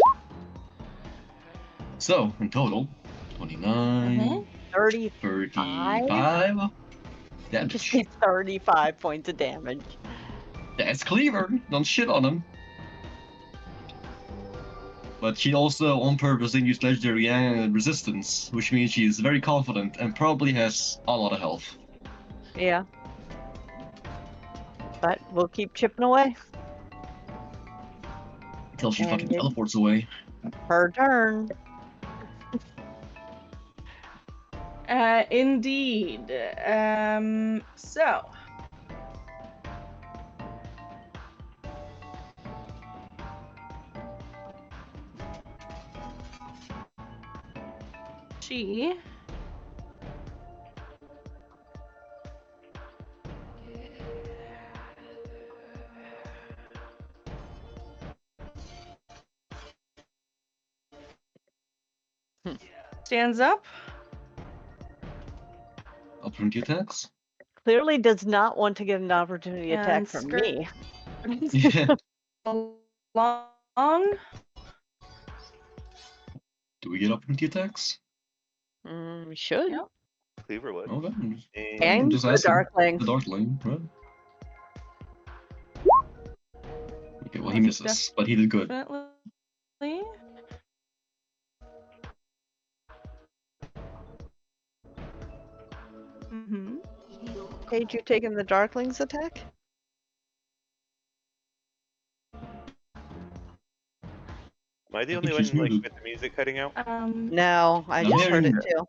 [SPEAKER 3] So, in total, 29,
[SPEAKER 5] 35?
[SPEAKER 3] 35
[SPEAKER 5] Just
[SPEAKER 3] damage.
[SPEAKER 5] did 35 points of damage.
[SPEAKER 3] That's clever. Don't shit on him. But she also, on purpose, didn't use legendary resistance, which means she is very confident and probably has a lot of health.
[SPEAKER 5] Yeah. But we'll keep chipping away.
[SPEAKER 3] Until she fucking
[SPEAKER 5] And
[SPEAKER 3] teleports away.
[SPEAKER 5] Her turn.
[SPEAKER 2] Indeed. So. She stands up.
[SPEAKER 3] Opportunity attacks?
[SPEAKER 5] Clearly does not want to get an opportunity attack
[SPEAKER 2] And
[SPEAKER 5] from
[SPEAKER 2] skirt-
[SPEAKER 5] me.
[SPEAKER 3] Yeah.
[SPEAKER 2] Along.
[SPEAKER 3] Do we get opportunity attacks?
[SPEAKER 5] We should.
[SPEAKER 2] Yep.
[SPEAKER 1] Cleaver would.
[SPEAKER 3] Okay.
[SPEAKER 5] And
[SPEAKER 3] just
[SPEAKER 5] the
[SPEAKER 3] asking.
[SPEAKER 5] Darkling.
[SPEAKER 3] The Darkling, right? Okay, well, he
[SPEAKER 2] That's
[SPEAKER 3] misses, but he did good.
[SPEAKER 2] Definitely. Mm-hmm.
[SPEAKER 5] Paige, you taking the Darkling's attack?
[SPEAKER 1] Am I the
[SPEAKER 3] I
[SPEAKER 1] only
[SPEAKER 3] think
[SPEAKER 1] one
[SPEAKER 3] she's
[SPEAKER 1] like
[SPEAKER 3] muted.
[SPEAKER 1] with the music cutting out?
[SPEAKER 5] No, I
[SPEAKER 3] I'm
[SPEAKER 5] just heard it
[SPEAKER 3] hearing-
[SPEAKER 5] too.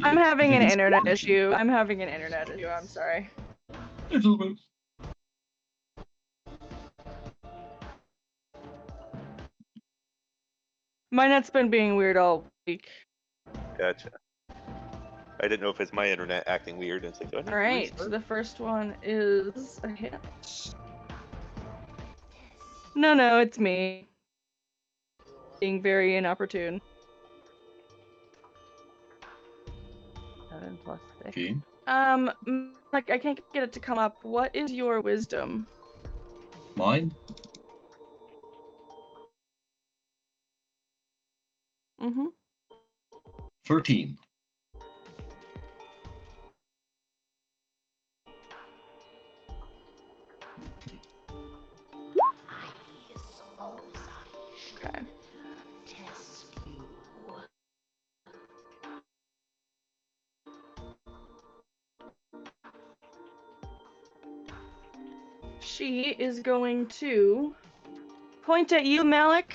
[SPEAKER 2] I'm
[SPEAKER 3] Yeah,
[SPEAKER 2] having
[SPEAKER 3] I
[SPEAKER 2] an
[SPEAKER 3] think it's
[SPEAKER 2] internet
[SPEAKER 3] quality.
[SPEAKER 2] issue. I'm sorry.
[SPEAKER 3] It's all good.
[SPEAKER 2] My net's been being weird all week.
[SPEAKER 1] Gotcha. I didn't know if it's my internet acting weird. It's like,
[SPEAKER 2] All right, so the first one is a hit. No, it's me. Being very inopportune.
[SPEAKER 5] 7 plus 6.
[SPEAKER 3] Okay.
[SPEAKER 2] Like I can't get it to come up. What is your wisdom?
[SPEAKER 3] Mine?
[SPEAKER 2] Mm-hmm.
[SPEAKER 3] 13.
[SPEAKER 2] Okay. She is going to point at you, Malik.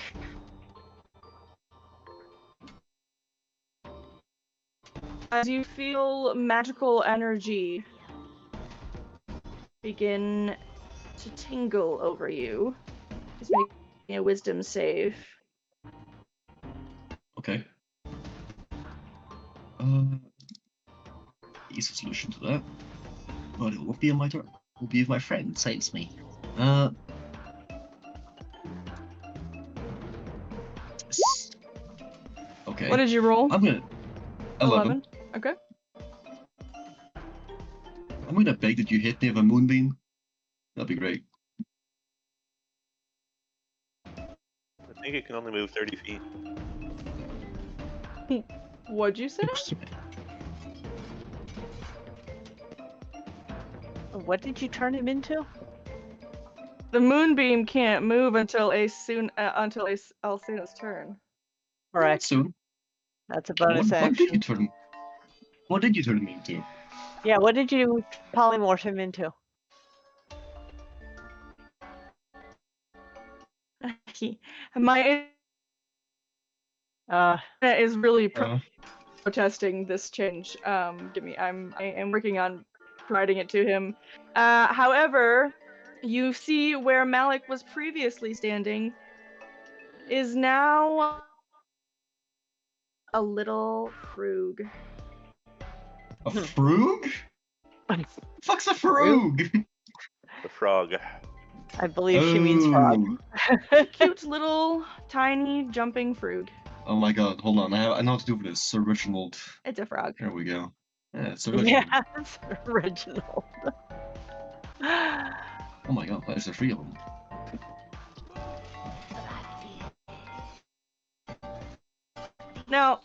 [SPEAKER 2] As you feel magical energy begin to tingle over you, just making a wisdom save.
[SPEAKER 3] Okay. Easy solution to that. But it won't be on my turn. It will be if my friend saves me. Okay.
[SPEAKER 2] What did you roll?
[SPEAKER 3] I'm gonna 11.
[SPEAKER 2] Okay.
[SPEAKER 3] I'm gonna beg that you hit me with a moonbeam. That'd be great.
[SPEAKER 1] I think it can only move 30 feet.
[SPEAKER 2] What'd you say?
[SPEAKER 5] What did you turn him into?
[SPEAKER 2] The moonbeam can't move until Alcuna's turn.
[SPEAKER 5] Correct.
[SPEAKER 3] Soon.
[SPEAKER 5] That's a bonus
[SPEAKER 3] What did you
[SPEAKER 5] action.
[SPEAKER 3] turn? What did you turn me into?
[SPEAKER 5] Yeah, what did you polymorph him into?
[SPEAKER 2] My
[SPEAKER 5] Uh,
[SPEAKER 2] internet is really
[SPEAKER 3] Uh,
[SPEAKER 2] protesting this change. I am working on providing it to him. However, you see where Malik was previously standing is now a little frug.
[SPEAKER 3] a frog? Fuck's a frog?
[SPEAKER 1] The frog.
[SPEAKER 5] I believe she means frog.
[SPEAKER 2] Cute little tiny jumping frog.
[SPEAKER 3] Oh my god, hold on. I know what to do for this. Original.
[SPEAKER 2] It's a frog.
[SPEAKER 3] There we go. Yeah, it's original.
[SPEAKER 5] Yes, original.
[SPEAKER 3] Oh my god, there's 3 of them.
[SPEAKER 2] Now,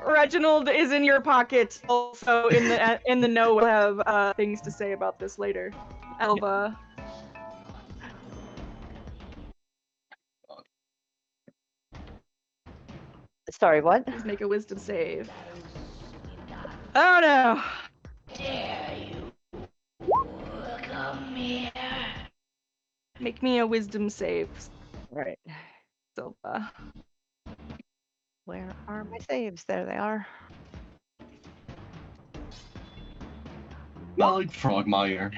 [SPEAKER 2] Reginald is in your pocket. Also, in the know, we'll have things to say about this later. Elva.
[SPEAKER 5] Sorry, what?
[SPEAKER 2] Please make a wisdom save. Oh no!
[SPEAKER 8] Dare you come here?
[SPEAKER 2] Make me a wisdom save,
[SPEAKER 5] Right.
[SPEAKER 2] Silva.
[SPEAKER 5] Where are my saves? There they are.
[SPEAKER 3] I like Frogmire.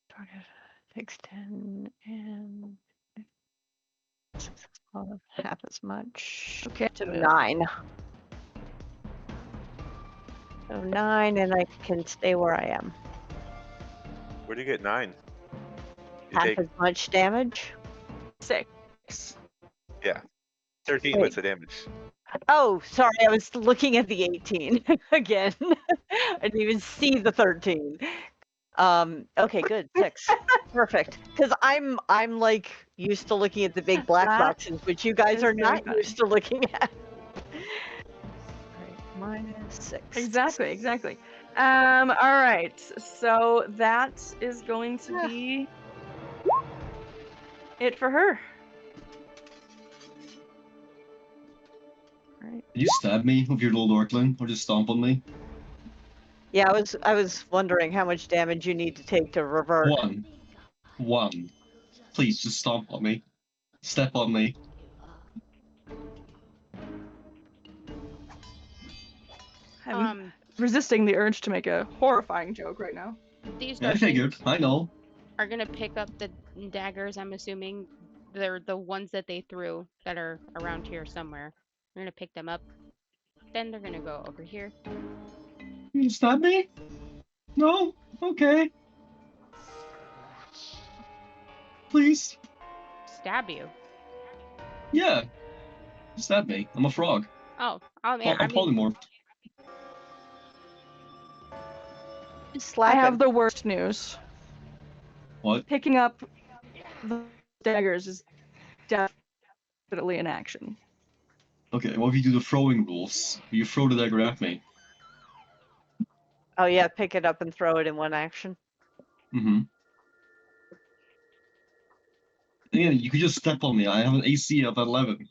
[SPEAKER 5] Target takes 10 and half as much.
[SPEAKER 2] Okay.
[SPEAKER 5] So 9. So 9, and I can stay where I am.
[SPEAKER 1] Where do you get 9? You
[SPEAKER 5] Half
[SPEAKER 1] take
[SPEAKER 5] as much damage.
[SPEAKER 2] 6.
[SPEAKER 1] 13
[SPEAKER 5] Wait.
[SPEAKER 1] what's the damage?
[SPEAKER 5] Oh, sorry, I was looking at the 18 again. I didn't even see the 13. Okay, good. 6. Perfect. Because I'm like used to looking at the big black
[SPEAKER 2] That
[SPEAKER 5] boxes, which you guys
[SPEAKER 2] is
[SPEAKER 5] are
[SPEAKER 2] very
[SPEAKER 5] not
[SPEAKER 2] funny.
[SPEAKER 5] used to looking at. Right, -6.
[SPEAKER 2] Exactly. All right. So that is going to be it for her.
[SPEAKER 5] Right.
[SPEAKER 3] Did you stab me with your little Orkling, or just stomp on me?
[SPEAKER 5] Yeah, I was wondering how much damage you need to take to revert.
[SPEAKER 3] 1. Please, just stomp on me. Step on me.
[SPEAKER 2] I'm resisting the urge to make a horrifying joke right now.
[SPEAKER 4] These
[SPEAKER 3] Yeah, I figured. I know.
[SPEAKER 4] are gonna pick up the daggers. I'm assuming they're the ones that they threw that are around here somewhere. They're gonna pick them up. Then they're gonna go over here.
[SPEAKER 3] You stab me? No? Okay. Please?
[SPEAKER 4] Stab you.
[SPEAKER 3] Yeah. Stab me. I'm a frog.
[SPEAKER 4] Oh, man.
[SPEAKER 3] I'm polymorphed.
[SPEAKER 5] Slap
[SPEAKER 2] I have
[SPEAKER 5] him.
[SPEAKER 2] the worst news.
[SPEAKER 3] What?
[SPEAKER 2] Picking up the daggers is definitely an action.
[SPEAKER 3] Okay, what if you do the throwing rules? You throw the dagger at me.
[SPEAKER 5] Oh yeah, pick it up and throw it in one action.
[SPEAKER 3] Mm-hmm. Yeah, you could just step on me. I have an AC of 11.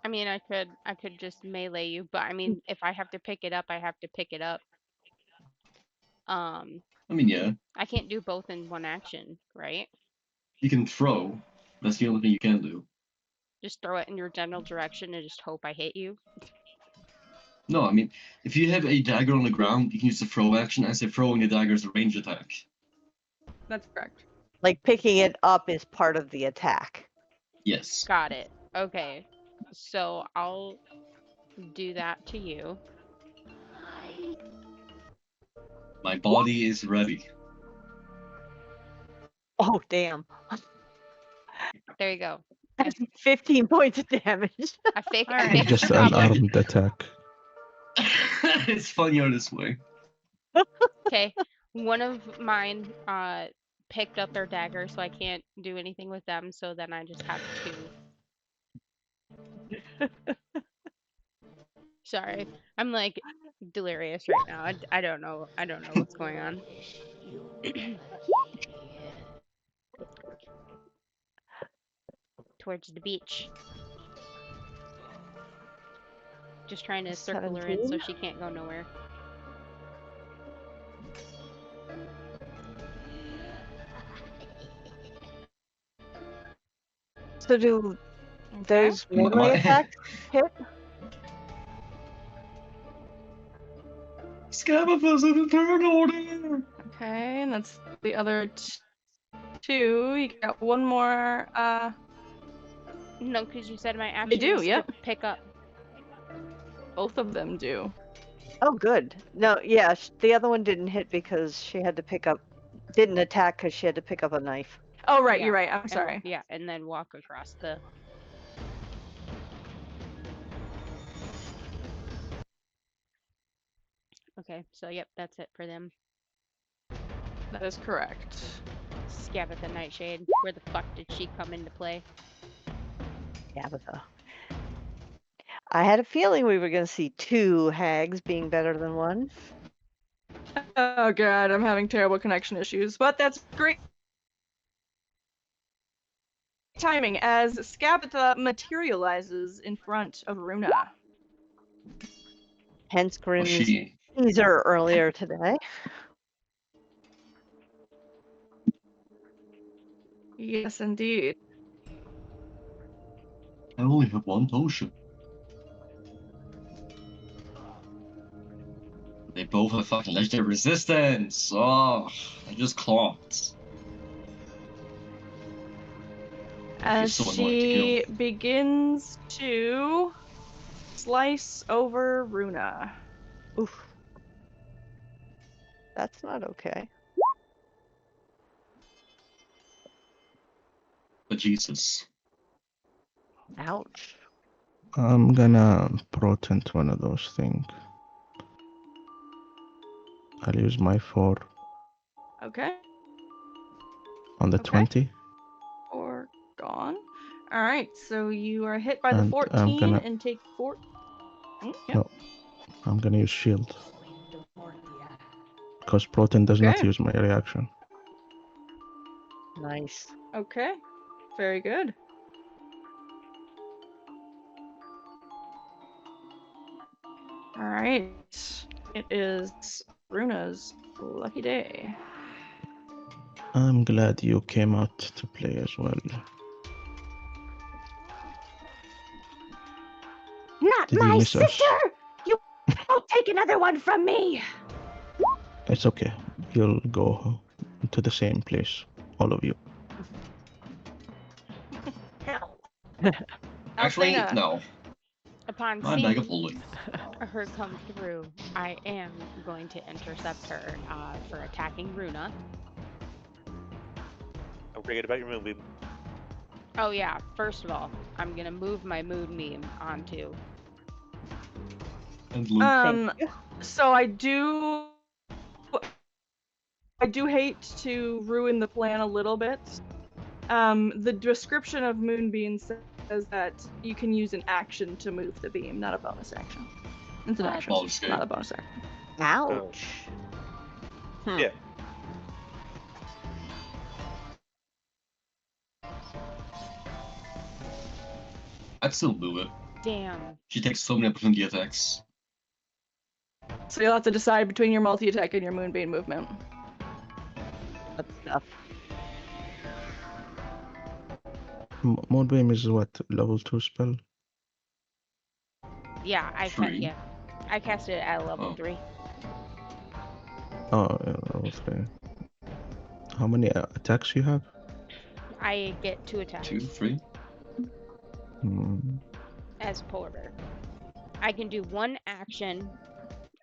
[SPEAKER 4] I mean, I could just melee you, but I mean, if I have to pick it up, I have to pick it up.
[SPEAKER 3] I mean, yeah.
[SPEAKER 4] I can't do both in one action, right?
[SPEAKER 3] You can throw. That's the only thing you can do.
[SPEAKER 4] Just throw it in your general direction and just hope I hit you.
[SPEAKER 3] No, I mean, if you have a dagger on the ground, you can use the throw action. I say throwing a dagger is a range attack.
[SPEAKER 2] That's correct.
[SPEAKER 5] Like picking it up is part of the attack.
[SPEAKER 3] Yes.
[SPEAKER 4] Got it. Okay. So I'll do that to you.
[SPEAKER 3] My body is ready.
[SPEAKER 5] Oh damn.
[SPEAKER 4] There you go.
[SPEAKER 5] 15 points of damage.
[SPEAKER 4] I fake.
[SPEAKER 2] Alright.
[SPEAKER 4] I fake
[SPEAKER 6] Just
[SPEAKER 4] the
[SPEAKER 6] an
[SPEAKER 4] problem.
[SPEAKER 6] armed attack.
[SPEAKER 3] It's funnier this way.
[SPEAKER 4] Okay. One of mine picked up their dagger, so I can't do anything with them. So then I just have 2. Sorry, I'm like delirious right now. I don't know. I don't know what's going on. Towards the beach. Just trying to circle her in so
[SPEAKER 5] 17?
[SPEAKER 4] she can't go nowhere.
[SPEAKER 5] So do those
[SPEAKER 3] My-
[SPEAKER 5] melee attacks hit?
[SPEAKER 3] Scabbathus in the turn order!
[SPEAKER 2] Okay, and that's the other 2. You got one more.
[SPEAKER 4] No, because you said my action
[SPEAKER 2] do,
[SPEAKER 4] is
[SPEAKER 2] yep.
[SPEAKER 4] to pick up.
[SPEAKER 2] Both of them do.
[SPEAKER 5] Oh, good. No, yeah, the other one didn't hit because she had to pick up, didn't attack because she had to pick up a knife.
[SPEAKER 2] Oh, right,
[SPEAKER 4] Yeah,
[SPEAKER 2] you're right. I'm
[SPEAKER 4] and-
[SPEAKER 2] sorry.
[SPEAKER 4] Yeah, and then walk across the. Okay, so yep, that's it for them.
[SPEAKER 2] That is correct.
[SPEAKER 4] Scabatha Nightshade, where the fuck did she come into play?
[SPEAKER 5] Tabitha. I had a feeling we were going to see 2 hags being better than 1.
[SPEAKER 2] Oh god, I'm having terrible connection issues, but that's great timing as Scabatha materializes in front of Runa.
[SPEAKER 5] Hence
[SPEAKER 3] Well,
[SPEAKER 5] Grim's
[SPEAKER 3] she
[SPEAKER 5] teaser earlier today.
[SPEAKER 2] Yes, indeed.
[SPEAKER 3] I only have 1 potion. They both have fucking legendary resistance. Oh, I just clocked.
[SPEAKER 2] As
[SPEAKER 3] so annoying to
[SPEAKER 2] she begins to slice over Runa.
[SPEAKER 5] Oof. That's not okay.
[SPEAKER 3] But Jesus.
[SPEAKER 5] Ouch.
[SPEAKER 6] I'm gonna protent one of those things. I'll use my 4
[SPEAKER 2] Okay,
[SPEAKER 6] on the
[SPEAKER 2] Okay.
[SPEAKER 6] 20.
[SPEAKER 2] or gone. Alright, so you are hit by the
[SPEAKER 6] And
[SPEAKER 2] 14 and take 4. Yep.
[SPEAKER 6] No, I'm gonna use shield. Because protein does not
[SPEAKER 2] Okay.
[SPEAKER 6] use my reaction.
[SPEAKER 5] Nice.
[SPEAKER 2] Okay, very good. Alright, it is Runa's lucky day.
[SPEAKER 6] I'm glad you came out to play as well.
[SPEAKER 8] Not
[SPEAKER 6] Did you
[SPEAKER 8] my
[SPEAKER 6] miss us?
[SPEAKER 8] sister! You won't take another one from me!
[SPEAKER 6] It's okay. You'll go to the same place, all of you.
[SPEAKER 8] No.
[SPEAKER 3] Actually,
[SPEAKER 2] Alcena.
[SPEAKER 3] no.
[SPEAKER 4] Upon
[SPEAKER 3] My bag of
[SPEAKER 4] seeing
[SPEAKER 3] holding.
[SPEAKER 4] her come through, I am going to intercept her for attacking Runa.
[SPEAKER 1] Don't forget about your moonbeam.
[SPEAKER 4] Oh yeah, first of all, I'm gonna move my moonbeam onto.
[SPEAKER 3] And Luke.
[SPEAKER 2] Um, so I do hate to ruin the plan a little bit. The description of Moonbeam says that you can use an action to move the beam, not a bonus action. It's an action,
[SPEAKER 3] Baldur's Gate.
[SPEAKER 2] not a bonus action.
[SPEAKER 5] Ouch.
[SPEAKER 1] Yeah.
[SPEAKER 3] I'd still move it.
[SPEAKER 4] Damn.
[SPEAKER 3] She takes so many opportunity attacks.
[SPEAKER 2] So you'll have to decide between your multi-attack and your Moonbeam movement.
[SPEAKER 5] That's tough.
[SPEAKER 6] Moonbeam is what, level 2 spell?
[SPEAKER 4] Yeah,
[SPEAKER 3] Three.
[SPEAKER 4] I cast it at level
[SPEAKER 3] Oh.
[SPEAKER 4] 3.
[SPEAKER 6] Oh, yeah, level 3. How many attacks you have?
[SPEAKER 4] I get 2 attacks
[SPEAKER 3] 2, 3.
[SPEAKER 6] Hmm.
[SPEAKER 4] as polar bear. I can do 1 action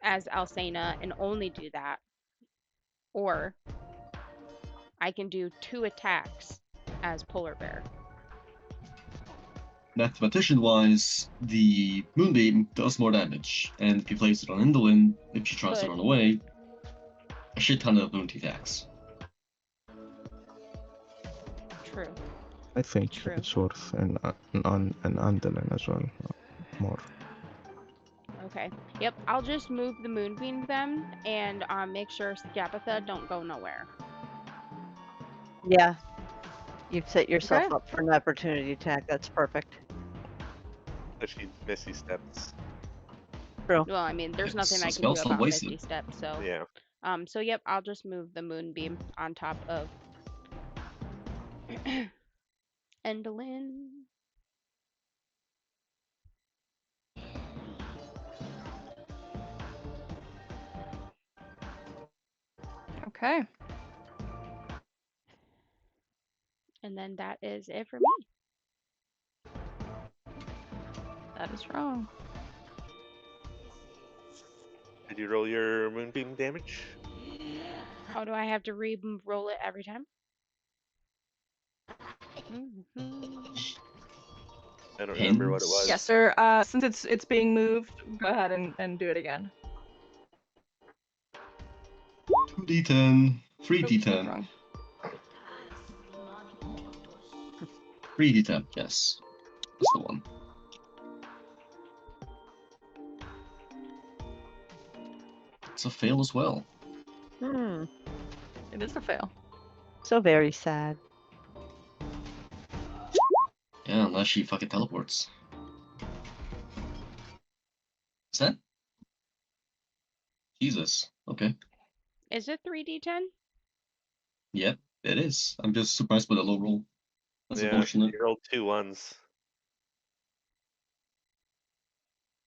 [SPEAKER 4] as Alcena and only do that, or I can do 2 attacks as polar bear.
[SPEAKER 3] Mathematician-wise, the Moonbeam does more damage, and if you place it on Indolin, if she tries to
[SPEAKER 4] But-
[SPEAKER 3] run away, a shit ton of bounty attacks.
[SPEAKER 4] True.
[SPEAKER 6] I think
[SPEAKER 4] True.
[SPEAKER 6] it's worth an Andalin as well. More.
[SPEAKER 4] Okay. Yep, I'll just move the moonbeam then, and make sure Scabatha don't go nowhere.
[SPEAKER 5] Yeah. You've set yourself
[SPEAKER 2] Okay.
[SPEAKER 5] up for an opportunity attack. That's perfect.
[SPEAKER 1] If she missy steps.
[SPEAKER 5] True.
[SPEAKER 4] Well, I mean, there's nothing
[SPEAKER 3] So
[SPEAKER 4] I can do
[SPEAKER 3] spell's not
[SPEAKER 4] about
[SPEAKER 3] wasted.
[SPEAKER 4] 50 steps, so.
[SPEAKER 1] Yeah.
[SPEAKER 4] So yep, I'll just move the moonbeam on top of Endolin.
[SPEAKER 2] Okay.
[SPEAKER 4] And then that is it for me.
[SPEAKER 2] That is wrong.
[SPEAKER 1] Did you roll your moonbeam damage?
[SPEAKER 4] How do I have to re-roll it every time? Mhm.
[SPEAKER 1] I don't remember what it
[SPEAKER 3] Pins?
[SPEAKER 1] was.
[SPEAKER 2] Yes, sir. Since it's being moved, go ahead and do it again.
[SPEAKER 3] 2d10.
[SPEAKER 2] Oops,
[SPEAKER 3] 3d10.
[SPEAKER 2] wrong.
[SPEAKER 3] 3d10, yes. That's the one. It's a fail as well.
[SPEAKER 5] Hmm.
[SPEAKER 2] It is a fail.
[SPEAKER 5] So very sad.
[SPEAKER 3] Yeah, unless she fucking teleports. Is that? Jesus. Okay.
[SPEAKER 4] Is it 3d10?
[SPEAKER 3] Yep, it is. I'm just surprised by the low roll. That's
[SPEAKER 1] Yeah,
[SPEAKER 3] unfortunate.
[SPEAKER 1] you rolled 2 1s.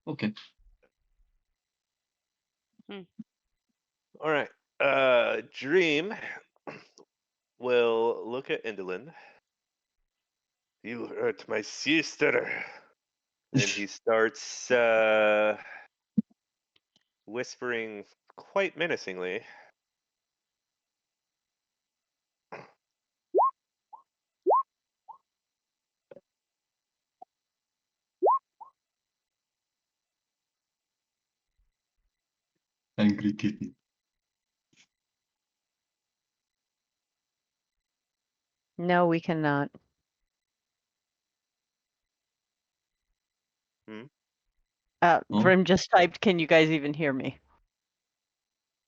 [SPEAKER 3] Okay.
[SPEAKER 1] All right. Dream will look at Indolin. You hurt my sister. And he starts whispering quite menacingly.
[SPEAKER 3] Angry kitten.
[SPEAKER 5] No, we cannot.
[SPEAKER 1] Hmm?
[SPEAKER 3] Oh.
[SPEAKER 5] Vrim just typed, "Can you guys even hear me?"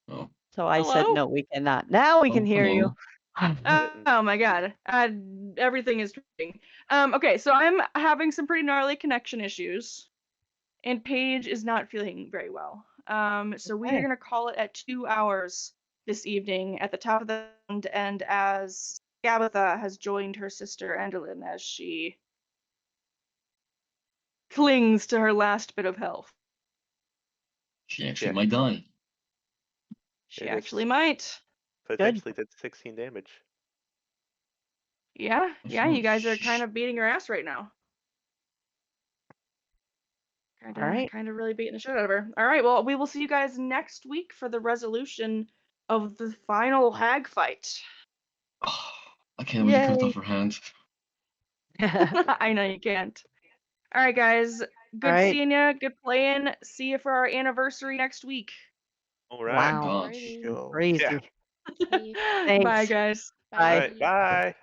[SPEAKER 3] Oh.
[SPEAKER 5] So I said,
[SPEAKER 2] Hello?
[SPEAKER 5] "No, we cannot." Now we
[SPEAKER 3] Oh,
[SPEAKER 5] can hear you.
[SPEAKER 2] Oh my god. Everything is tweeting. Okay, so I'm having some pretty gnarly connection issues. And Paige is not feeling very well. So we are
[SPEAKER 5] Okay.
[SPEAKER 2] gonna call it at 2 hours this evening at the top of the round, and as Gabitha has joined her sister Andolin as she clings to her last bit of health.
[SPEAKER 3] She actually
[SPEAKER 1] Yeah.
[SPEAKER 3] might die.
[SPEAKER 2] She
[SPEAKER 1] It
[SPEAKER 2] actually
[SPEAKER 1] is-
[SPEAKER 2] might.
[SPEAKER 1] Potentially did 16 damage.
[SPEAKER 2] Yeah,
[SPEAKER 3] I
[SPEAKER 2] yeah,
[SPEAKER 3] feel
[SPEAKER 2] you guys are
[SPEAKER 3] sh-
[SPEAKER 2] kind of beating her ass right now.
[SPEAKER 5] All right.
[SPEAKER 2] Kind of really beating the shit out of her. All right, well, we will see you guys next week for the resolution of the final hag fight.
[SPEAKER 3] I can't really cut
[SPEAKER 5] Yay.
[SPEAKER 3] off her hand.
[SPEAKER 2] I know you can't. All right, guys. Good
[SPEAKER 5] right.
[SPEAKER 2] seeing you. Good playing. See you for our anniversary next week.
[SPEAKER 1] All right.
[SPEAKER 5] Wow.
[SPEAKER 3] God.
[SPEAKER 4] Alrighty.
[SPEAKER 6] Yo.
[SPEAKER 5] Crazy.
[SPEAKER 1] Yeah.
[SPEAKER 4] See you.
[SPEAKER 2] Bye,
[SPEAKER 5] Thanks.
[SPEAKER 2] guys.
[SPEAKER 1] All
[SPEAKER 5] Bye.
[SPEAKER 1] right. Bye.